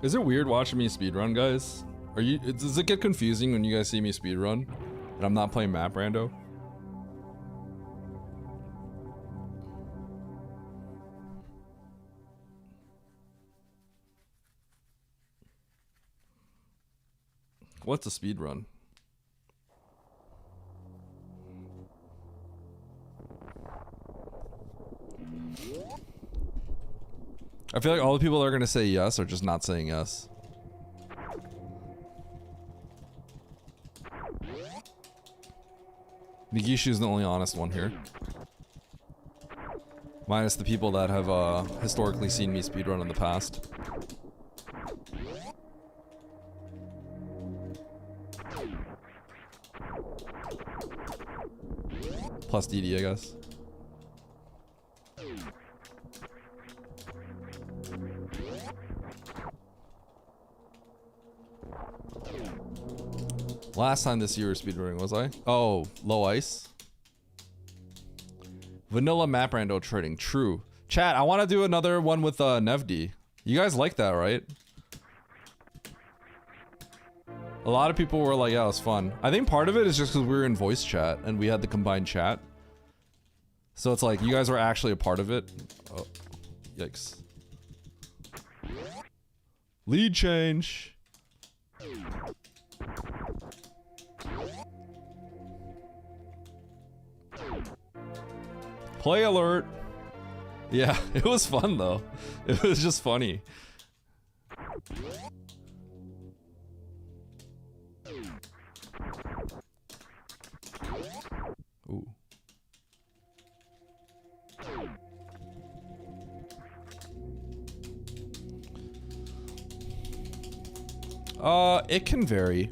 Is it weird watching me speedrun, guys? Does it get confusing when you guys see me speedrun and I'm not playing map rando? What's a speedrun? I feel like all the people that are gonna say yes are just not saying yes. Nigishu's the only honest one here. Minus the people that have historically seen me speedrun in the past. Plus DD, I guess. Last time this year speedrunning, was I? Oh, low ice. Vanilla map rando trading. True. Chat, I want to do another one with Nevdi. You guys like that, right? A lot of people were like, yeah, it was fun. I think part of it is just because we were in voice chat and we had the combined chat. So it's like, you guys were actually a part of it. Oh, yikes. Lead change. Play alert. Yeah, it was fun though. It was just funny. Ooh. It can vary.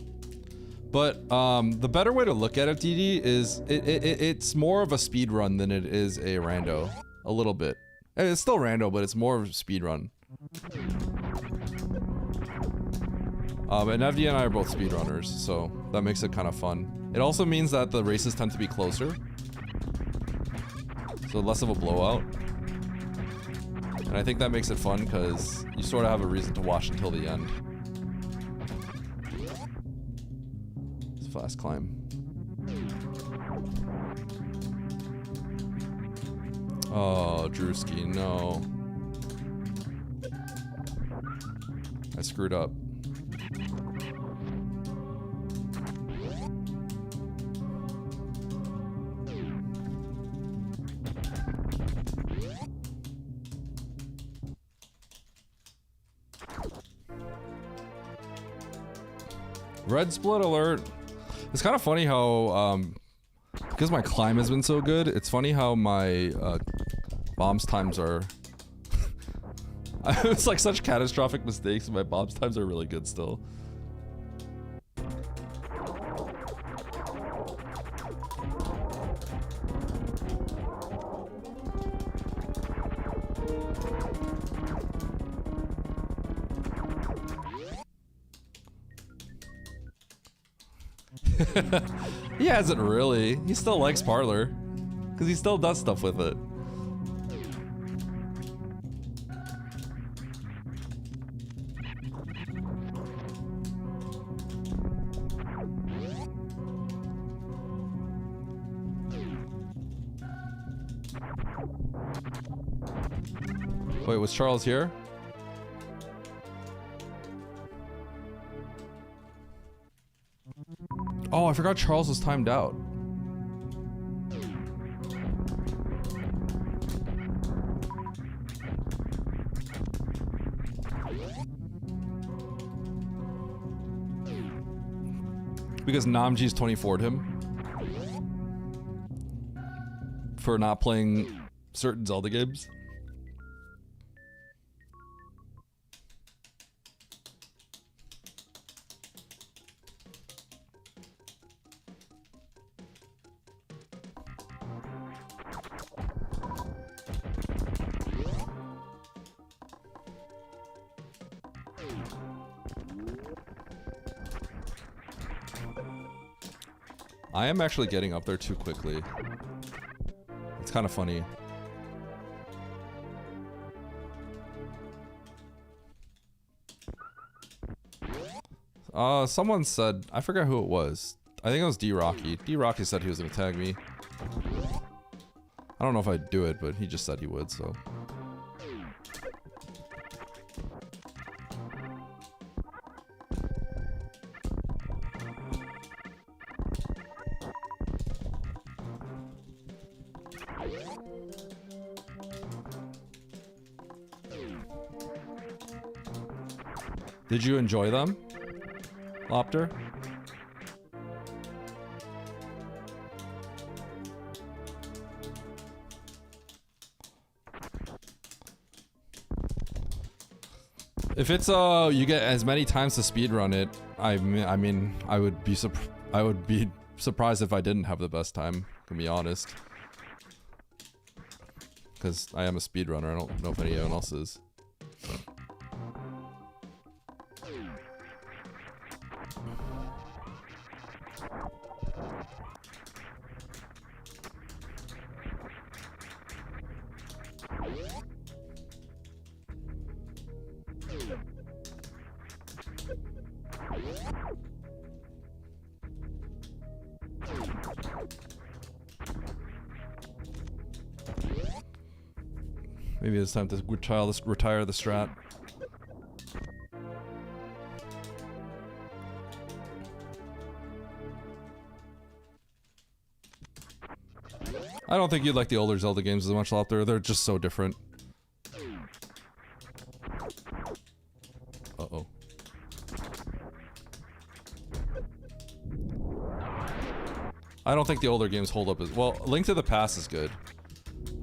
But the better way to look at it, DD, is it's more of a speed run than it is a rando. A little bit. It's still rando, but it's more of a speed run. And Evdi and I are both speedrunners, so that makes it kind of fun. It also means that the races tend to be closer. So less of a blowout. And I think that makes it fun because you sort of have a reason to watch until the end. Fast climb. Oh, Drewski, no. I screwed up. Red split alert. It's kind of funny how, because my climb has been so good, it's funny how my bombs times are... It's like such catastrophic mistakes and my bombs times are really good still. He hasn't really. He still likes Parlor. Because he still does stuff with it. Wait, was Charles here? Oh, I forgot Charles was timed out. Because Namji's 24'd him for not playing certain Zelda games. I am actually getting up there too quickly. It's kind of funny. Someone said, I forgot who it was. I think it was D-Rocky. D-Rocky said he was gonna tag me. I don't know if I'd do it, but he just said he would, so. Did you enjoy them, Lopter? If it's you get as many times to speedrun it, I mean I would be surprised if I didn't have the best time, to be honest. Because I am a speedrunner, I don't know if anyone else is. Maybe it's time to retire the strat. I don't think you'd like the older Zelda games as much, Lopter. They're just so different. Uh-oh. I don't think the older games hold up as well. Link to the Past is good.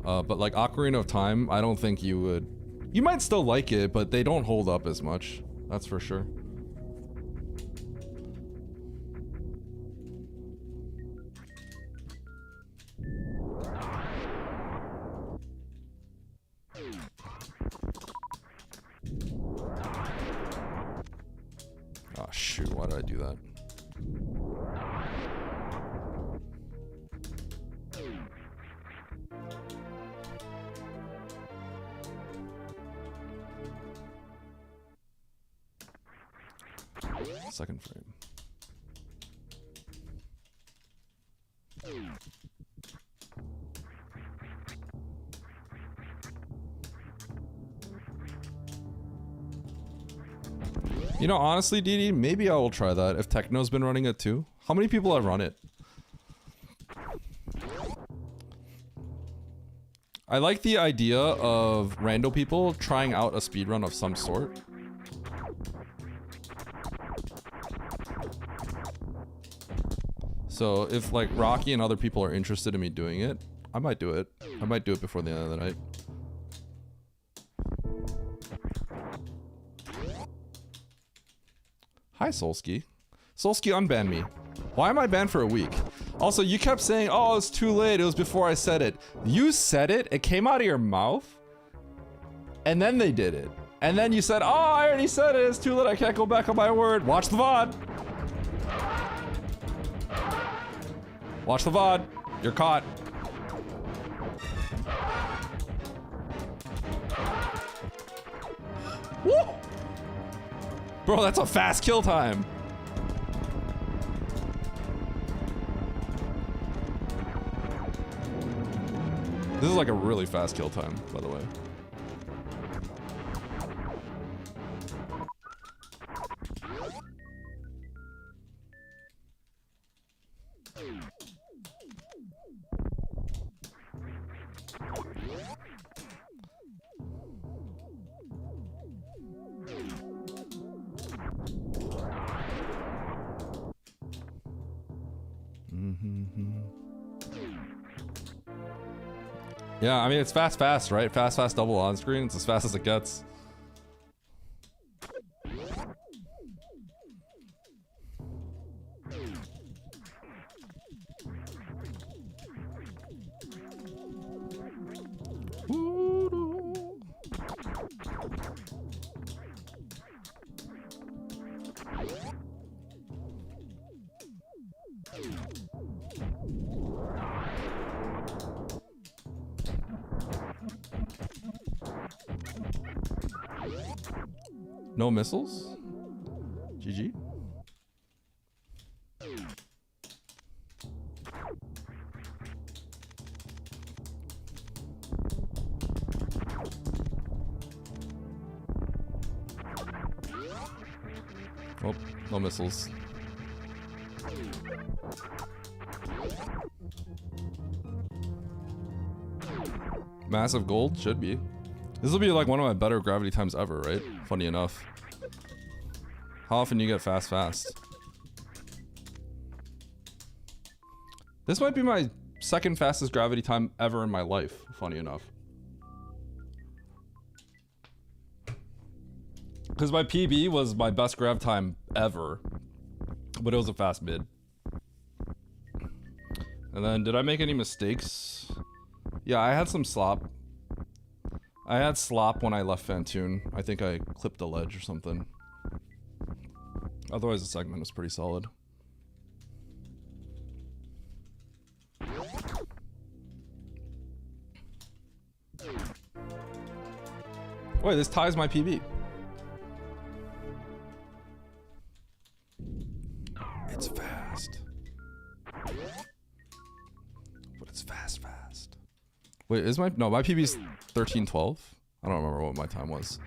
But like Ocarina of Time, I don't think you would... You might still like it, but they don't hold up as much. That's for sure. Oh shoot, why did I do that? Second frame. You know, honestly, DD, maybe I will try that if Techno's been running it too. How many people have run it? I like the idea of rando people trying out a speedrun of some sort. So if like Rocky and other people are interested in me doing it, I might do it. I might do it before the end of the night. Hi, Solsky. Solsky unbanned me. Why am I banned for a week? Also, you kept saying, oh, it's too late. It was before I said it. You said it. It came out of your mouth. And then they did it. And then you said, oh, I already said it. It's too late. I can't go back on my word. Watch the VOD. Watch the VOD. You're caught. Woo! Bro, that's a fast kill time. This is like a really fast kill time, by the way. Yeah, I mean, it's fast, right? Fast, double on screen. It's as fast as it gets. No missiles? GG. Oh, no missiles. Massive gold? Should be. This will be like one of my better gravity times ever, right? Funny enough. How often do you get fast? This might be my second fastest gravity time ever in my life, funny enough. Because my PB was my best grav time ever, but it was a fast mid. And then, did I make any mistakes? Yeah, I had some slop. I had slop when I left Fantoon. I think I clipped a ledge or something. Otherwise, the segment was pretty solid. Wait, this ties my PB. It's fast. But it's fast. Wait, is my PB's 13:12? I don't remember what my time was.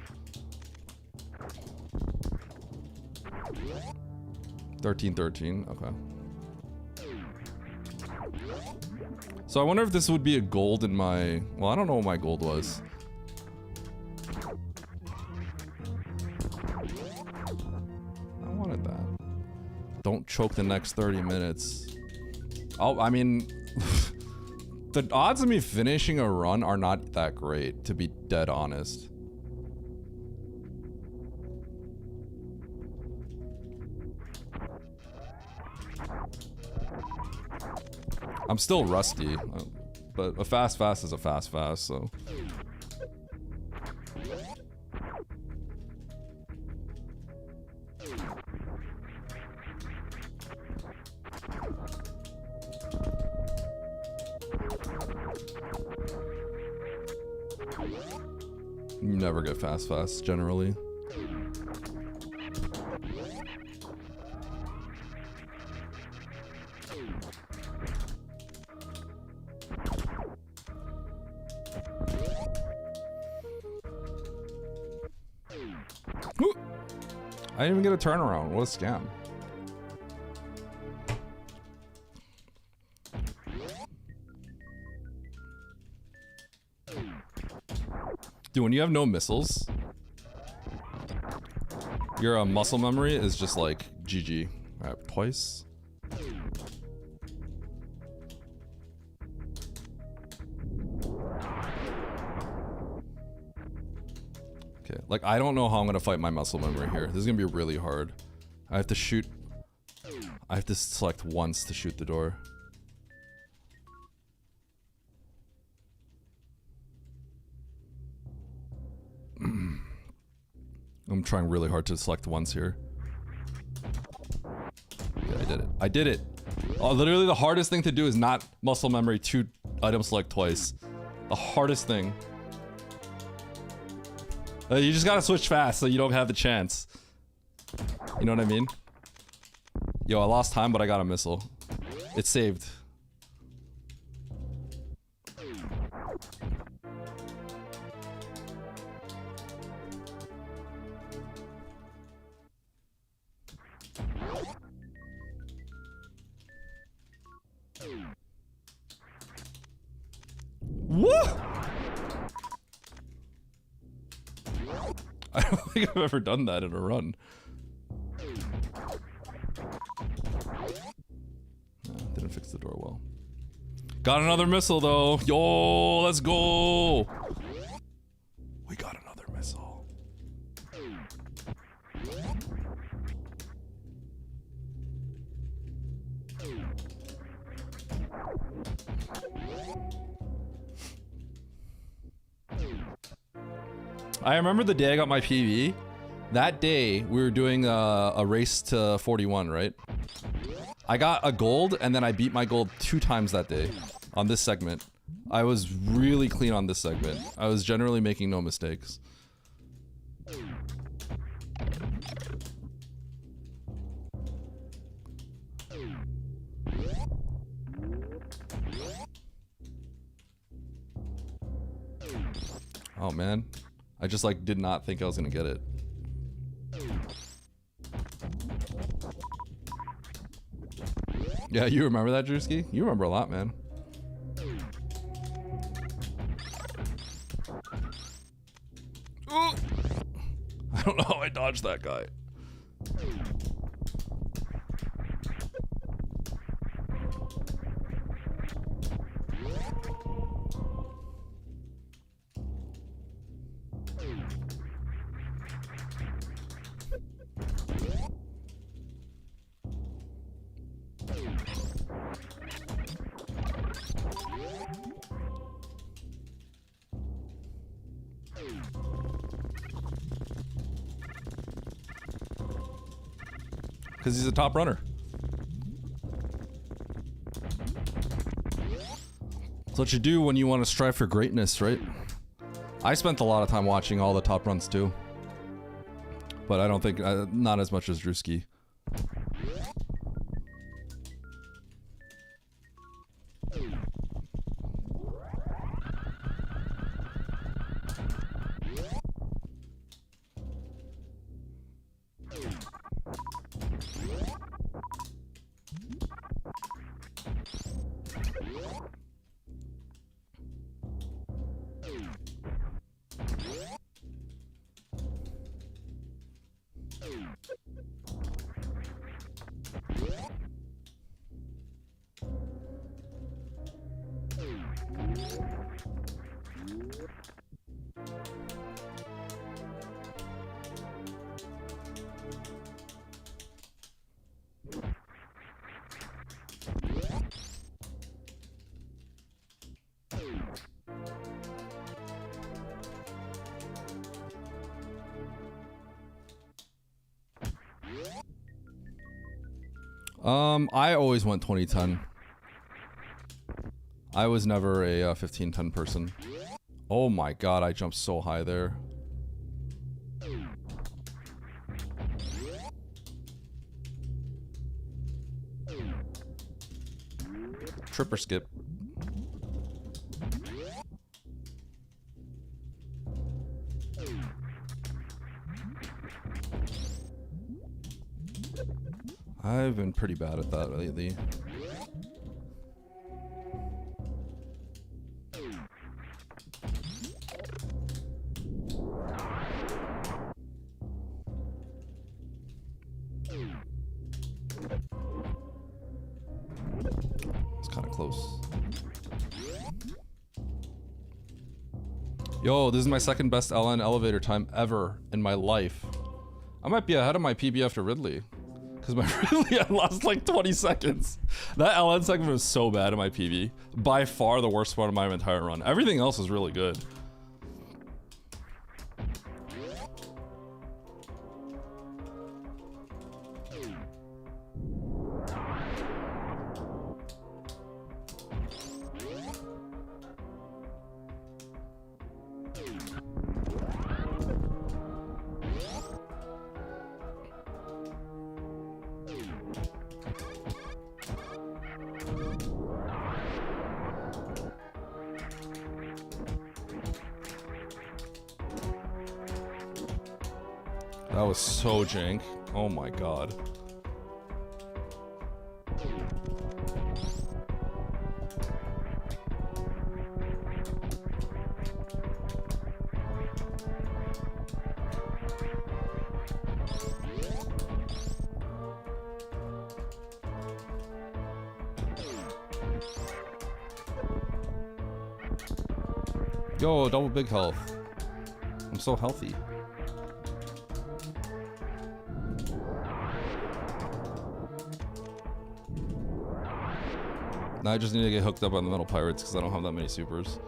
13:13, okay. So I wonder if this would be a gold in my... Well, I don't know what my gold was. I wanted that. Don't choke the next 30 minutes. Oh, I mean... The odds of me finishing a run are not that great, to be dead honest. I'm still rusty, but a fast is a fast, so... You never get fast, generally. Ooh. I didn't even get a turnaround. What a scam. Dude, when you have no missiles, your muscle memory is just like GG. Alright, twice. Okay, like I don't know how I'm gonna fight my muscle memory here. This is gonna be really hard. I have to shoot. I have to select once to shoot the door. I'm trying really hard to select once here. Yeah, I did it. I did it. Oh, literally the hardest thing to do is not muscle memory 2 item select twice. The hardest thing. You just gotta switch fast so you don't have the chance. You know what I mean? Yo, I lost time, but I got a missile. It's saved. What? I don't think I've ever done that in a run. Didn't fix the door well. Got another missile though. Yo, let's go. We got another missile. I remember the day I got my PV. That day, we were doing a race to 41, right? I got a gold, and then I beat my gold 2 times that day on this segment. I was really clean on this segment. I was generally making no mistakes. Oh man. I just like did not think I was gonna get it. Yeah, you remember that, Drewski? You remember a lot, man. Ooh! I don't know how I dodged that guy. Because he's a top runner. That's what you do when you want to strive for greatness, right? I spent a lot of time watching all the top runs too. But I don't think, not as much as Drewski. I always went 2010. I was never a 1510 person. Oh my god, I jumped so high there. Trip or skip. I've been pretty bad at that lately. It's kind of close. Yo, this is my second best LN elevator time ever in my life. I might be ahead of my PB after Ridley. Because my Ridley, I lost like 20 seconds. That LN segment was so bad in my PB. By far the worst one of my entire run. Everything else was really good. That was so jank. Oh my god. Yo, double big health. I'm so healthy. Now I just need to get hooked up on the Metal Pirates because I don't have that many supers.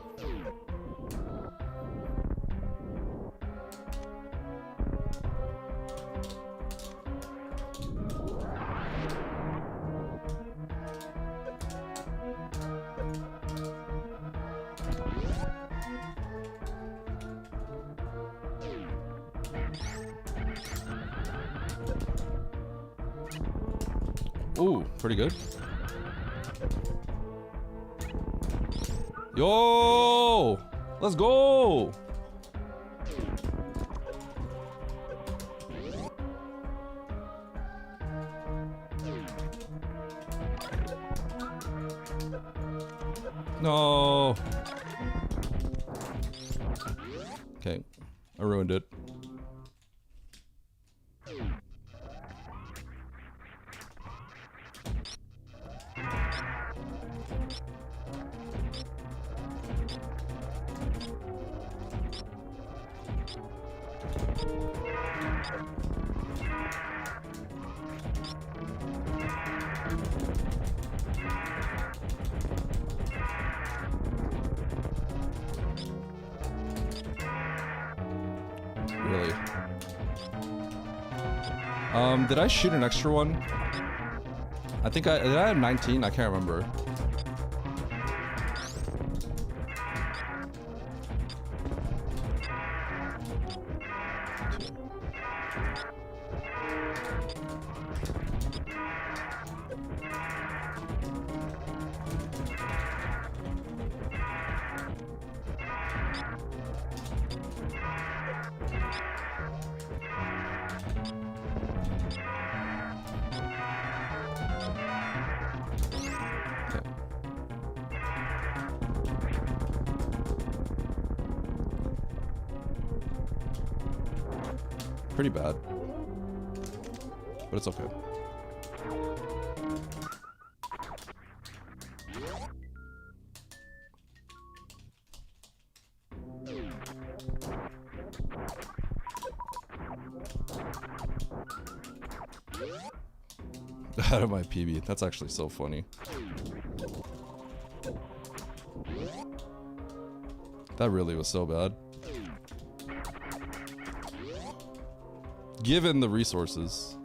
Ooh, pretty good. Yo! Let's go! No! Okay, I ruined it. Really? Did I shoot an extra one? I think did I have 19? I can't remember. Pretty bad, but it's okay. Out of my PB, that's actually so funny. That really was so bad. Given the resources.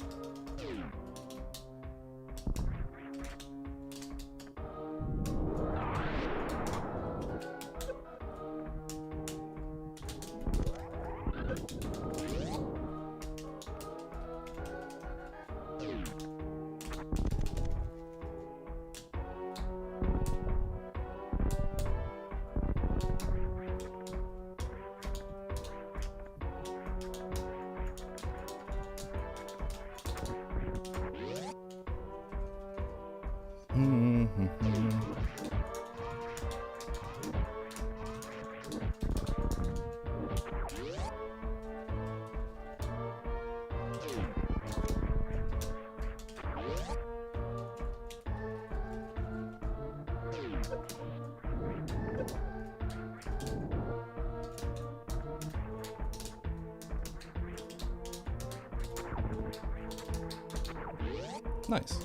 Nice.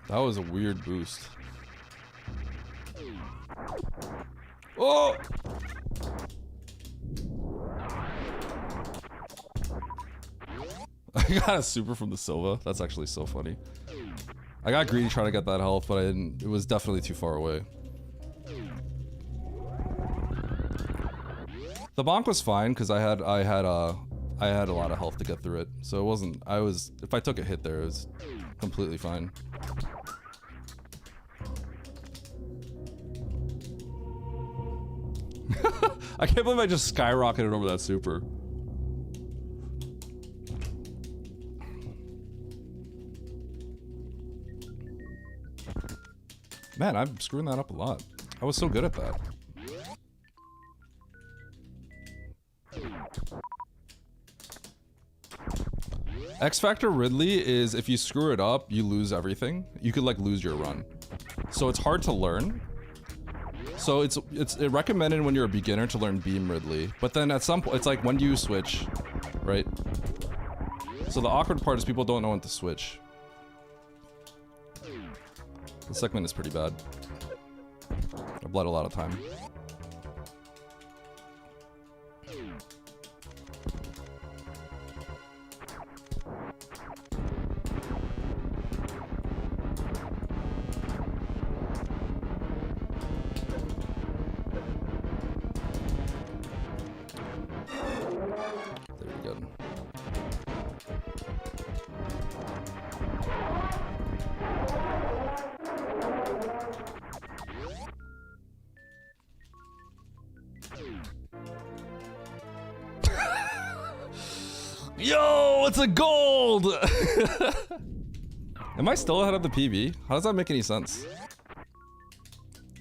That was a weird boost. Oh! I got a super from the Silva. That's actually so funny. I got greedy trying to get that health, but I didn't. It was definitely too far away. The bonk was fine because I had a lot of health to get through it, so it wasn't. If I took a hit there, it was completely fine. I can't believe I just skyrocketed over that super. Man, I'm screwing that up a lot. I was so good at that. X Factor Ridley is if you screw it up, you lose everything. You could like lose your run. So it's hard to learn. So it's recommended when you're a beginner to learn Beam Ridley. But then at some point, it's like when do you switch, right? So the awkward part is people don't know when to switch. The segment is pretty bad. I bled a lot of time. There we go. Yo, it's a gold! Am I still ahead of the PB? How does that make any sense? Are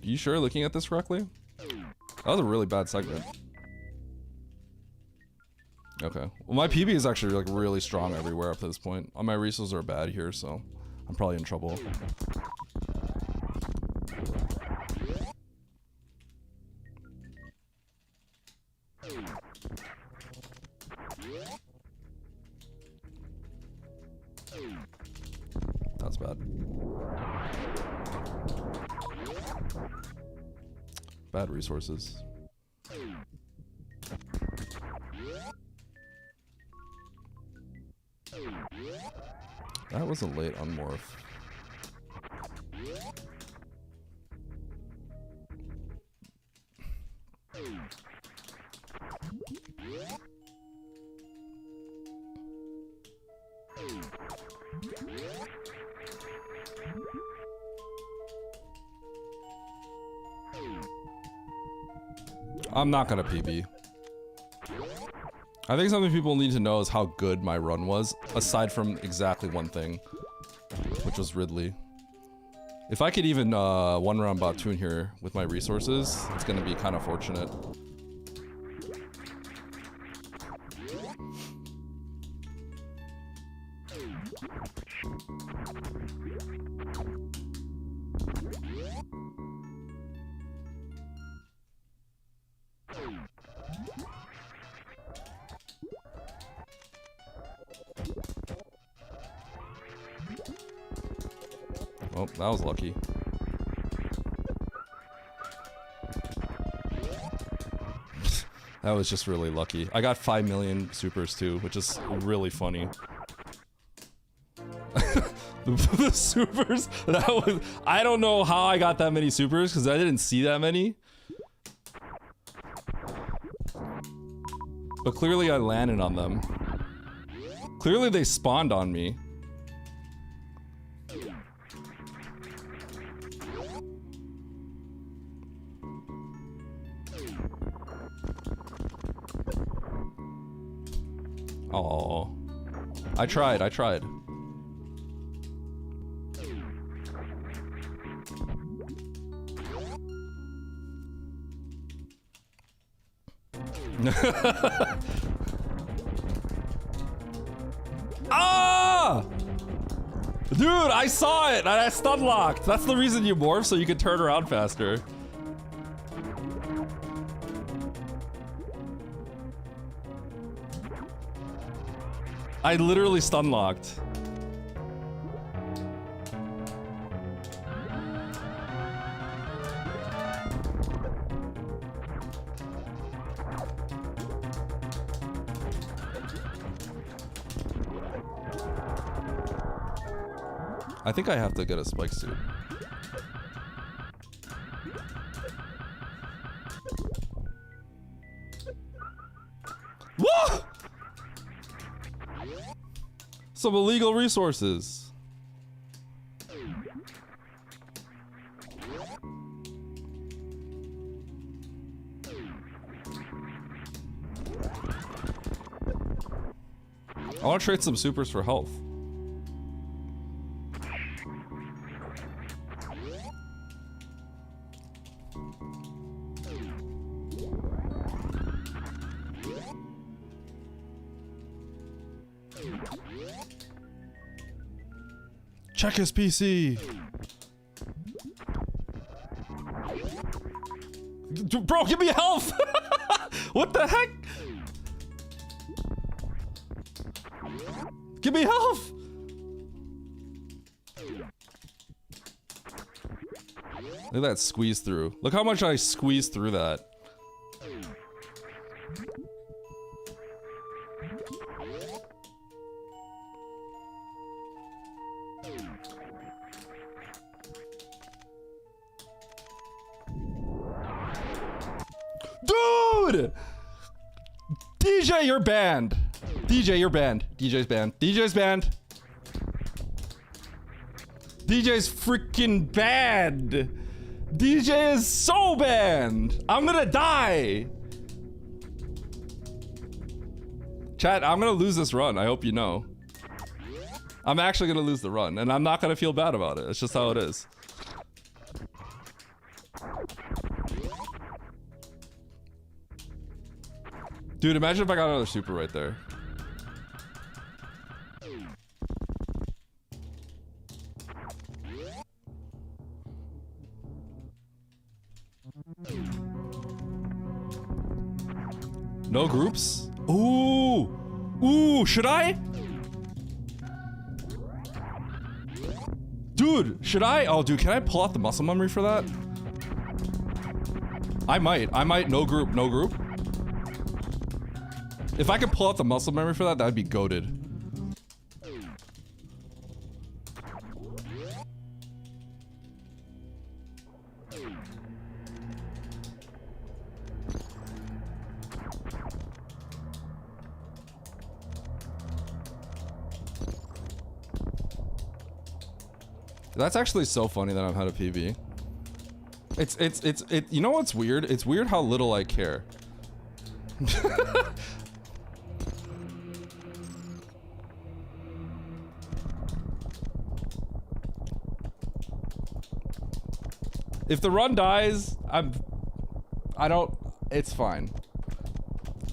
you sure looking at this correctly? That was a really bad segment. Okay. Well, my PB is actually like really strong everywhere up to this point. All my resources are bad here, so I'm probably in trouble. That's bad. Bad resources. That was a late unmorph. I'm not gonna PB. I think something people need to know is how good my run was, aside from exactly one thing, which was Ridley. If I could even one round bot tune here with my resources, it's gonna be kind of fortunate. Oh, that was lucky. That was just really lucky. I got 5 million supers too, which is really funny. The supers, that was, I don't know how I got that many supers because I didn't see that many. But clearly I landed on them. Clearly they spawned on me. Oh, I tried. Ah! Dude, I saw it and I stun locked. That's the reason you morph, so you can turn around faster. I literally stun locked. I think I have to get a spike suit. Whoa! Some illegal resources. I want to trade some supers for health. Check his PC. Bro, give me health. What the heck? Give me health. Look at that squeeze through. Look how much I squeezed through that. Dude! DJ, you're banned. DJ, you're banned. DJ's banned. DJ's banned. DJ's freaking banned. DJ is so banned. I'm gonna die. Chat, I'm gonna lose this run. I hope you know. I'm actually gonna lose the run, and I'm not gonna feel bad about it. It's just how it is. Dude, imagine if I got another super right there. No groups? Ooh! Ooh, should I? Dude, should I? Oh, dude, can I pull out the muscle memory for that? I might. No group, no group. If I could pull out the muscle memory for that, that'd be goated. That's actually so funny that I've had a PB. You know what's weird? It's weird how little I care. If the run dies, it's fine.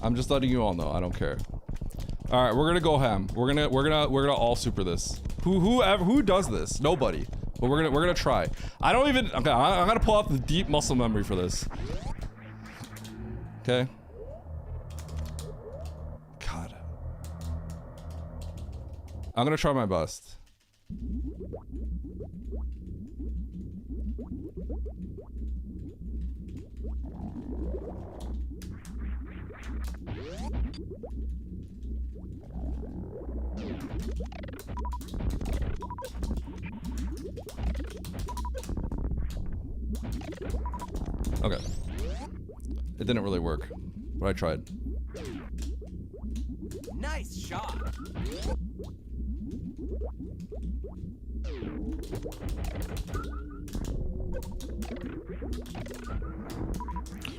I'm just letting you all know, I don't care. All right, we're gonna go ham. We're gonna all super this. Who does this? Nobody. But we're gonna try. I don't even, okay, I'm gonna pull out the deep muscle memory for this. Okay. God. I'm gonna try my best. Okay. It didn't really work, but I tried. Nice shot.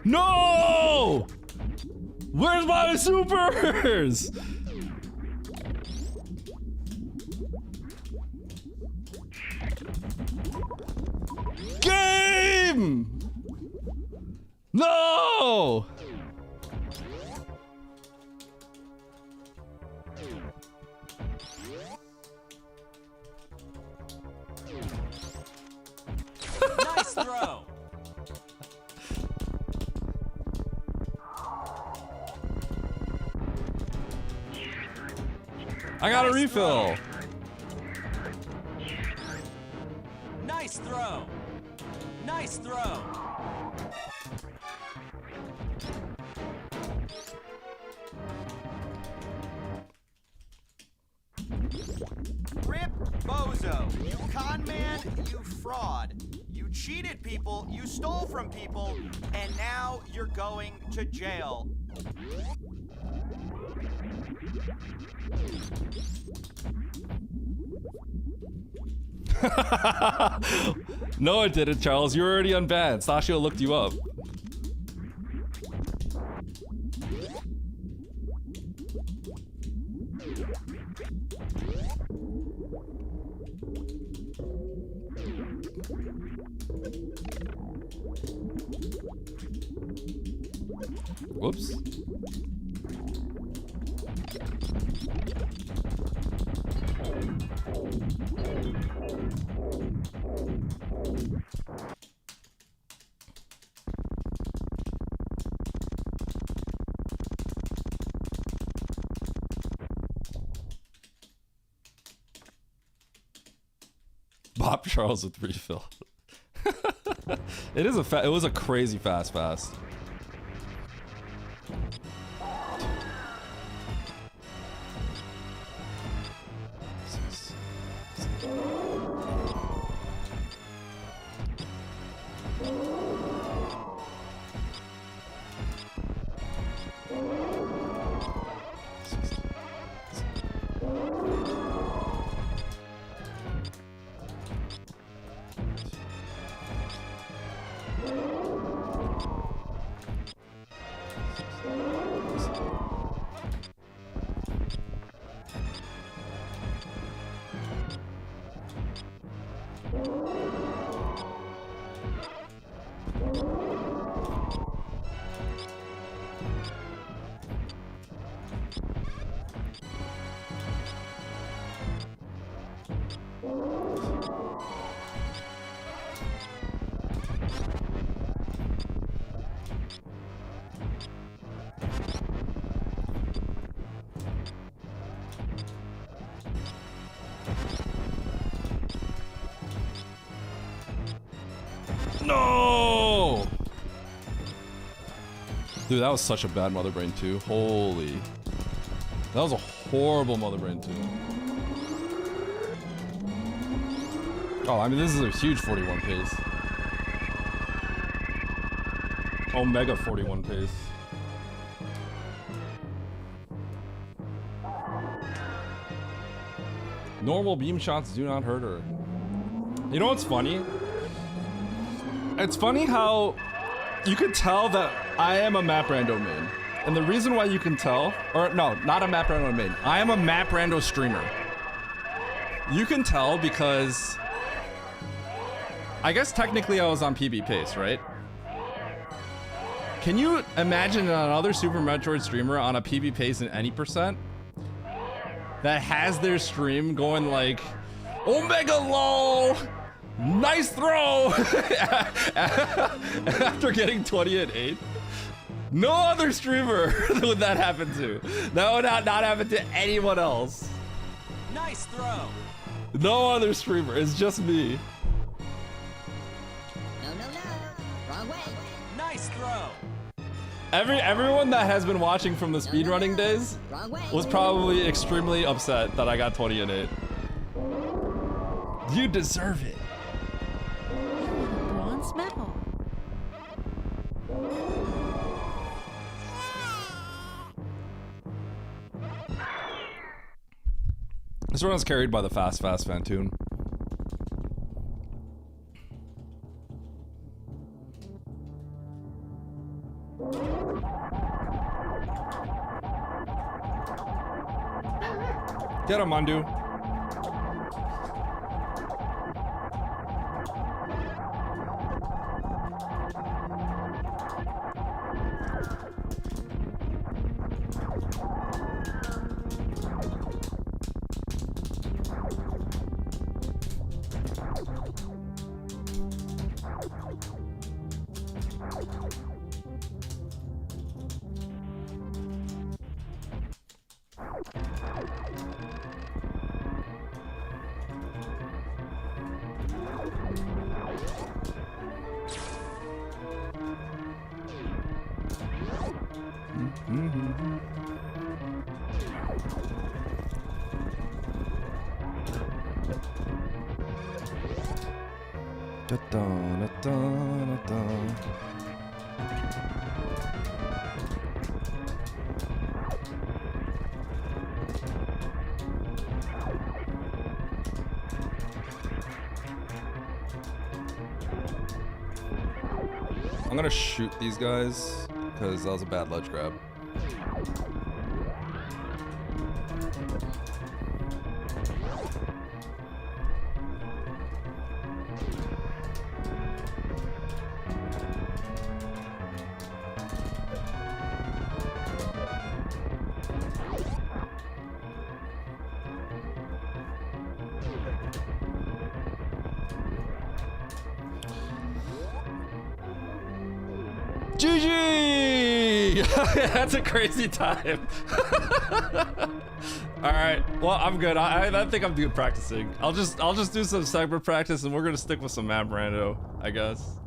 No! Where's my supers? Game! No! throw. I got a Nice refill. Nice throw. Nice throw. Rip Bozo, you con man, you fraud. You cheated people, you stole from people, and now you're going to jail. No, it didn't, Charles. You're already unbanned. Sashio looked you up. Whoops. Bob Charles with refill. It was a crazy fast. No! Dude, that was such a bad Mother Brain 2. Holy. That was a horrible Mother Brain 2. Oh, I mean, this is a huge 41 pace. Omega 41 pace. Normal beam shots do not hurt her. You know what's funny? It's funny how you could tell that I am a Map Rando main. And the reason why you can tell, or no, not a Map Rando main. I am a Map Rando streamer. You can tell because I guess technically I was on PB pace, right? Can you imagine another Super Metroid streamer on a PB pace in any percent that has their stream going like Omega LOL, nice throw after getting 20 and 8? No other streamer would that happen to. That would not happen to anyone else. Nice throw. No other streamer. It's just me. No, wrong way. Nice throw. Everyone that has been watching from the speedrunning days Wrong way. was probably extremely upset that I got 20 and 8. You deserve it. Bronze medal. This one was carried by the fast Fantoon. Get him, Mandu. I'm gonna shoot these guys because that was a bad ledge grab. GG! That's a crazy time. All right. Well, I'm good. I think I'm good practicing. I'll just do some cyber practice, and we're gonna stick with some map rando, I guess.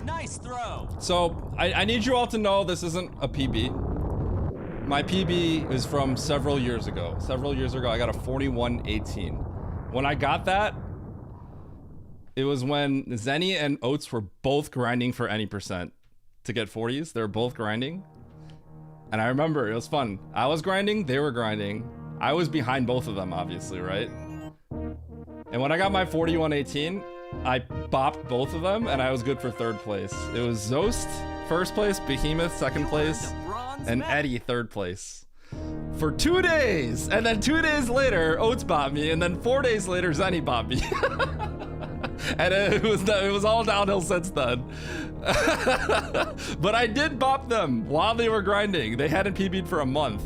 Nice throw. So I need you all to know this isn't a PB. My PB is from several years ago. Several years ago, I got a 41.18. When I got that, it was when Zenny and Oats were both grinding for any percent to get 40s. They were both grinding. And I remember it was fun. I was grinding, they were grinding. I was behind both of them, obviously, right? And when I got my 41.18, I bopped both of them and I was good for third place. It was Zost, first place, Behemoth, second place, and Eddie, third place. For 2 days! And then 2 days later, Oats bopped me, and then 4 days later, Zenny bopped me. And it was all downhill since then. But I did bop them while they were grinding. They hadn't PB'd for a month.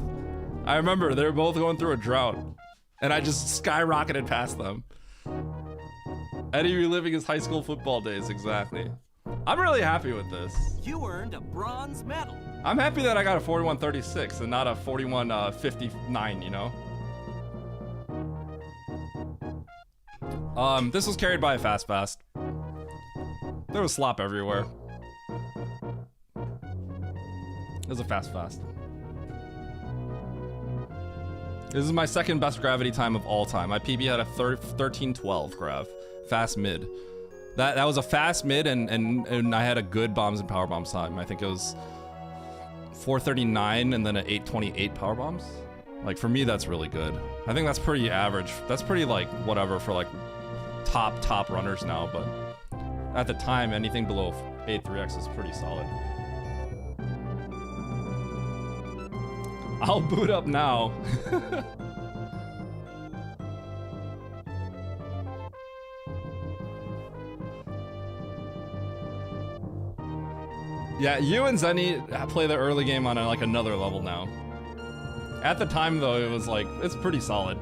I remember they were both going through a drought. And I just skyrocketed past them. Eddie reliving his high school football days, exactly. I'm really happy with this. You earned a bronze medal. I'm happy that I got a 41.36 and not a 41.59, you know? This was carried by a fast. There was slop everywhere. It was a fast. This is my second best gravity time of all time. My PB had a 13.12 grav. Fast mid. That was a fast mid and I had a good bombs and power bombs time. I think it was 439 and then an 828 power bombs. Like for me, that's really good. I think that's pretty average. That's pretty like whatever for like top runners now, but at the time, anything below 8.3x is pretty solid. I'll boot up now. Yeah, you and Zenny play the early game on like another level now. At the time though, it was like, it's pretty solid.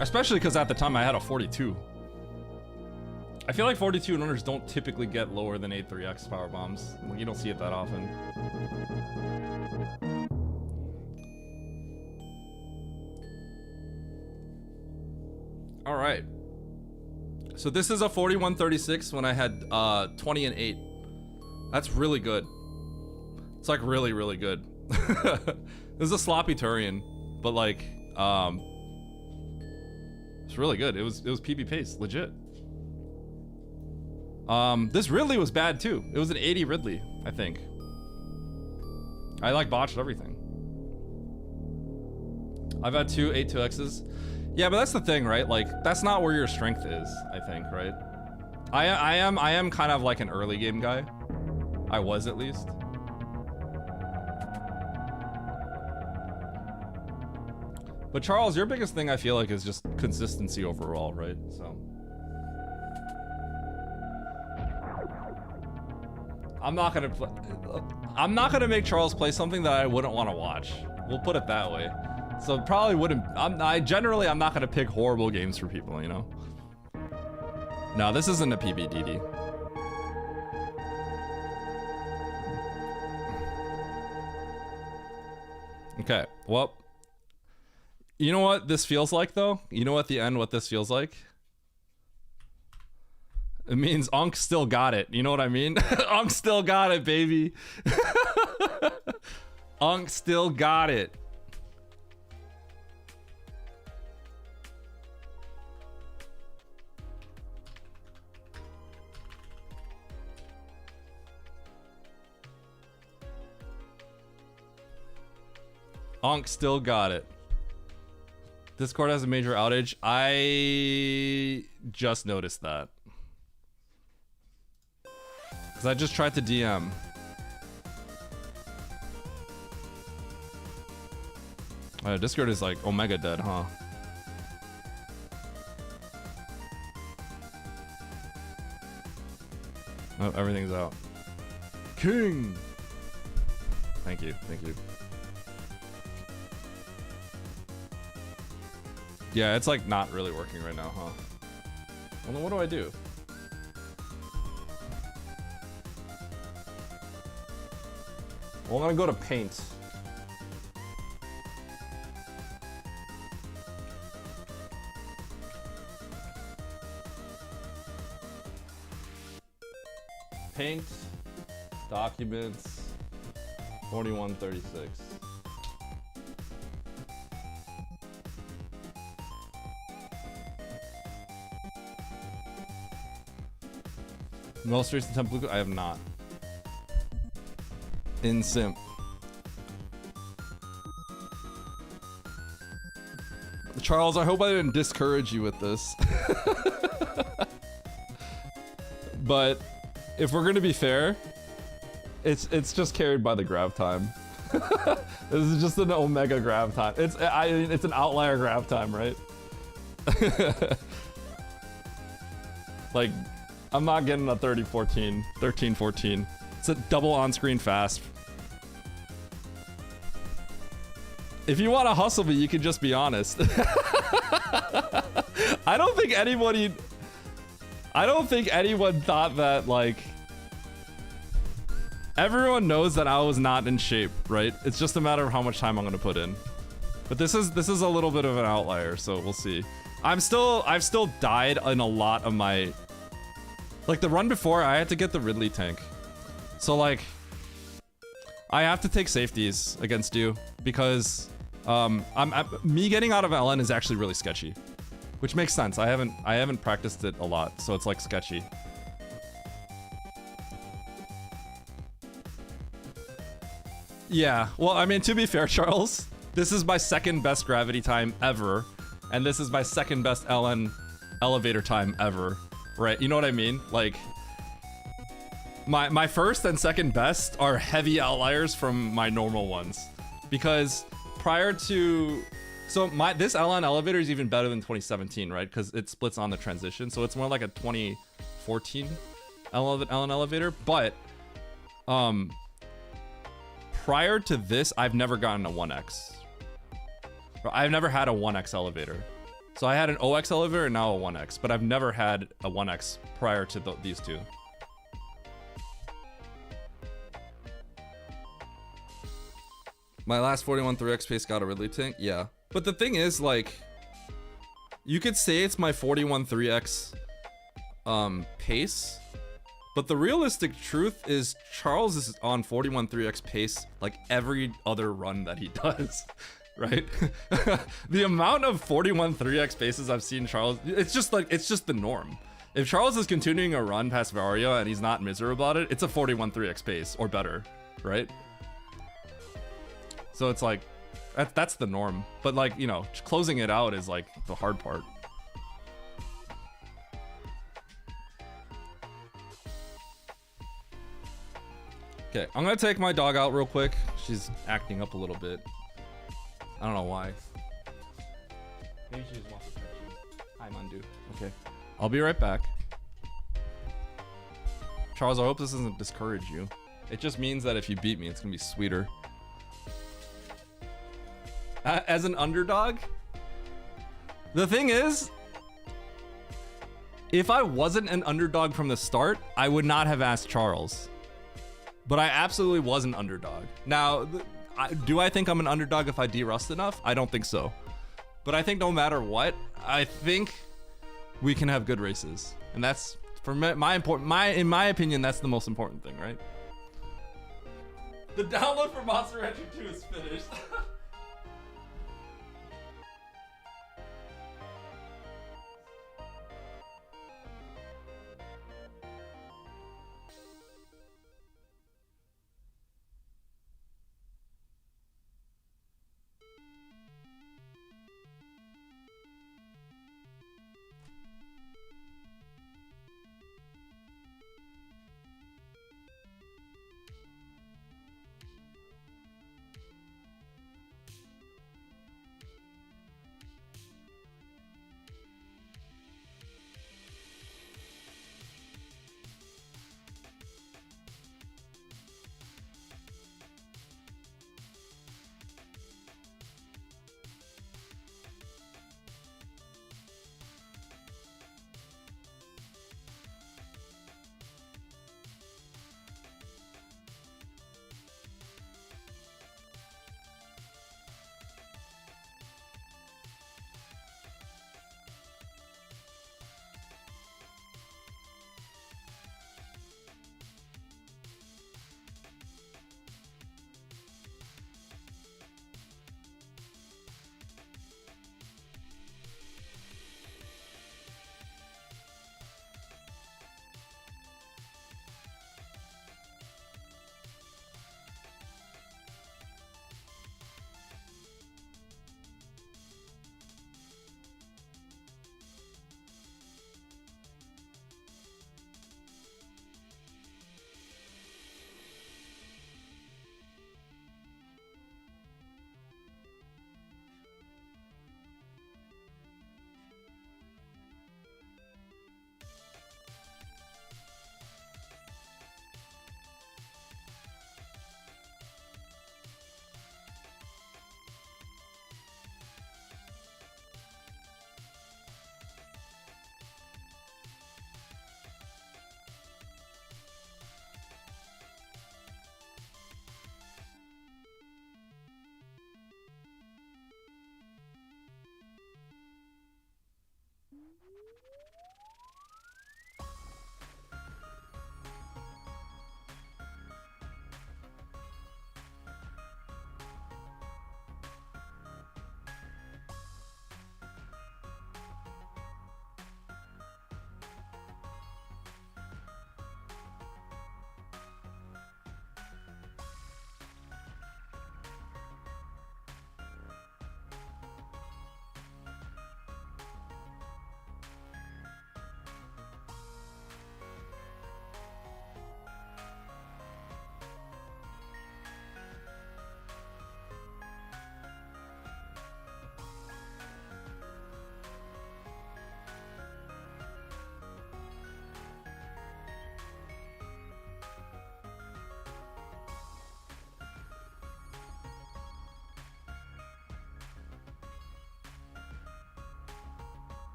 Especially because at the time I had a 42. I feel like 42 runners don't typically get lower than 8.3x power bombs. Like, you don't see it that often. All right. So this is a 41.36 when I had 20 and 8. That's really good. It's like really good. This is a sloppy Turian, but like it's really good. It was PB pace, legit. This Ridley was bad too. It was an 80 Ridley, I think. I like botched everything. I've had two 8.2x's. Yeah, but that's the thing, right? Like, that's not where your strength is, I think, right? I am kind of like an early game guy. I was at least. But Charles, your biggest thing I feel like is just consistency overall, right? So I'm not gonna make Charles play something that I wouldn't want to watch. We'll put it that way. So probably wouldn't. I'm not gonna pick horrible games for people, you know. No, this isn't a PBDD. Okay, well, you know what this feels like though? You know at the end what this feels like? It means Unk still got it. You know what I mean? Unk still got it, baby. Unk still got it. Unk still got it. Discord has a major outage. I just noticed that. Because I just tried to DM. Discord is like Omega dead, huh? Oh, everything's out. King! Thank you, thank you. Yeah, it's like not really working right now, huh? Well, then what do I do? Well, I'm gonna go to paint. Paint, documents, 4136. Most recent template, I have not. In simp. Charles, I hope I didn't discourage you with this. But if we're gonna be fair, it's just carried by the grab time. This is just an Omega grab time. It's an outlier grab time, right? Like, I'm not getting a 30-14, 13-14. It's a double on-screen fast. If you want to hustle me, you can just be honest. I don't think anyone thought that, like... Everyone knows that I was not in shape, right? It's just a matter of how much time I'm gonna put in. But this is a little bit of an outlier, so we'll see. I've still died in a lot of my... Like, the run before, I had to get the Ridley tank. So, like... I have to take safeties against you, because... me getting out of LN is actually really sketchy. Which makes sense. I haven't practiced it a lot, so it's, like, sketchy. Yeah, well, I mean, to be fair, Charles, this is my second best gravity time ever, and this is my second best LN elevator time ever, right? You know what I mean? Like, my first and second best are heavy outliers from my normal ones, because prior to, so this LN elevator is even better than 2017, right? Because it splits on the transition, so it's more like a 2014 LN elevator, but prior to this, I've never gotten a 1X. I've never had a 1X elevator. So I had an OX elevator and now a 1X, but I've never had a 1X prior to these two. My last 41 3X pace got a Ridley tank? Yeah. But the thing is, like, you could say it's my 41 3X pace, but the realistic truth is Charles is on 41 3X pace like every other run that he does, right? The amount of 41 3X paces I've seen Charles, it's just the norm. If Charles is continuing a run past Varia and he's not miserable about it, it's a 41 3X pace or better, right? So it's like, that's the norm. But like, you know, closing it out is like the hard part. Okay, I'm gonna take my dog out real quick. She's acting up a little bit. I don't know why. Maybe she just wants attention. Hi, Mandu. Okay. I'll be right back. Charles, I hope this doesn't discourage you. It just means that if you beat me, it's gonna be sweeter. As an underdog? The thing is, if I wasn't an underdog from the start, I would not have asked Charles. But I absolutely was an underdog. Now, do I think I'm an underdog if I derust enough? I don't think so. But I think no matter what, I think we can have good races. And that's, for in my opinion, that's the most important thing, right? The download for Monster Rancher 2 is finished.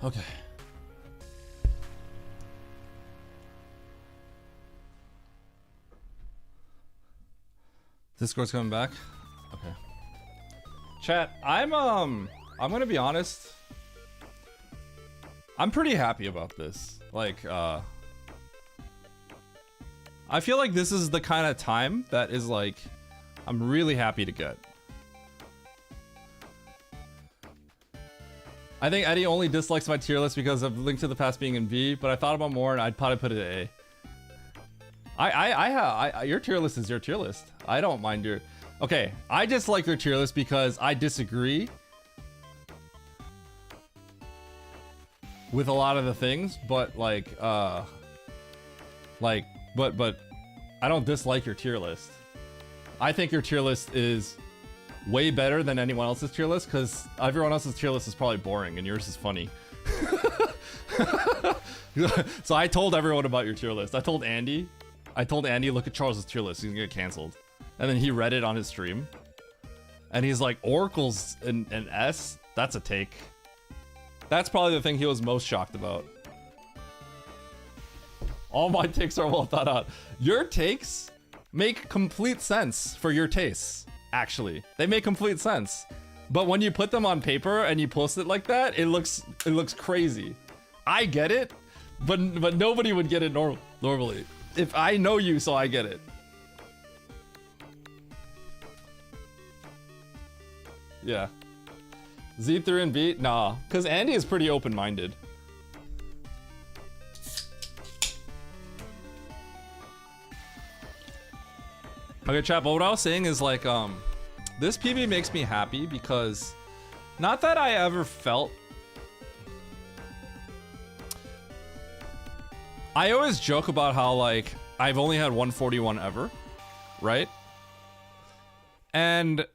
Okay. Discord's coming back. Okay. Chat, I'm gonna be honest. I'm pretty happy about this. Like, I feel like this is the kind of time that is like, I'm really happy to get. I think Eddie only dislikes my tier list because of Link to the Past being in B, but I thought about more and I'd probably put it at A. Your tier list is your tier list. I don't mind your. Okay, I just like your tier list because I disagree with a lot of the things, but like, but I don't dislike your tier list. I think your tier list is way better than anyone else's tier list because everyone else's tier list is probably boring and yours is funny. So I told everyone about your tier list. I told Andy, look at Charles's tier list. He's gonna get canceled. And then he read it on his stream. And he's like, Oracle's an S? That's a take. That's probably the thing he was most shocked about. All my takes are well thought out. Your takes make complete sense for your tastes, actually. They make complete sense. But when you put them on paper and you post it like that, it looks crazy. I get it, but nobody would get it normally. If I know you, so I get it. Yeah. Z3 and beat? Nah, because Andy is pretty open-minded. Okay, chat, but what I was saying is like, this PB makes me happy because not that I ever felt. I always joke about how like I've only had 141 ever, right? And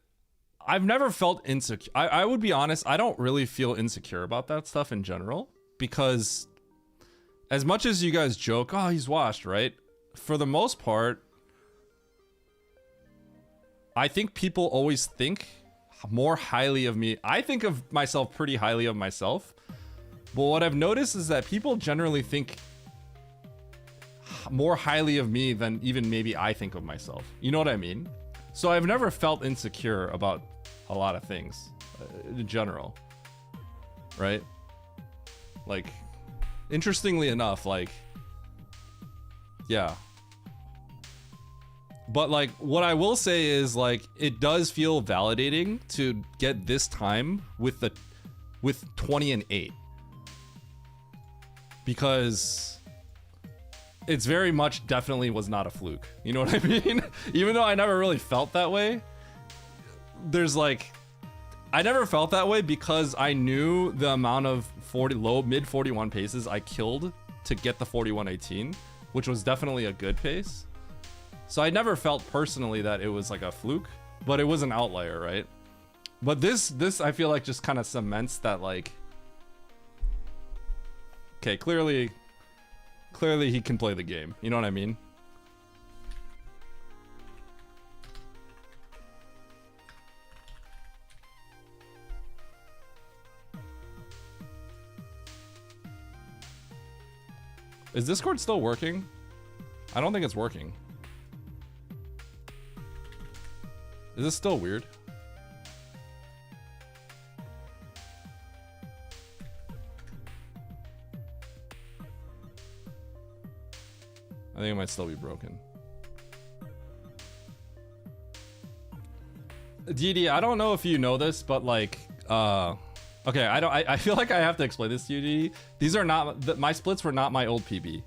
I've never felt insecure. I would be honest, I don't really feel insecure about that stuff in general because as much as you guys joke, oh, he's washed, right? For the most part, I think people always think more highly of me. I think of myself pretty highly of myself. But what I've noticed is that people generally think more highly of me than even maybe I think of myself. You know what I mean? So I've never felt insecure about a lot of things in general. Right? Like, interestingly enough, like, yeah. But like, what I will say is like, it does feel validating to get this time with 20 and 8. Because it's very much definitely was not a fluke. You know what I mean? Even though I never really felt that way, there's like, I never felt that way because I knew the amount of mid 41 paces I killed to get the 41.18, which was definitely a good pace. So I never felt personally that it was like a fluke, but it was an outlier, right? But this I feel like just kind of cements that like, okay, clearly he can play the game. You know what I mean? Is Discord still working? I don't think it's working. Is this still weird? I think it might still be broken. DD, I don't know if you know this, but like, okay, I feel like I have to explain this to you, DD. These are not, my splits were not my old PB.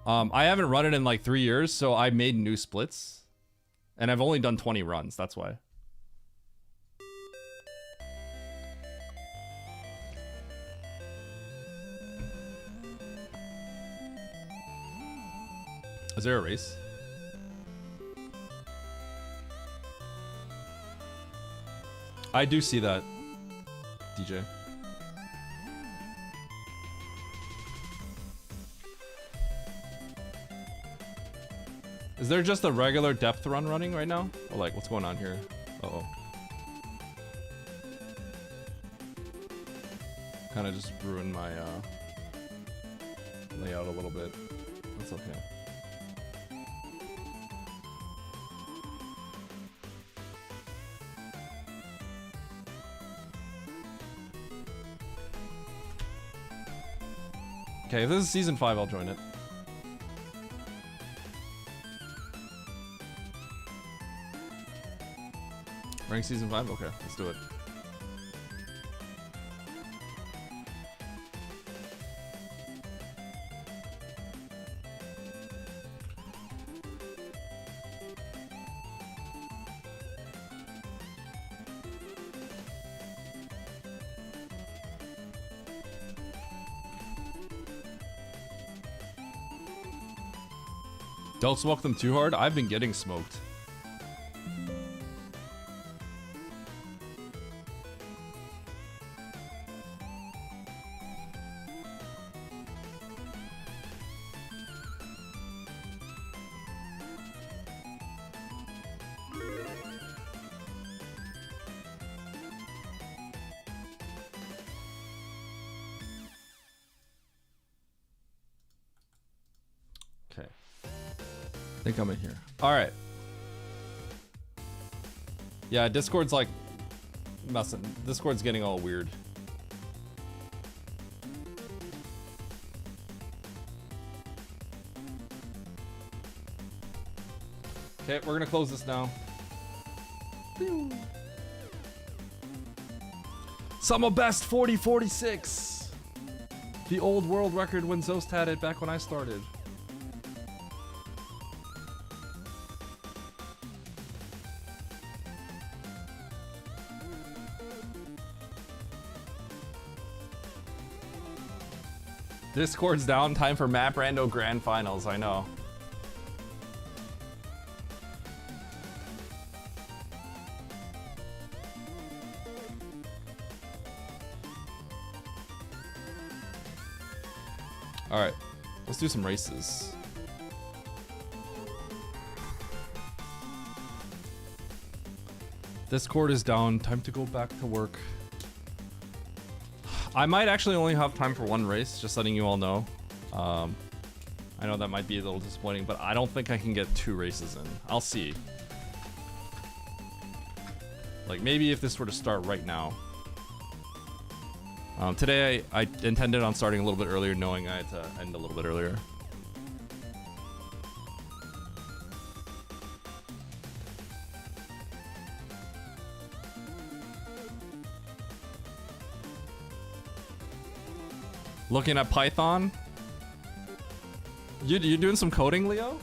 I haven't run it in like 3 years, so I made new splits. And I've only done 20 runs, that's why. Is there a race? I do see that, DJ. Is there just a regular depth run running right now? Or like, what's going on here? Uh-oh. Kind of just ruined my layout a little bit. That's okay. Okay, if this is season 5, I'll join it. Rank season 5? Okay, let's do it. Don't smoke them too hard. I've been getting smoked. Okay. I think I'm in here. All right. Yeah, Discord's like messing. Discord's getting all weird. Okay, we're gonna close this now. Summer best 40-46. The old world record when Zost had it back when I started. Discord's down. Time for Map Rando Grand Finals. I know. All right, let's do some races. Discord is down. Time to go back to work. I might actually only have time for one race, just letting you all know. I know that might be a little disappointing, but I don't think I can get 2 races in. I'll see. Like, maybe if this were to start right now. Today, I intended on starting a little bit earlier, knowing I had to end a little bit earlier. Looking at Python. You doing some coding, Leo?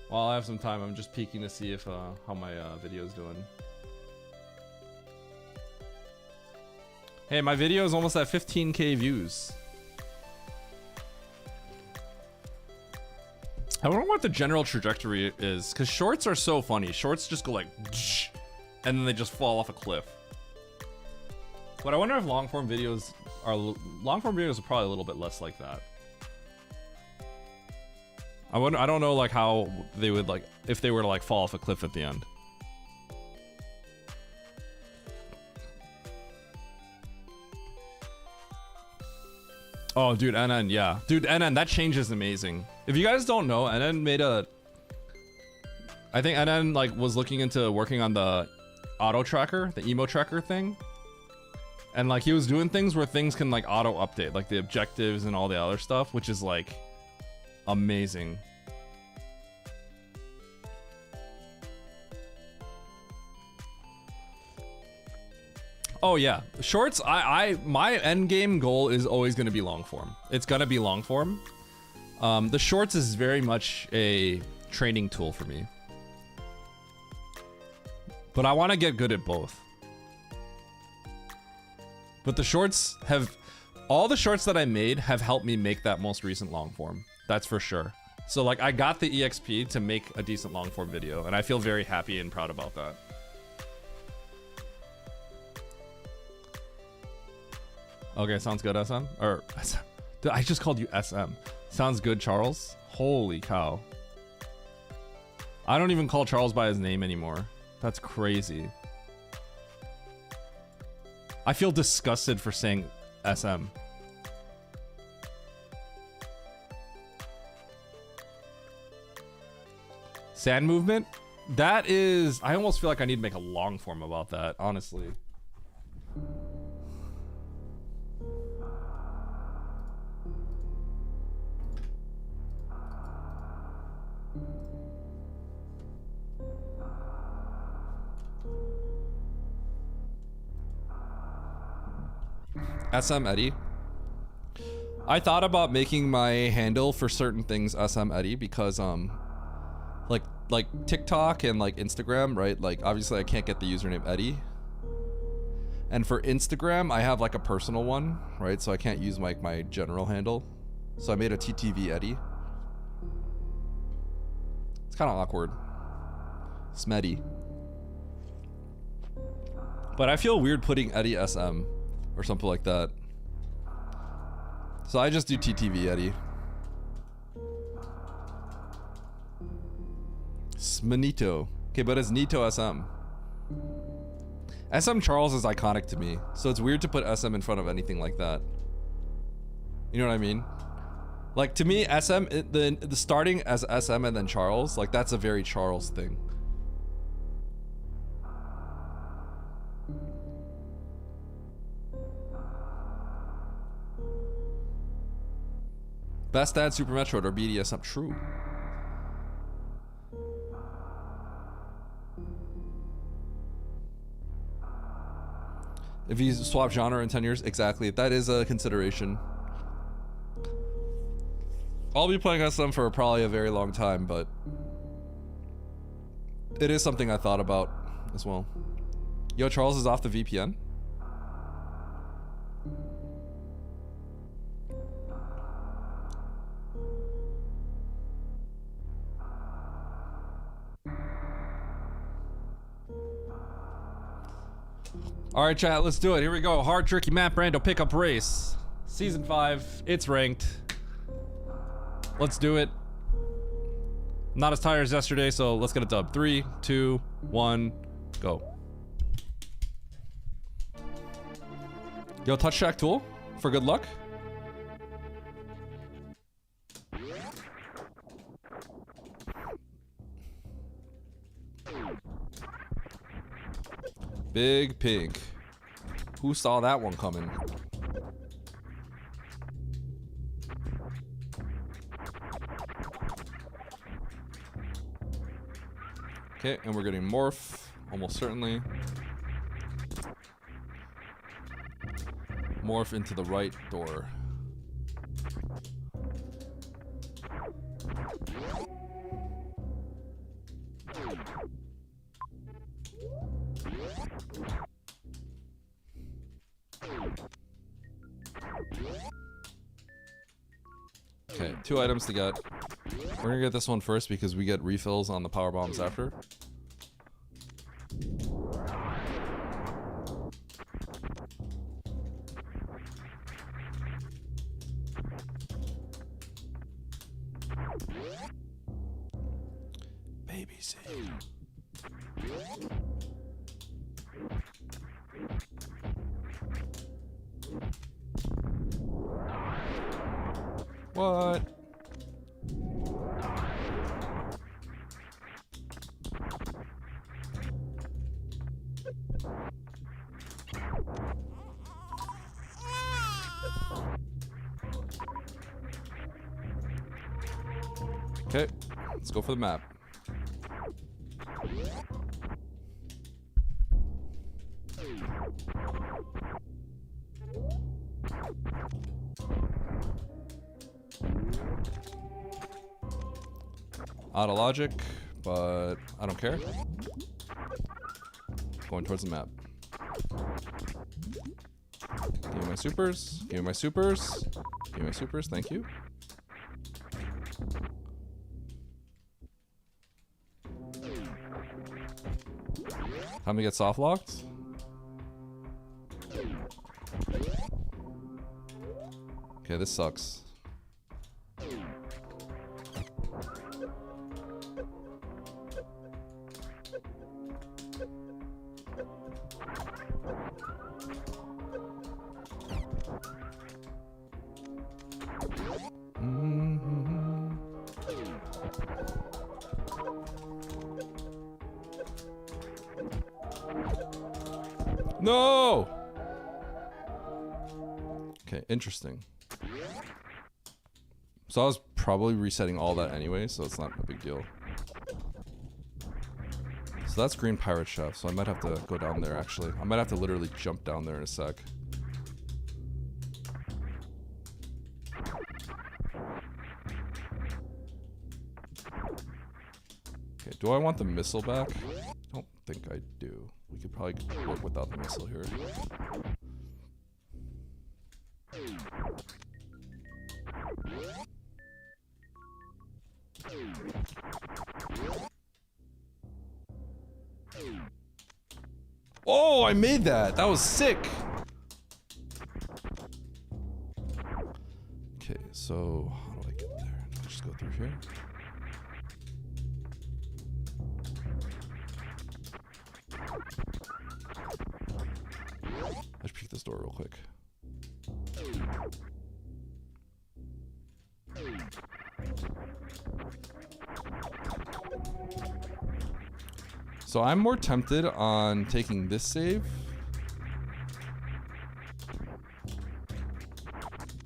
While I have some time, I'm just peeking to see if how my video is doing. Hey, my video is almost at 15k views. I wonder what the general trajectory is, because shorts are so funny. Shorts just go like, and then they just fall off a cliff. But I wonder if long-form videos are probably a little bit less like that. I don't know like how they would like if they were to like fall off a cliff at the end. Oh, dude, NN, yeah. Dude, NN, that change is amazing. If you guys don't know, NN made a... I think NN like was looking into working on the auto tracker, the emo tracker thing. And like he was doing things where things can like auto update, like the objectives and all the other stuff, which is like amazing. Oh yeah, shorts. My end game goal is always going to be long form. It's going to be long form. The shorts is very much a training tool for me, but I want to get good at both. But the shorts have, all the shorts that I made have helped me make that most recent long form. That's for sure. So like I got the EXP to make a decent long form video, and I feel very happy and proud about that. Okay, sounds good, SM. Or SM. I just called you SM. Sounds good, Charles. Holy cow. I don't even call Charles by his name anymore. That's crazy. I feel disgusted for saying SM. Sand movement? That is... I almost feel like I need to make a long form about that, honestly. SM Eddie. I thought about making my handle for certain things SM Eddie because like TikTok and like Instagram, right? Like obviously I can't get the username Eddie. And for Instagram, I have like a personal one, right? So I can't use my general handle. So I made a TTV Eddie. It's kind of awkward. Smeddy. But I feel weird putting Eddie SM or something like that. So I just do TTV Eddie. Smanito. Okay, but it's Nito SM. SM Charles is iconic to me, so it's weird to put SM in front of anything like that. You know what I mean? Like to me, SM, the starting as SM and then Charles, like that's a very Charles thing. Best Dad Super Metroid or BDSM? True. If you swap genre in 10 years, exactly. That is a consideration. I'll be playing SM for probably a very long time, but it is something I thought about as well. Yo, Charles is off the VPN. All right, chat, let's do it. Here we go. Hard, tricky map, Rando pickup race. Season 5, it's ranked. Let's do it. Not as tired as yesterday, so let's get it done. 3, 2, 1, go. Yo, touch track tool for good luck. Big pink. Who saw that one coming? Okay, and we're getting morph, almost certainly. Morph into the right door. Okay, 2 items to get. We're gonna get this one first because we get refills on the power bombs after. Baby C. What? Okay, let's go for the map. Out of logic, but I don't care. Going towards the map. Give me my supers. Give me my supers. Give me my supers. Thank you. Time to get soft locked. Okay, this sucks. No! Okay, interesting. So I was probably resetting all that anyway, so it's not a big deal. So that's Green Pirate Chef, so I might have to go down there actually. I might have to literally jump down there in a sec. Okay, do I want the missile back? I don't think I do. We could probably work without the missile here. Oh, I made that! That was sick! Okay, so how do I get there? Do I just go through here? I should peek this door real quick. So I'm more tempted on taking this save.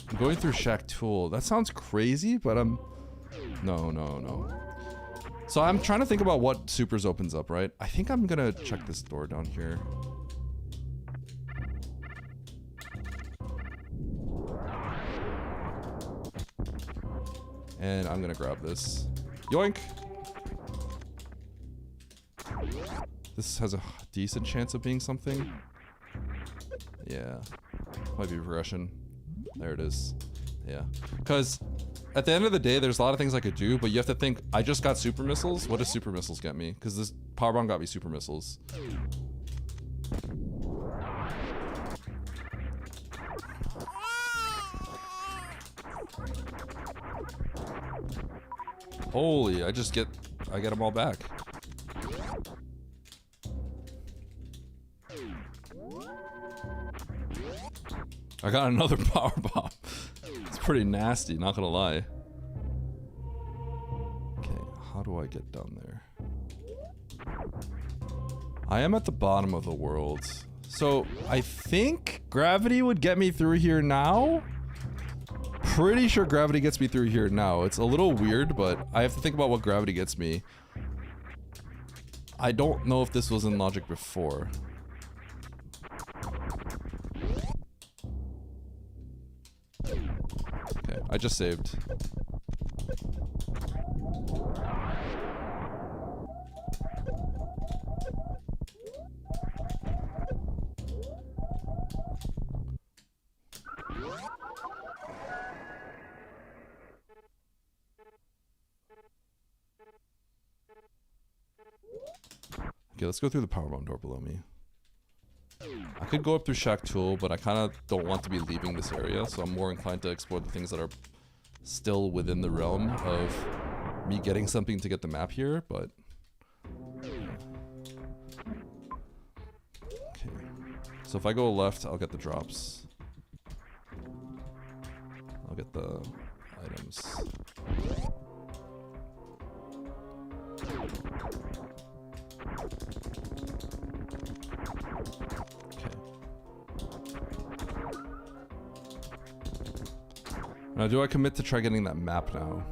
I'm going through Shack Tool. That sounds crazy, but I'm... No. So I'm trying to think about what supers opens up, right? I think I'm gonna check this door down here. And I'm gonna grab this. Yoink! This has a decent chance of being something. Yeah. Might be progression. There it is. Yeah. Because at the end of the day, there's a lot of things I could do, but you have to think, I just got super missiles. What does super missiles get me? Because this power bomb got me super missiles. Holy, I get them all back. I got another power bomb. It's pretty nasty, not gonna lie. Okay, how do I get down there? I am at the bottom of the world. So I think gravity would get me through here now. Pretty sure gravity gets me through here now. It's a little weird, but I have to think about what gravity gets me. I don't know if this was in logic before. Okay, I just saved. Okay, let's go through the powerbomb door below me. I could go up through Shack Tool, but I kind of don't want to be leaving this area, so I'm more inclined to explore the things that are still within the realm of me getting something to get the map here, but... Okay. So if I go left, I'll get the drops. I'll get the items. Now, do I commit to try getting that map now?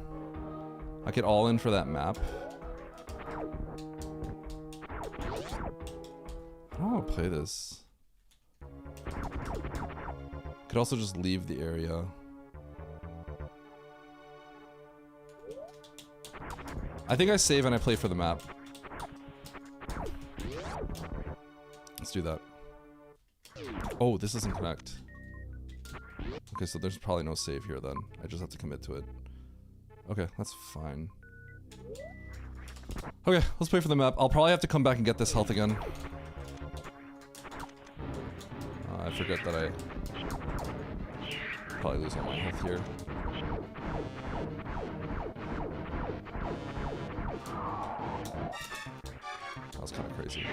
I get all in for that map. I don't want to play this. Could also just leave the area. I think I save and I play for the map. Let's do that. Oh, this doesn't connect. Okay, so there's probably no save here then. I just have to commit to it. Okay, that's fine. Okay, let's play for the map. I'll probably have to come back and get this health again. I forget that I probably lose all my health here. That was kind of crazy.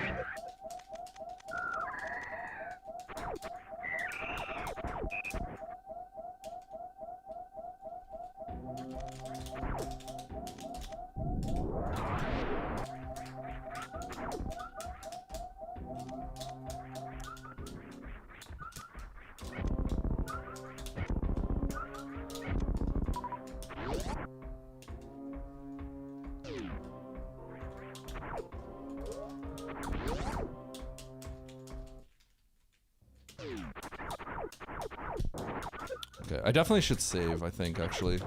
Okay, I definitely should save, I think, actually.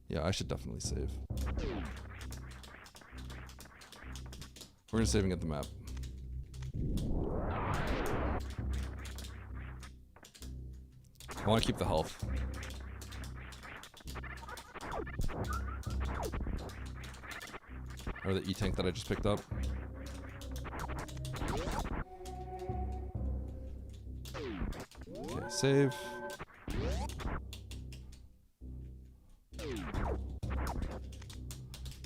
Yeah, Yeah, I should definitely save. We're gonna save and get the map. I want to keep the health. Or the E-tank that I just picked up. Okay, save.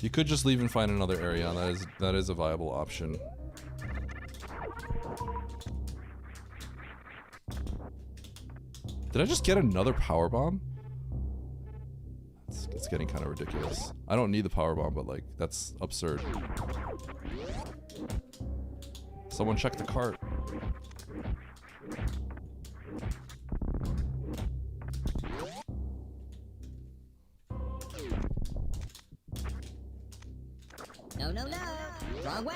You could just leave and find another area, and that is a viable option. Did I just get another power bomb? It's getting kind of ridiculous. I don't need the power bomb, but like that's absurd. Someone check the cart. No, no, no. Wrong way.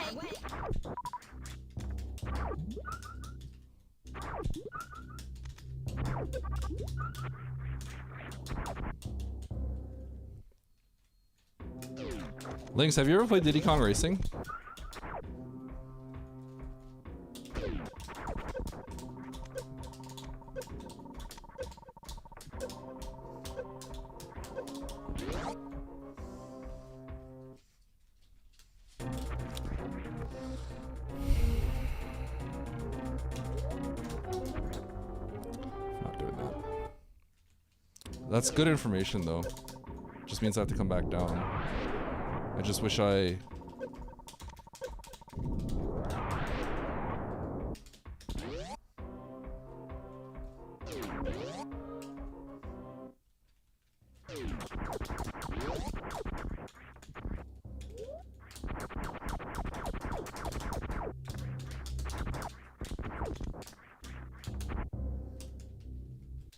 Lynx, have you ever played Diddy Kong Racing? Not doing that. That's good information though. Just means I have to come back down. I just wish I...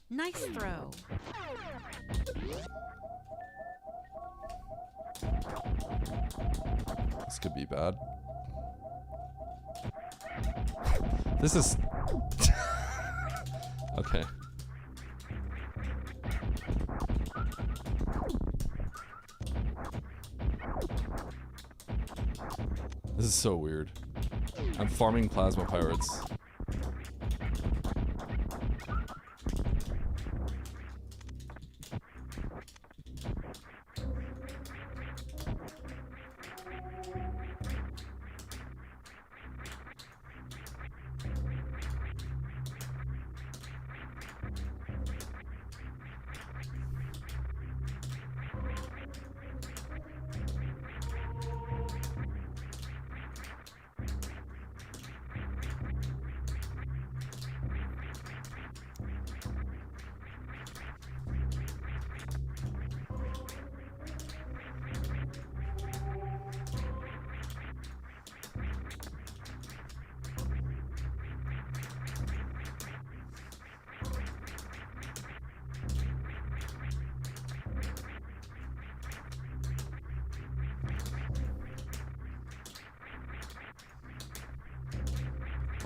Nice throw. This could be bad. This is... Okay. This is so weird. I'm farming plasma pirates.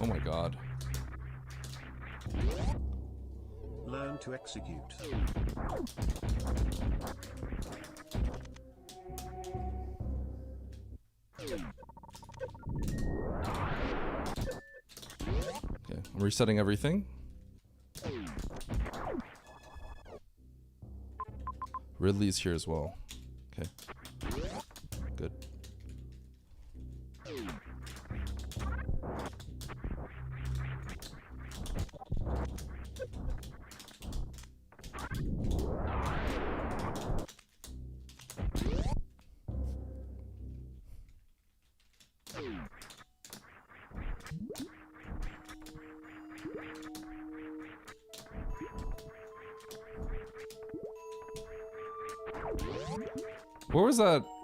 Oh my god. Learn to execute. Okay, I'm resetting everything. Ridley's here as well. Okay. Good.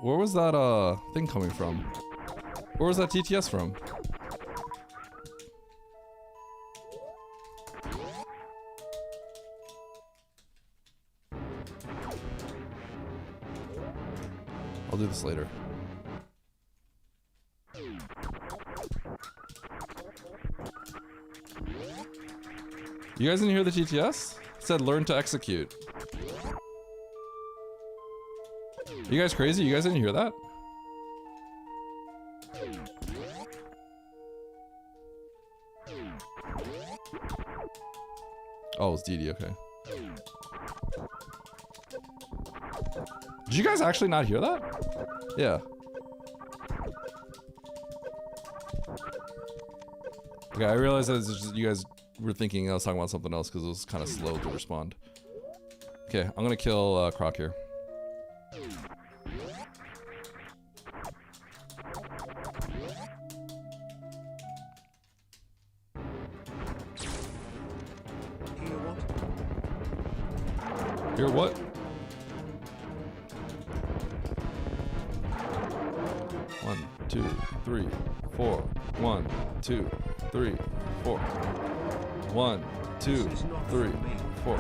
Where was that thing coming from? Where was that TTS from? I'll do this later. You guys didn't hear the TTS? It said learn to execute. You guys crazy? You guys didn't hear that? Oh, it's DD, okay. Did you guys actually not hear that? Yeah. Okay, I realized that it's just you guys were thinking I was talking about something else because it was kind of slow to respond. Okay, I'm gonna kill Croc here. Hear what? One, two, three, four. 1, 2, 3, 4. 1, 2, 3, 4.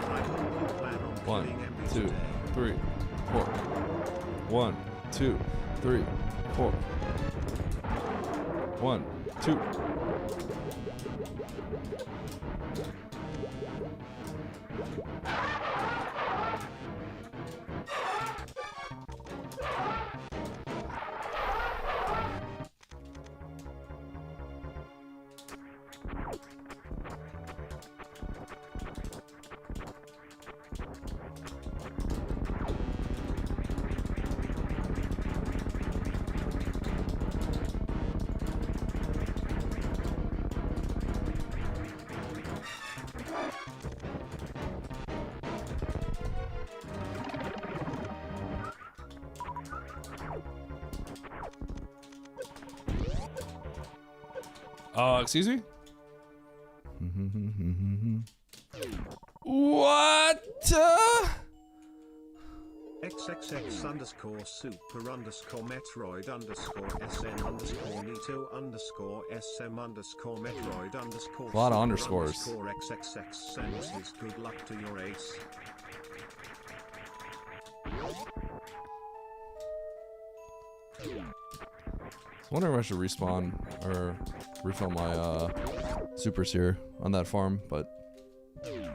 1, 2, 3, 4. 1, 2, 3, 4. 1, 2. Excuse me? What? XXX underscore super underscore Metroid underscore SM underscore Nito underscore SM underscore Metroid underscore a lot of super underscores. underscore XXX sends his good luck to your ace. I wonder if I should respawn or refill my supers here on that farm, but oh.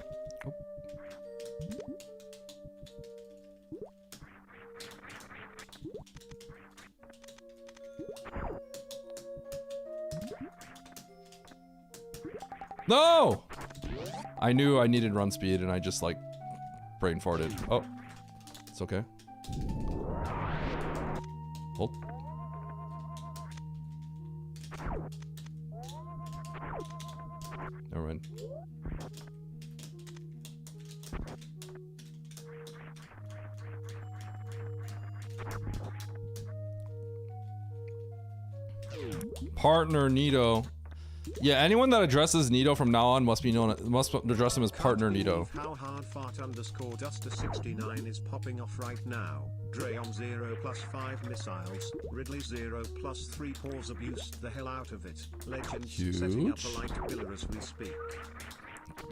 No! I knew I needed run speed and I just like brain farted. Oh, it's okay. Hold. Never mind. Partner Nito. Yeah, anyone that addresses Nito from now on must address him as Partner Nito. How hard fart underscore Duster 69 is popping off right now. Dreon 0 plus 5 missiles. Ridley 0 plus 3 paws abused the hell out of it. Legends setting up a light pillar as we speak.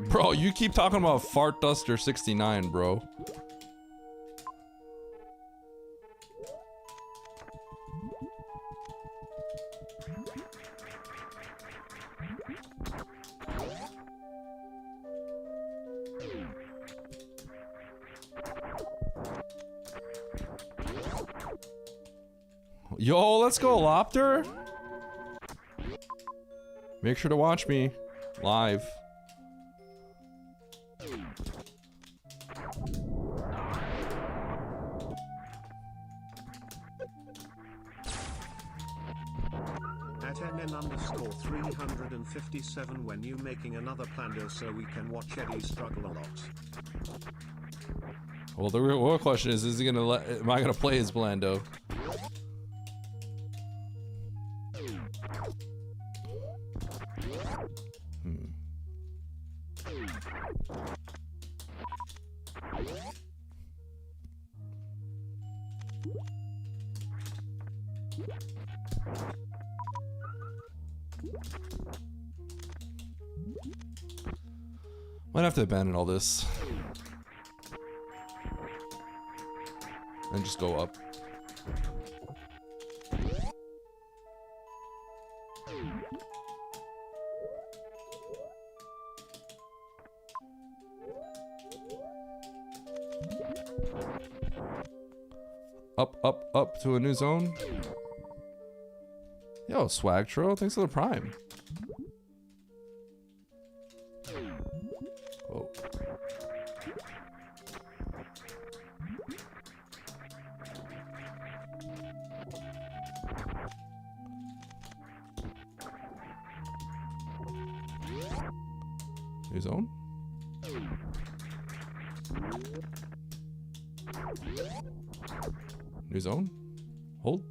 Bro, you keep talking about Fart Duster 69, bro. Yo, let's go, Lopter. Make sure to watch me live. At NN underscore 357 when you making another Plando so we can watch Eddie struggle a lot. Well, the real question is he gonna am I gonna play his Blando? Might have to abandon all this. And just go up. up to a new zone. Yo, Swagtro, thanks for the prime. Oh. New zone? New zone? Hold.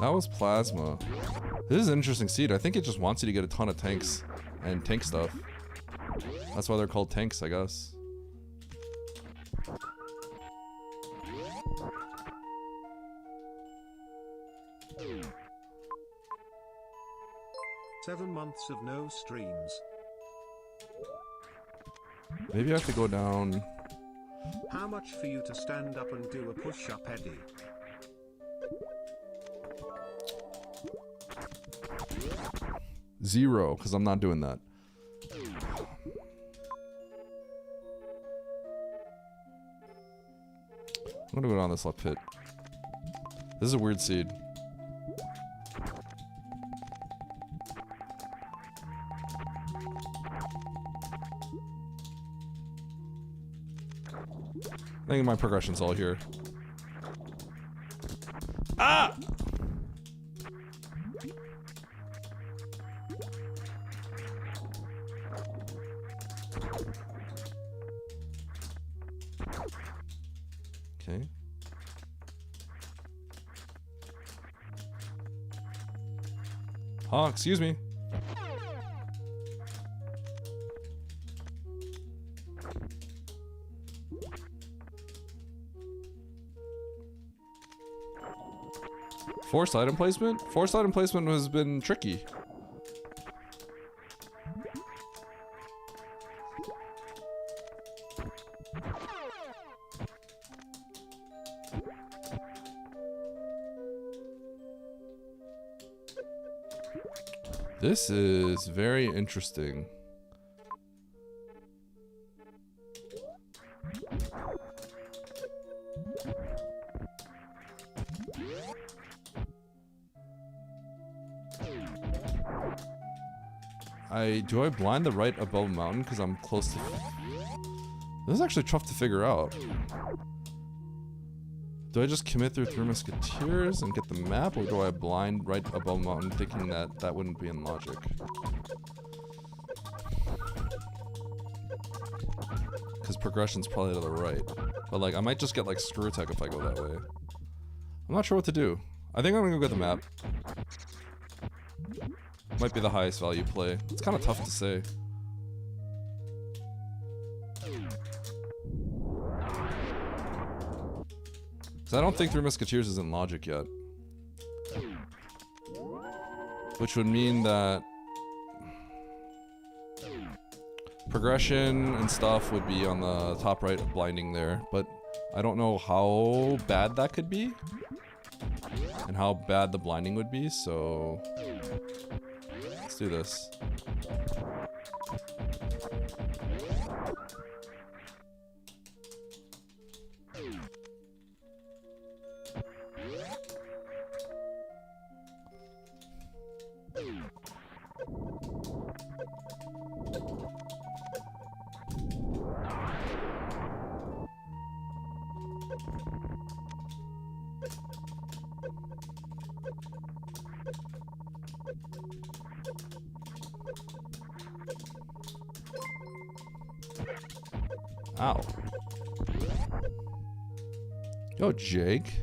That was plasma. This is an interesting seed. I think it just wants you to get a ton of tanks and tank stuff. That's why they're called tanks, I guess. Seven months of no streams. Maybe I have to go down. How much for you to stand up and do a push-up, Eddie? Zero, because I'm not doing that. I'm gonna go down this left pit. This is a weird seed. I think my progression's all here. Ah! Okay. Oh, excuse me. Forced item placement? Forced item placement has been tricky. This is very interesting. Do I blind the right above a mountain because I'm close to... This is actually tough to figure out. Do I just commit through Three Musketeers and get the map, or do I blind right above a mountain thinking that that wouldn't be in logic? Because progression's probably to the right. But like, I might just get like screw attack if I go that way. I'm not sure what to do. I think I'm gonna go get the map. Might be the highest value play. It's kind of tough to say. Because I don't think Three Musketeers is in logic yet. Which would mean that progression and stuff would be on the top right of blinding there. But I don't know how bad that could be. And how bad the blinding would be, so... Let's do this. Ow. Yo, Jake.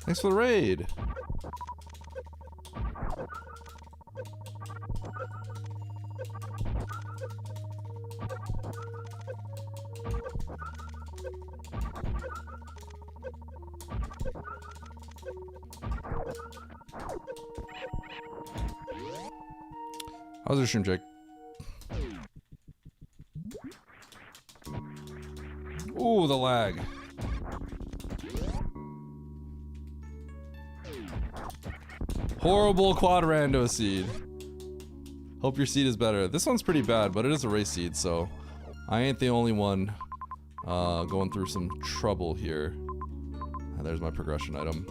Thanks for the raid. How's your stream, Jake? Ooh, the lag. Horrible quad rando seed. Hope your seed is better. This one's pretty bad, but it is a race seed, so I ain't the only one going through some trouble here. And there's my progression item.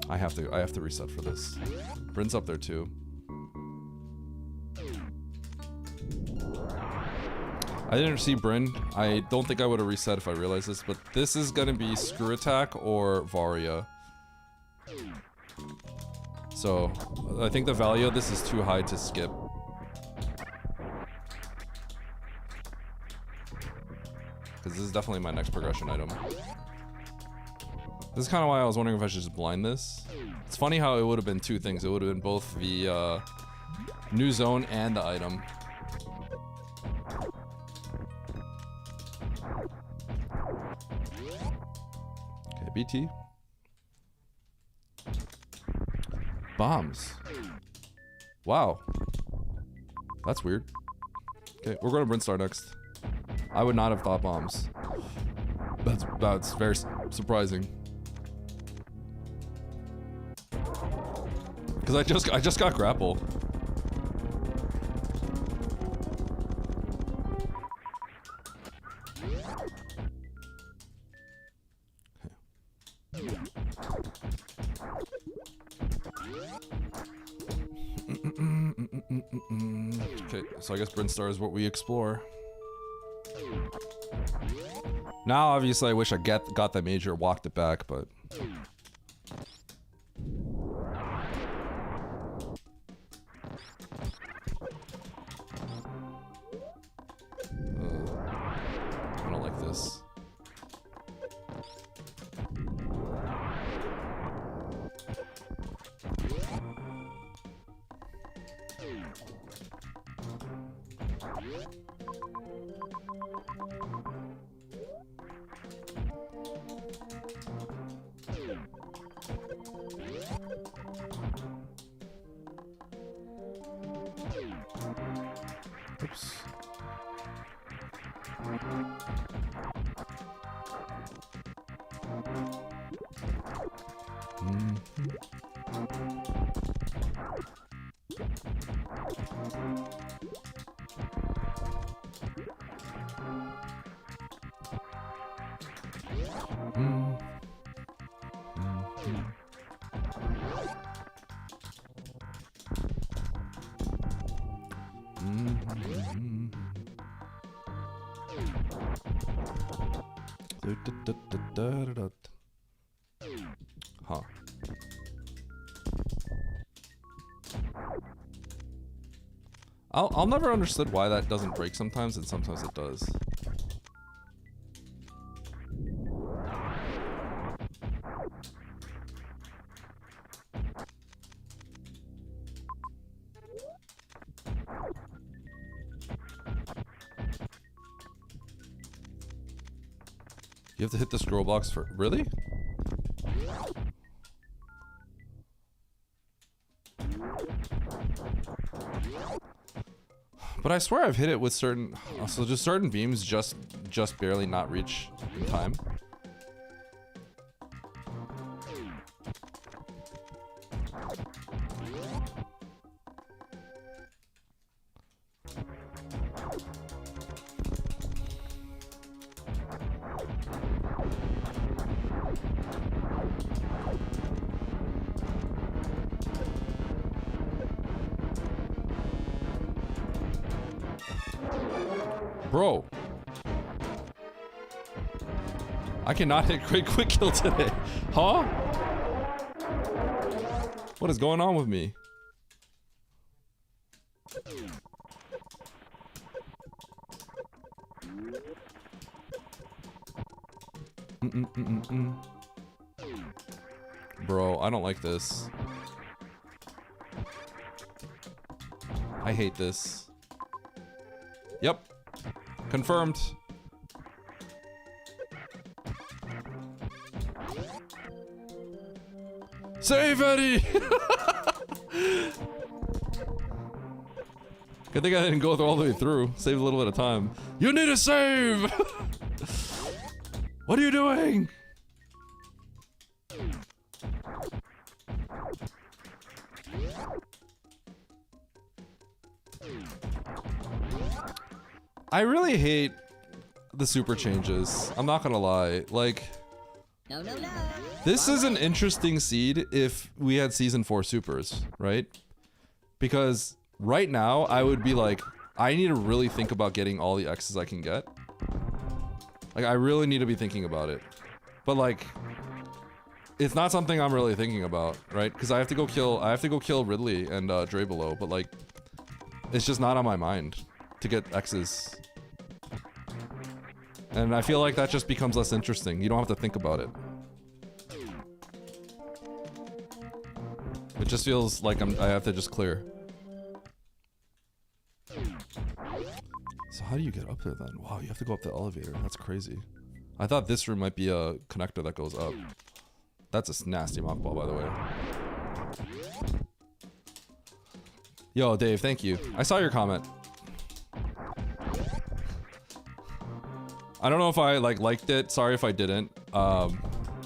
I have to reset for this. Bryn's up there too. I didn't see Bryn. I don't think I would have reset if I realized this, but this is gonna be Screw Attack or Varia. So, I think the value of this is too high to skip. Because this is definitely my next progression item. This is kind of why I was wondering if I should just blind this. It's funny how it would have been two things. It would have been both the new zone and the item. Okay, BT. Bombs. Wow. That's weird. Okay, we're going to Brindstar next. I would not have thought bombs. That's very surprising. Because I just got grapple. Okay, so I guess Brindstar is what we explore. Now, obviously, I wish I got that major, walked it back, but... I don't like this. Oops. Huh. I'll never understood why that doesn't break sometimes, and sometimes it does. You have to hit the scroll box for... Really? But I swear I've hit it with certain... So just certain beams just barely not reach in time. Bro. I cannot hit quick kill today. Huh? What is going on with me? Bro, I don't like this. I hate this. Yep. Confirmed. Save Eddie! Good thing I didn't go all the way through. Saved a little bit of time. You need to save! What are you doing? I really hate the super changes. I'm not gonna lie. Like, No, no, no. this is an interesting seed if we had season 4 supers, right? Because right now I would be like, I need to really think about getting all the X's I can get. Like, I really need to be thinking about it. But like, it's not something I'm really thinking about, right? Because I have to go kill Ridley and Dre below, but like, it's just not on my mind to get X's. And I feel like that just becomes less interesting. You don't have to think about it. It just feels like I have to just clear. So how do you get up there then? Wow, you have to go up the elevator. That's crazy. I thought this room might be a connector that goes up. That's a nasty mockball, by the way. Yo, Dave, thank you. I saw your comment. I don't know if I liked it. Sorry if I didn't.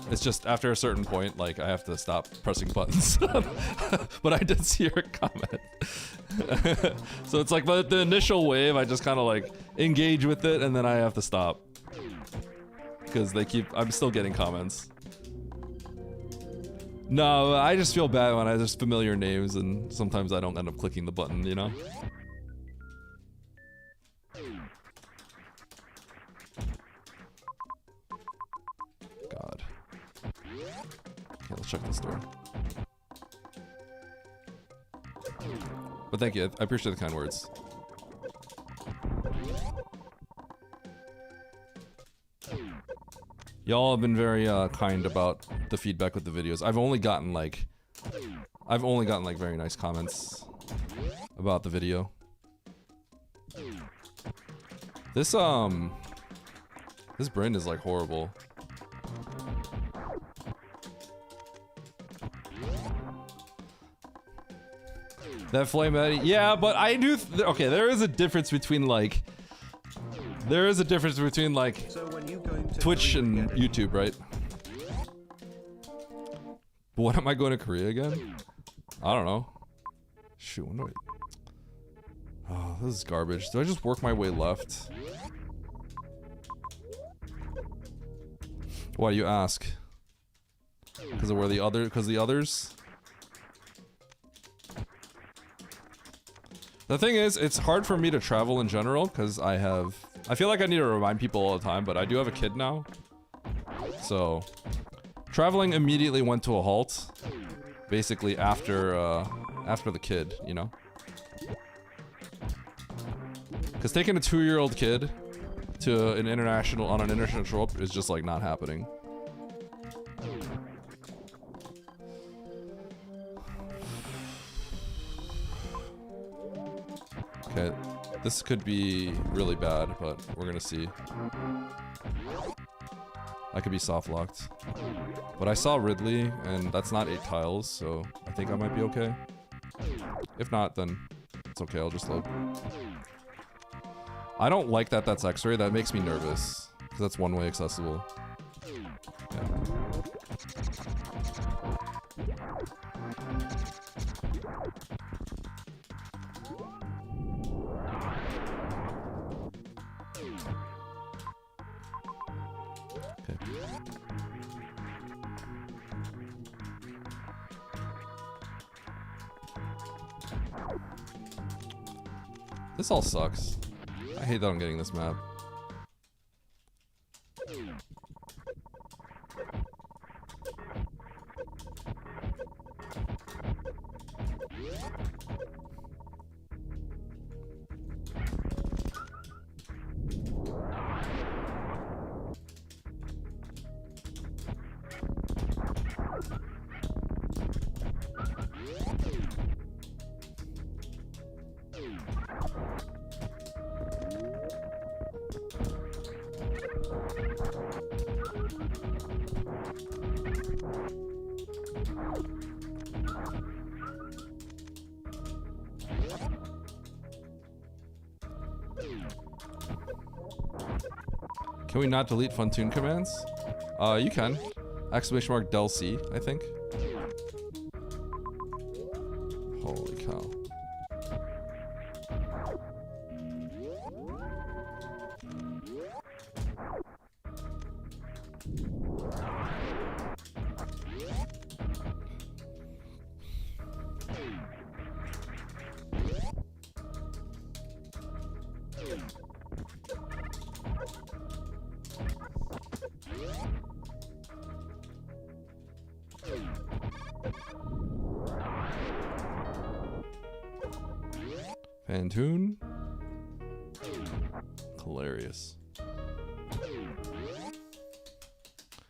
It's just after a certain point, like, I have to stop pressing buttons. But I did see your comment. So it's like the initial wave, I just kind of like engage with it, and then I have to stop because I'm still getting comments. No, I just feel bad when I just familiar names, and sometimes I don't end up clicking the button, you know? God. Okay, let's check this door. But thank you, I appreciate the kind words. Y'all have been very kind about the feedback with the videos. I've only gotten like very nice comments about the video. This Bryn is like horrible. That flame Eddie, yeah, but I knew. Okay, there is a difference between like. There is a difference between like So when you going to Twitch Korea and again? YouTube, right? But what am I going to Korea again? I don't know. Shoot, when do I... Oh, this is garbage. Do I just work my way left? Why do you ask? Because of where the other... Because the others... The thing is, it's hard for me to travel in general, because I feel like I need to remind people all the time, but I do have a kid now. So, traveling immediately went to a halt. Basically after the kid, you know? Because taking a 2-year-old kid to on an international trip is just like not happening. Okay, this could be really bad, but we're gonna see. I could be soft locked. But I saw Ridley, and that's not 8 tiles, so I think I might be okay. If not, then it's okay, I'll just load. I don't like that that's X-ray, that makes me nervous. Because that's one-way accessible. Yeah. Okay. This all sucks. I hate that I'm getting this map. Can we not delete Funtoon commands? You can. Exclamation mark del C, I think. Holy cow. Pantoon. Hilarious.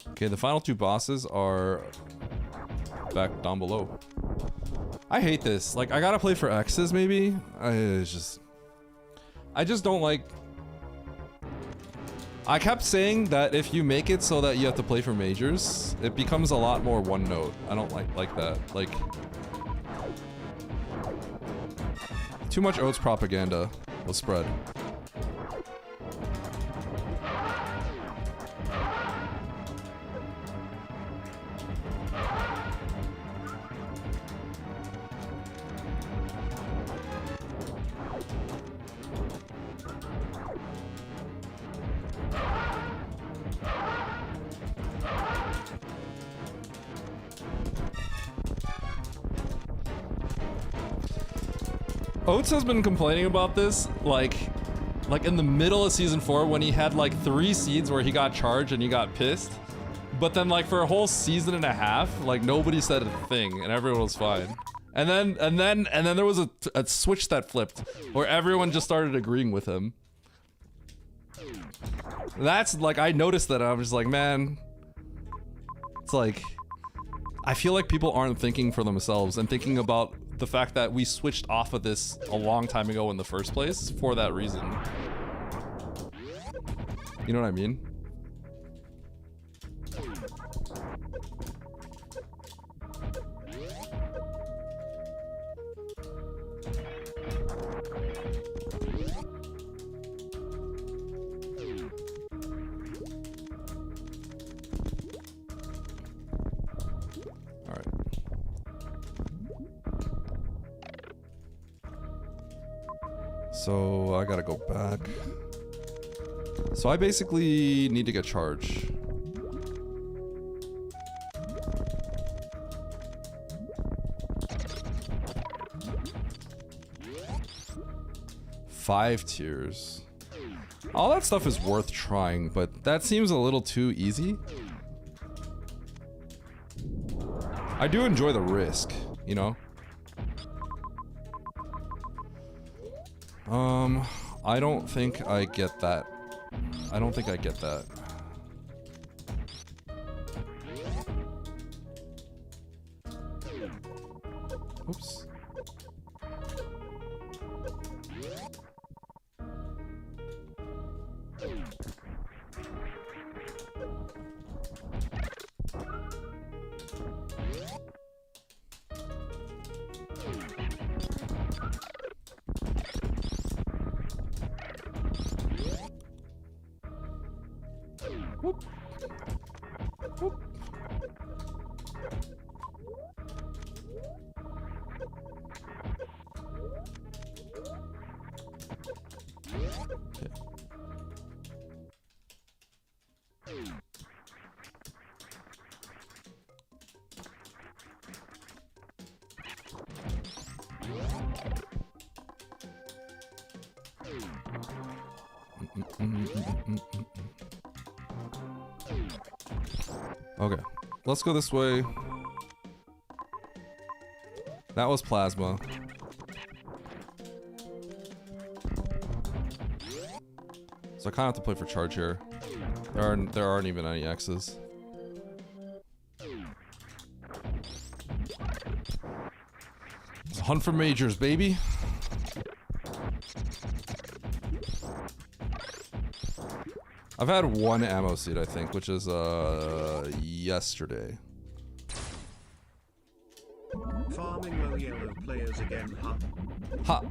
Okay, the final two bosses are back down below. I hate this. Like, I gotta play for X's maybe? I just don't like... I kept saying that if you make it so that you have to play for majors, it becomes a lot more one note. I don't like that. Like... Too much Oats propaganda was spread. Oats has been complaining about this, like in the middle of season 4 when he had like 3 seeds where he got charged and he got pissed. But then like for a whole season and a half, like nobody said a thing and everyone was fine. And then there was a switch that flipped where everyone just started agreeing with him. That's like, I noticed that and I was just like, man, it's like, I feel like people aren't thinking for themselves and thinking about the fact that we switched off of this a long time ago in the first place for that reason. You know what I mean? So I gotta go back. So I basically need to get charged. Five tiers. All that stuff is worth trying, but that seems a little too easy. I do enjoy the risk, you know? I don't think I get that. I don't think I get that. Oops. Whoop. Whoop. Okay, let's go this way. That was plasma. So I kind of have to play for charge here. There aren't even any X's. It's a hunt for majors, baby. I've had one ammo seed, I think, which is yesterday. Farming low yellow players again, huh? Ha!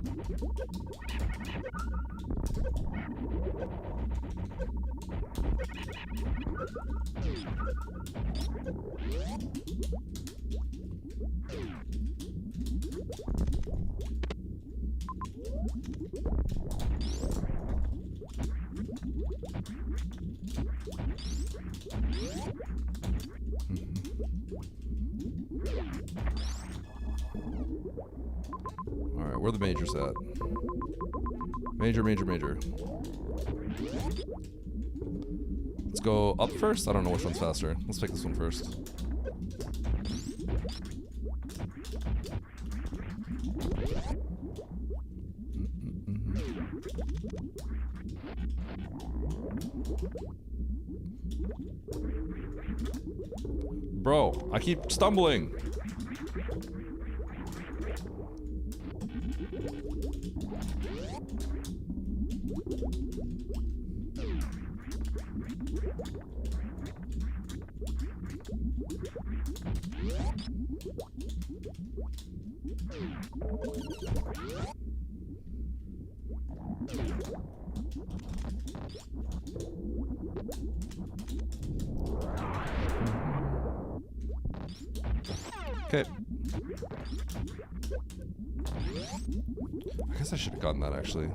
Alright, where are the majors at? Major. Let's go up first? I don't know which one's faster. Let's pick this one first. Bro, I keep stumbling. Okay. I guess I should have gotten that actually.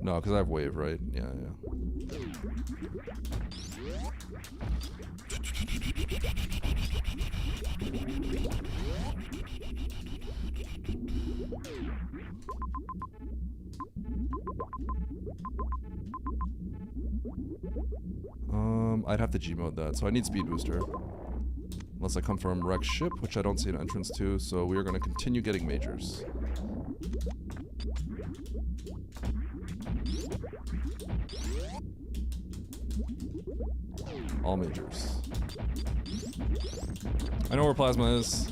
No, because I have wave, right? Yeah. I'd have to G-mode that, so I need speed booster. Unless I come from wrecked ship, which I don't see an entrance to, so we are going to continue getting majors. All majors. I know where plasma is.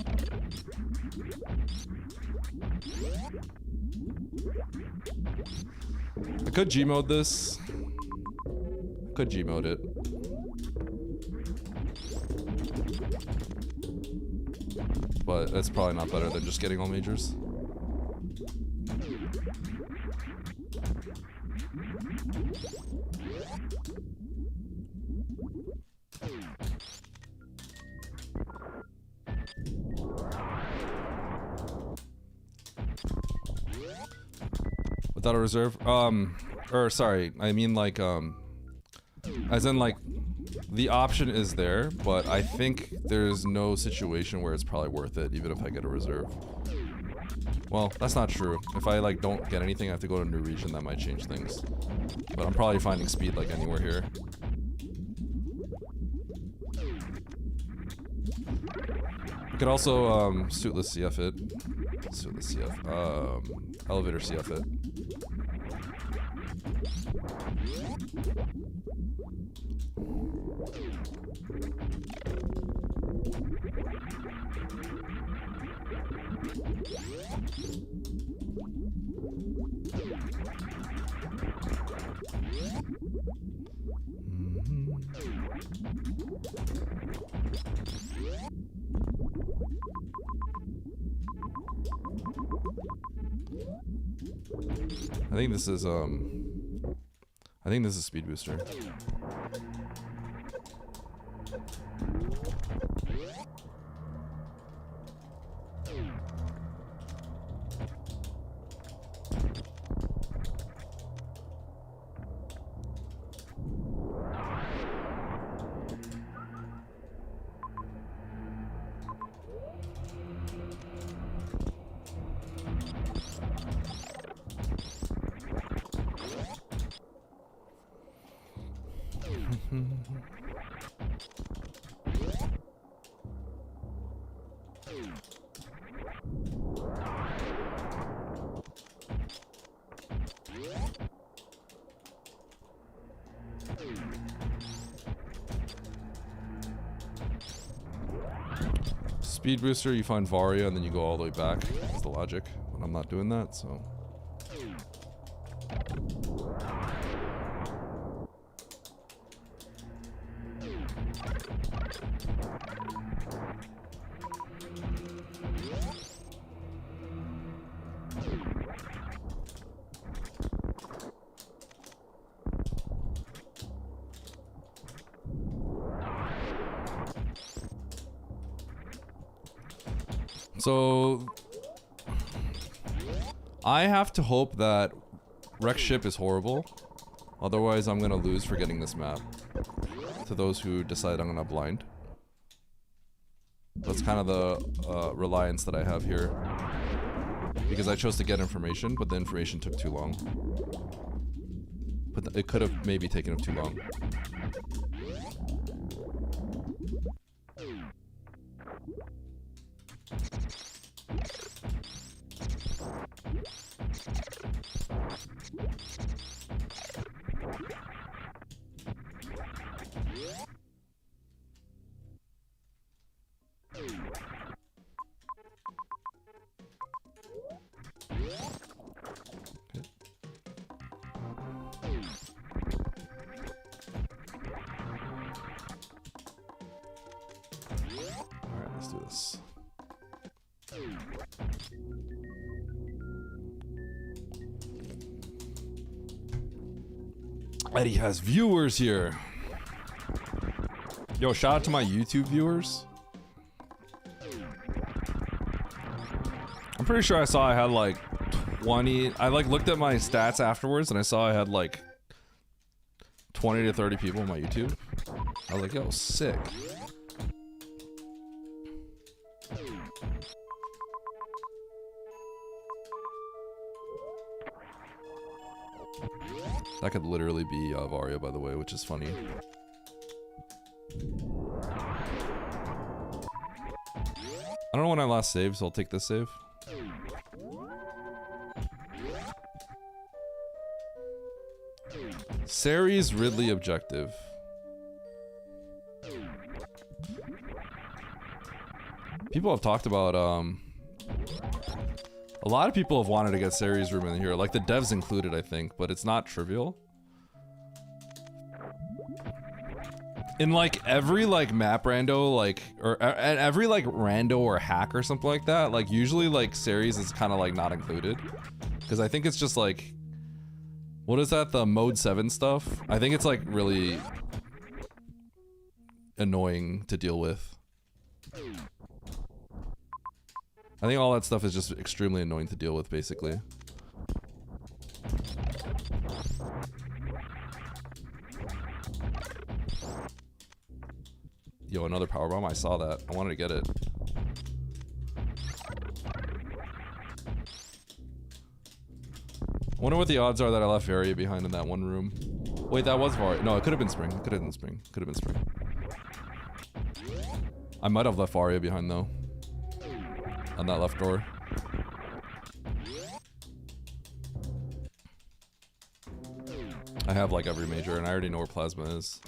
I could G-mode this. I could G-mode it. But that's probably not better than just getting all majors. Without a reserve? Or sorry, I mean like, as in like, the option is there, but I think there's no situation where it's probably worth it, even if I get a reserve. Well, that's not true. If I like don't get anything, I have to go to a new region, that might change things. But I'm probably finding speed like anywhere here. I could also suitless CF it. Suitless CF. Elevator CF it. I think this is speed booster. Speed booster, you find Varia, and then you go all the way back. That's the logic. But I'm not doing that, so... So I have to hope that Wreck Ship is horrible. Otherwise, I'm gonna lose for getting this map. To those who decide I'm gonna blind. That's kind of the reliance that I have here. Because I chose to get information, but the information took too long. But it could have maybe taken up too long. Alright, let's do this. Eddie has viewers here. Yo, shout out to my YouTube viewers. I'm pretty sure I saw I had like 20. I like looked at my stats afterwards and I saw I had like 20 to 30 people on my YouTube. I was like, yo, sick. That could literally be Varia, by the way, which is funny. I don't know when I last saved, so I'll take this save. Ceres Ridley objective. People have talked about, a lot of people have wanted to get Ceres room in here, like the devs included, I think, but it's not trivial. In like every like map rando, like, or every like rando or hack or something like that, like usually like Ceres is kind of like not included. Because I think it's just like, what is that, the mode 7 stuff? I think it's like really annoying to deal with. I think all that stuff is just extremely annoying to deal with, basically. Yo, another power bomb. I saw that. I wanted to get it. I wonder what the odds are that I left Varia behind in that one room. Wait, that was Varia. No, it could have been Spring. It could have been Spring. Could have been Spring. I might have left Varia behind, though. On that left door. I have like every major and I already know where Plasma is.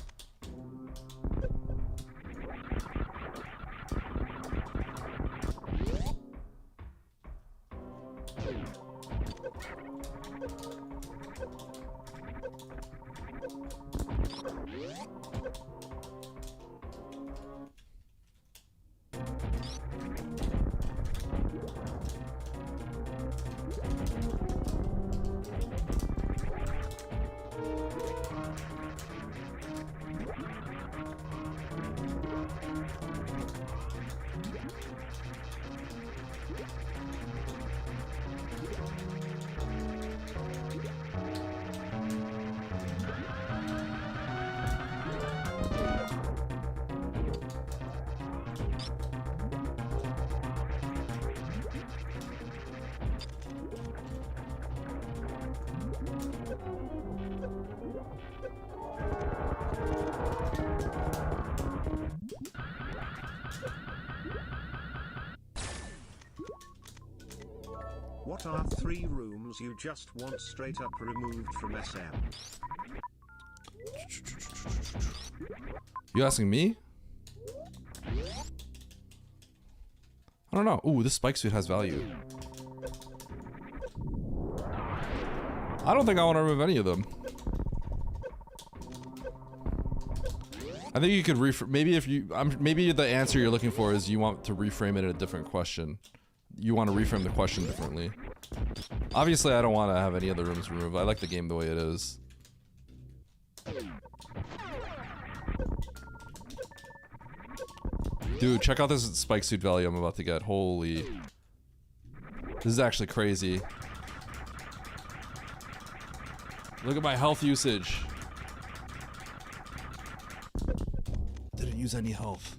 What are 3 rooms you just want straight up removed from SM? You asking me? I don't know. Ooh, this spike suit has value. I don't think I want to remove any of them. I think you could maybe if you maybe the answer you're looking for is you want to reframe it in a different question. You want to reframe the question differently. Obviously, I don't want to have any other rooms removed. I like the game the way it is. Dude, check out this spike suit value I'm about to get. Holy. This is actually crazy. Look at my health usage. Didn't use any health.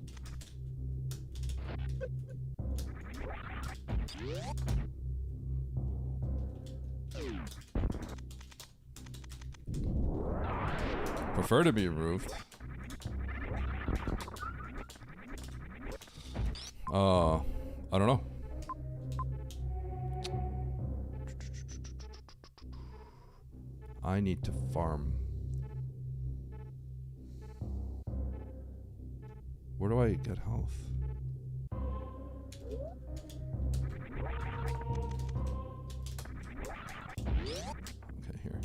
Prefer to be removed. I don't know. I need to farm. Where do I get health? Okay, here.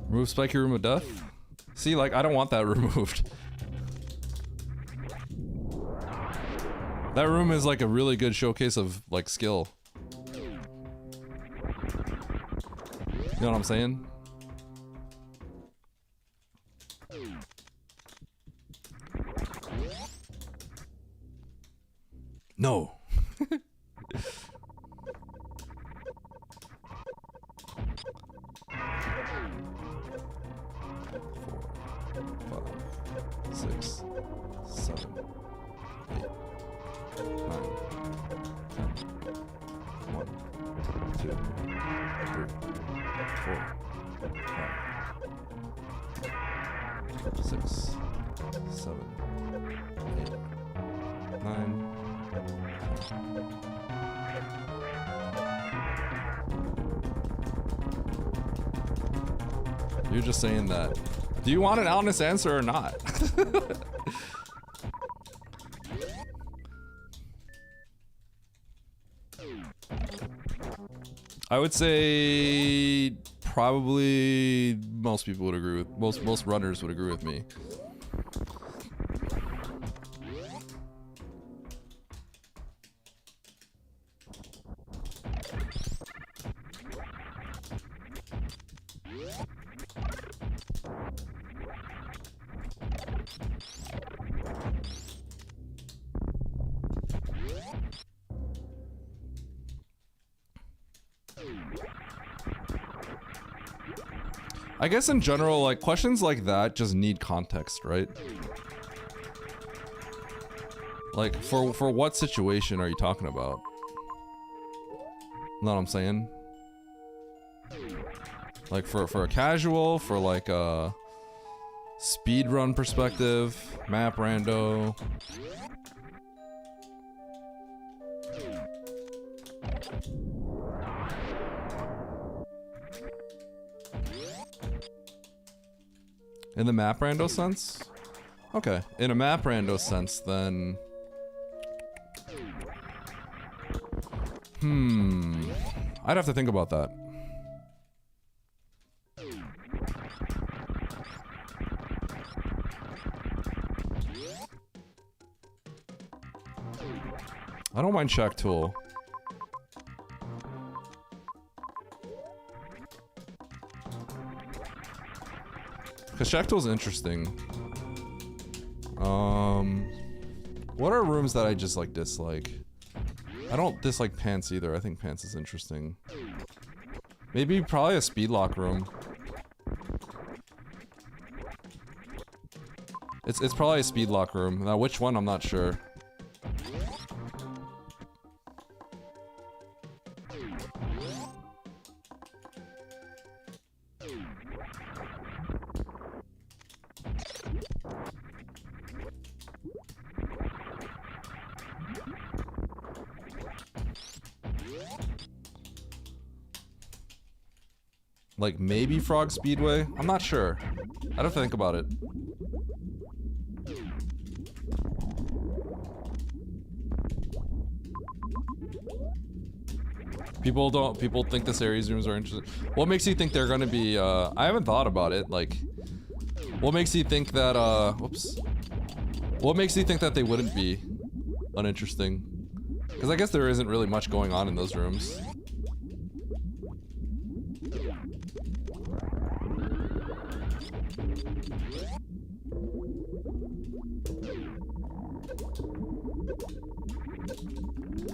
Remove spiky room of death? See, like, I don't want that removed. That room is like a really good showcase of, like, skill. You know what I'm saying? No. 6, 7, 8, 9, 10, 1, 2, 3, 4, 5, 6, 7, 8, 9, 10. You're just saying that. Do you want an honest answer or not? I would say probably most people would agree with most runners would agree with me. I guess in general, like, questions like that just need context, right? Like, for what situation are you talking about? Know what I'm saying? Like, for a casual, for like a speedrun perspective, map rando. In the map rando sense? Okay, in a map rando sense, then... I'd have to think about that. I don't mind Shack Tool. Because Shack Tool's interesting. What are rooms that I just, like, dislike? I don't dislike Pants either. I think Pants is interesting. Maybe probably a speed lock room. It's probably a speed lock room. Now, which one, I'm not sure. Like maybe Frog Speedway? I'm not sure. I have to think about it. People think the series rooms are interesting. What makes you think they're gonna be, I haven't thought about it, like, what makes you think that, whoops. What makes you think that they wouldn't be uninteresting? Because I guess there isn't really much going on in those rooms.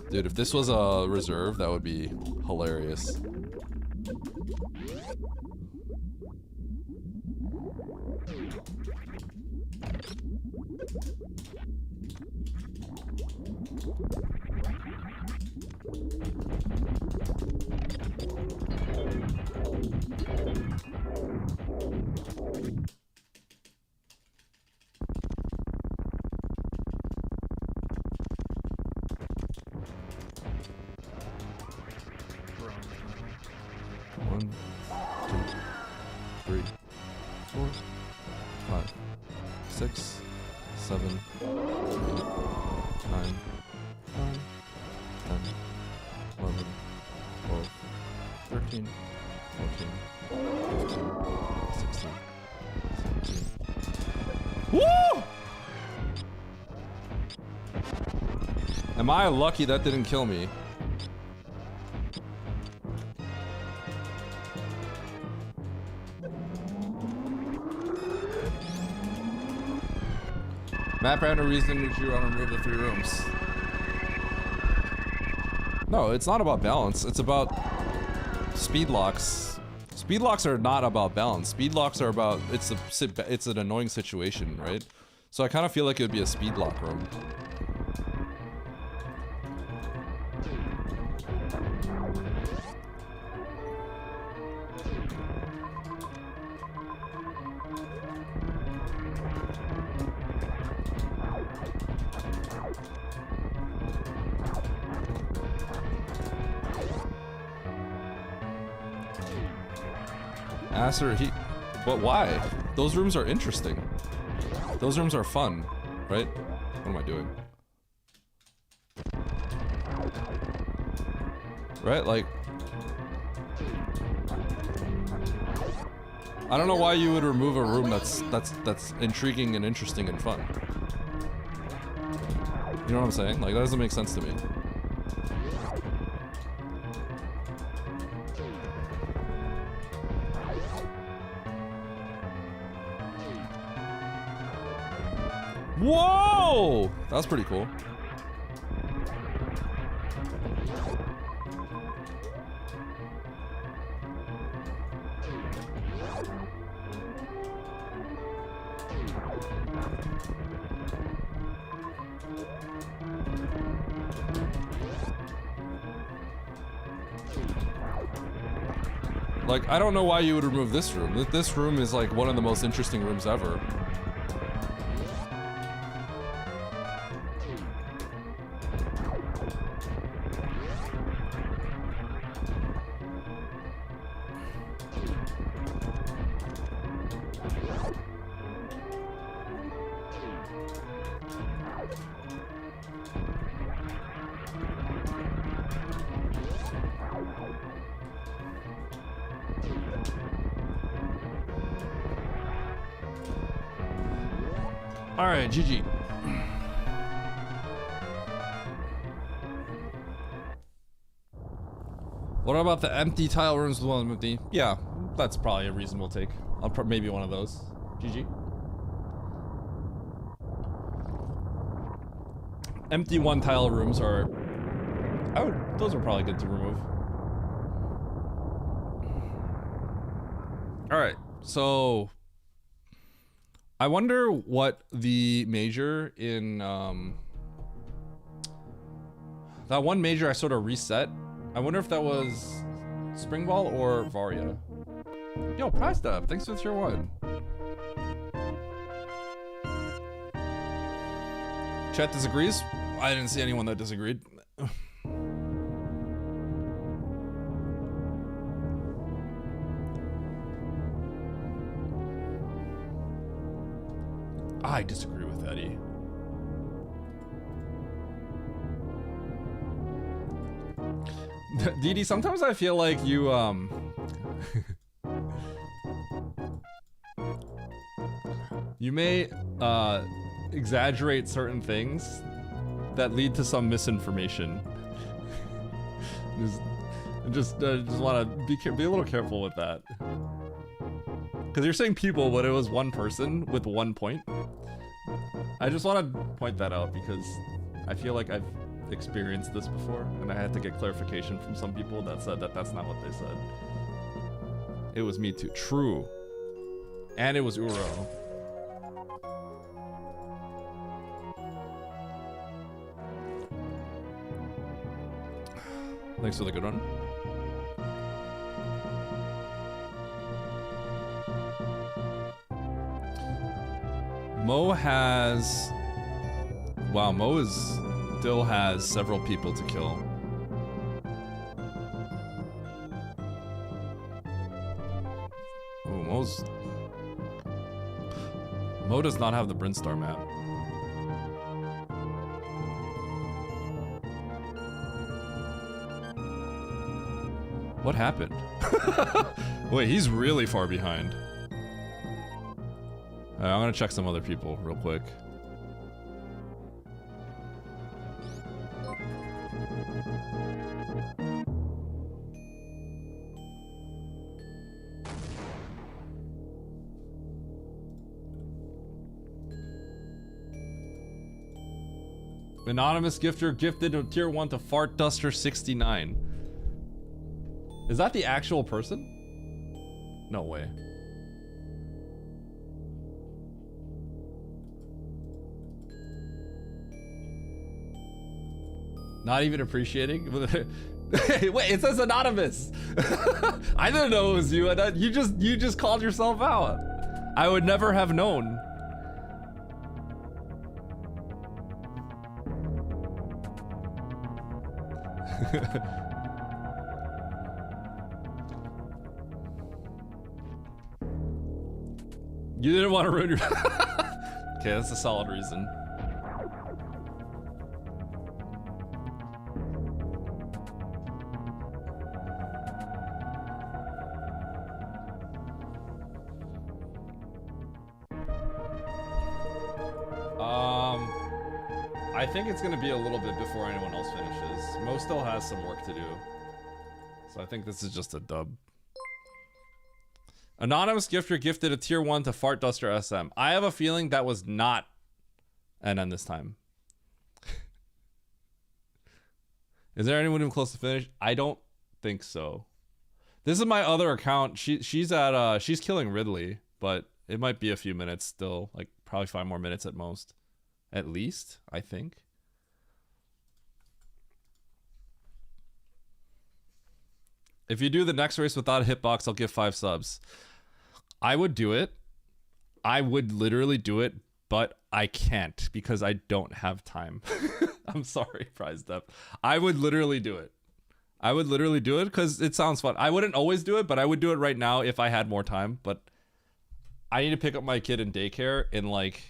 Dude, if this was a reserve, that would be hilarious. One, 2, 3, 4, 5, 6, 7, 8, 9, 10, 11, 12, 13, 14, 15, 16, 17. Woo! Am I lucky that didn't kill me? Map ran a reason which you want to remove the 3 rooms. No, it's not about balance. It's about speed locks. Speed locks are not about balance. Speed locks are about it's an annoying situation, right? So I kind of feel like it would be a speed lock room. But why? Those rooms are interesting. Those rooms are fun, right? What am I doing? Right, like... I don't know why you would remove a room that's intriguing and interesting and fun. You know what I'm saying? Like, that doesn't make sense to me. Whoa! That was pretty cool. Like, I don't know why you would remove this room. This room is like one of the most interesting rooms ever. Alright, GG. What about the empty tile rooms with one empty? Yeah, that's probably a reasonable take. Maybe one of those. GG. Empty 1 tile rooms are... those are probably good to remove. Alright, so... I wonder what the major in, that one major I sort of reset. I wonder if that was Spring Ball or Varia. Yo, Prize Dub, thanks for the tier 1. Chat disagrees? I didn't see anyone that disagreed. I disagree with Eddie. Didi, sometimes I feel like you you may exaggerate certain things that lead to some misinformation. just want to be a little careful with that. Because you're saying people, but it was one person with 1 point. I just want to point that out because I feel like I've experienced this before, and I had to get clarification from some people that said that that's not what they said. It was me too. True. And it was Uro. Thanks for the good one. Mo has... Wow, Mo still has several people to kill. Oh, Mo does not have the Brinstar map. What happened? Wait, he's really far behind. I'm gonna check some other people real quick. Anonymous gifter gifted a tier 1 to Fart Duster 69. Is that the actual person? No way. Not even appreciating? Wait, it says anonymous. I didn't know it was you. You just called yourself out. I would never have known. You didn't want to ruin your... Okay, that's a solid reason. I think it's gonna be a little bit before anyone else finishes. Mo still has some work to do. So I think this is just a dub. Anonymous gifter gifted a tier 1 to Fart Duster SM. I have a feeling that was not NN this time. Is there anyone even close to finish? I don't think so. This is my other account. She's killing Ridley, but it might be a few minutes still, like probably 5 more minutes at most. At least, I think. If you do the next race without a hitbox, I'll give 5 subs. I would do it. I would literally do it, but I can't because I don't have time. I'm sorry, Prize Dep. I would literally do it. I would literally do it because it sounds fun. I wouldn't always do it, but I would do it right now if I had more time. But I need to pick up my kid in daycare in like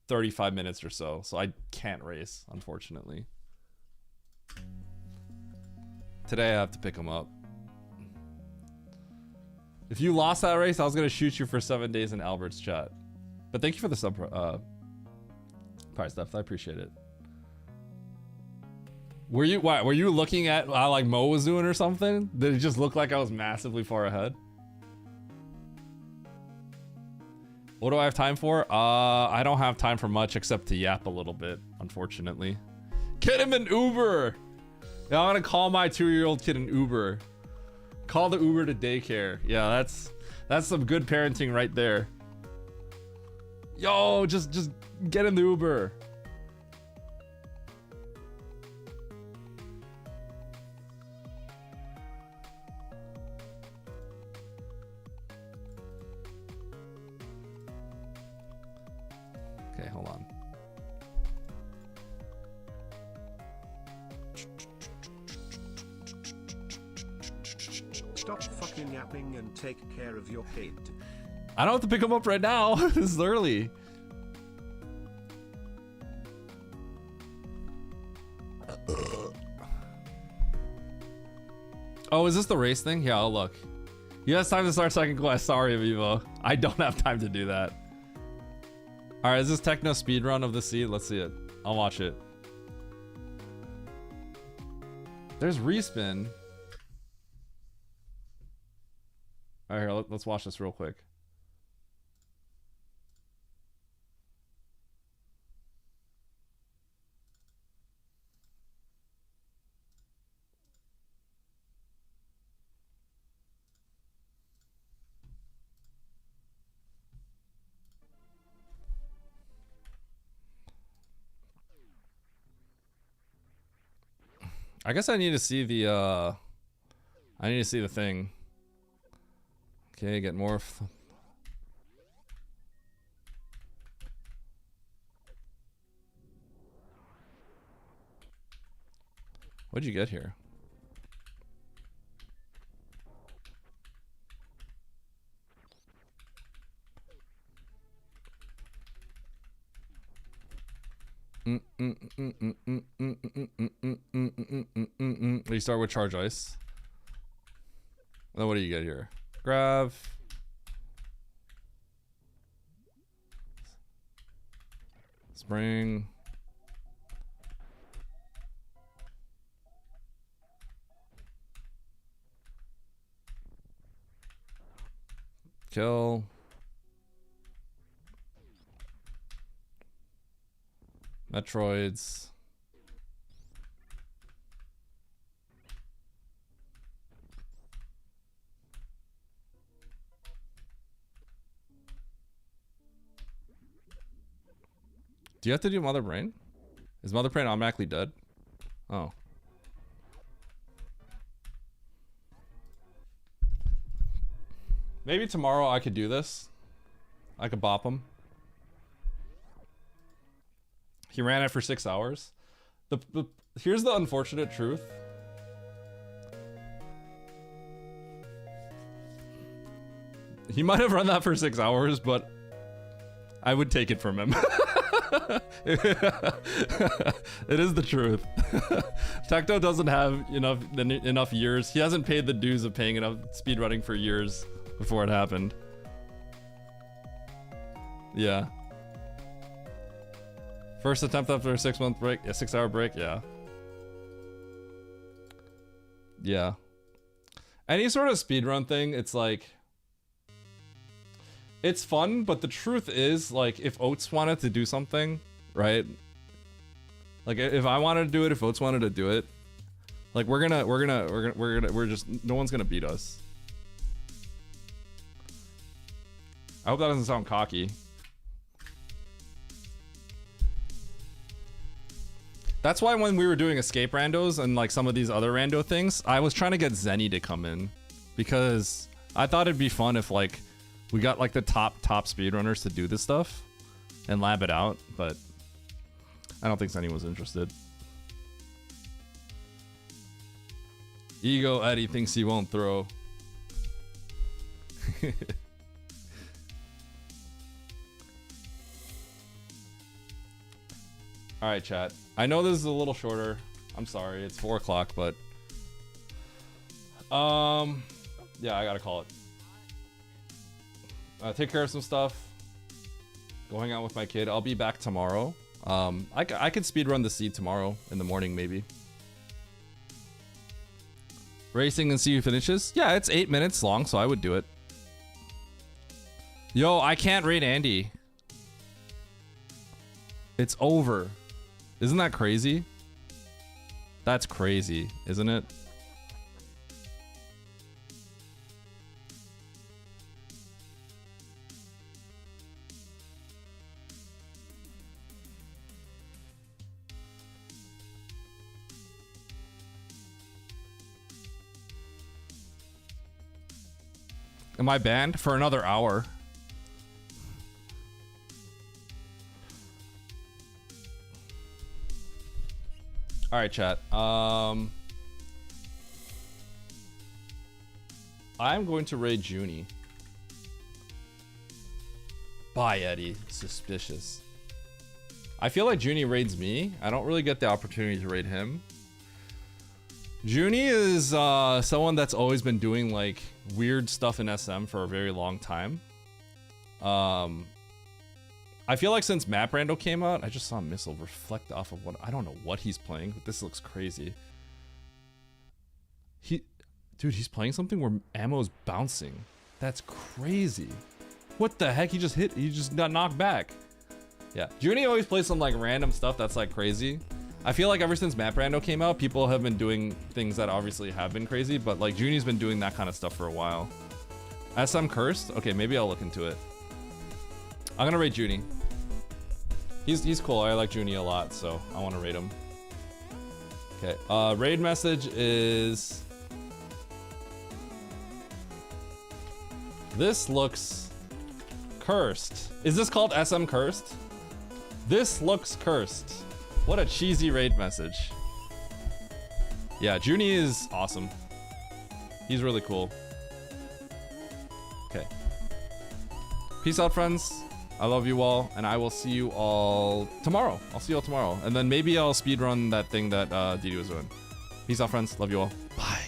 35 minutes or so I can't race, unfortunately. Today I have to pick him up. If you lost that race, I was gonna shoot you for 7 days in Albert's chat. But thank you for the sub prize stuff. I appreciate it. Were you looking at how like Mo was doing or something? Did it just look like I was massively far ahead? What do I have time for? I don't have time for much except to yap a little bit, unfortunately. Get him an Uber! Yeah, I'm gonna call my 2-year-old kid an Uber. Call the Uber to daycare. Yeah, that's some good parenting right there. Yo, just get him the Uber. Okay, hold on. Stop fucking yapping and take care of your kid. I don't have to pick him up right now. This is early. Oh, is this the race thing? Yeah, I'll look. You have time to start second quest. Sorry, Avivo. I don't have time to do that. All right, is this Techno speedrun of the seed? Let's see it. I'll watch it. There's Respin. All right, here, let's watch this real quick. I guess I need to see the I need to see the thing. Okay, get more What'd you get here? You start with charge ice. Then what do you get here? Grav. Spring. Kill. Metroids. Do you have to do Mother Brain? Is Mother Brain automatically dead? Oh. Maybe tomorrow I could do this. I could bop him. He ran it for 6 hours. Here's the unfortunate truth. He might have run that for 6 hours, but I would take it from him. It is the truth. Tecto doesn't have enough years. He hasn't paid the dues of paying enough speedrunning for years before it happened. Yeah. First attempt after a 6-month break, a 6-hour break, yeah. Yeah. Any sort of speedrun thing, it's like, it's fun, but the truth is, like, if Oates wanted to do something, right? Like, if I wanted to do it, if Oates wanted to do it, like, we're just, no one's gonna beat us. I hope that doesn't sound cocky. That's why when we were doing escape randos and like some of these other rando things, I was trying to get Zenny to come in because I thought it'd be fun if like we got like the top speedrunners to do this stuff and lab it out, but I don't think Zenny was interested. Ego Eddie thinks he won't throw. All right, chat. I know this is a little shorter. I'm sorry, it's 4 o'clock, but yeah, I gotta call it. Take care of some stuff. Go hang out with my kid. I'll be back tomorrow. I could speedrun the seed tomorrow in the morning, maybe. Racing and see who finishes. Yeah, it's 8 minutes long, so I would do it. Yo, I can't rate Andy. It's over. Isn't that crazy? That's crazy, isn't it? Am I banned for another hour? All right, chat. I'm going to raid Junie. Bye, Eddie. Suspicious. I feel like Junie raids me. I don't really get the opportunity to raid him. Junie is someone that's always been doing like weird stuff in SM for a very long time. I feel like since Map Rando came out, I just saw a missile reflect off of what I don't know what he's playing, but this looks crazy. Dude, he's playing something where ammo's bouncing. That's crazy. What the heck? He just got knocked back. Yeah, Junie always plays some like random stuff that's like crazy. I feel like ever since Map Rando came out, people have been doing things that obviously have been crazy, but like Junie's been doing that kind of stuff for a while. SM Cursed? Okay, maybe I'll look into it. I'm gonna rate Junie. He's cool. I like Junie a lot, so I want to rate him. Okay. Raid message is. This looks cursed. Is this called SM Cursed? This looks cursed. What a cheesy raid message. Yeah, Junie is awesome. He's really cool. Okay. Peace out, friends. I love you all, and I will see you all tomorrow. I'll see you all tomorrow. And then maybe I'll speedrun that thing that Didi was doing. Peace out, friends. Love you all. Bye.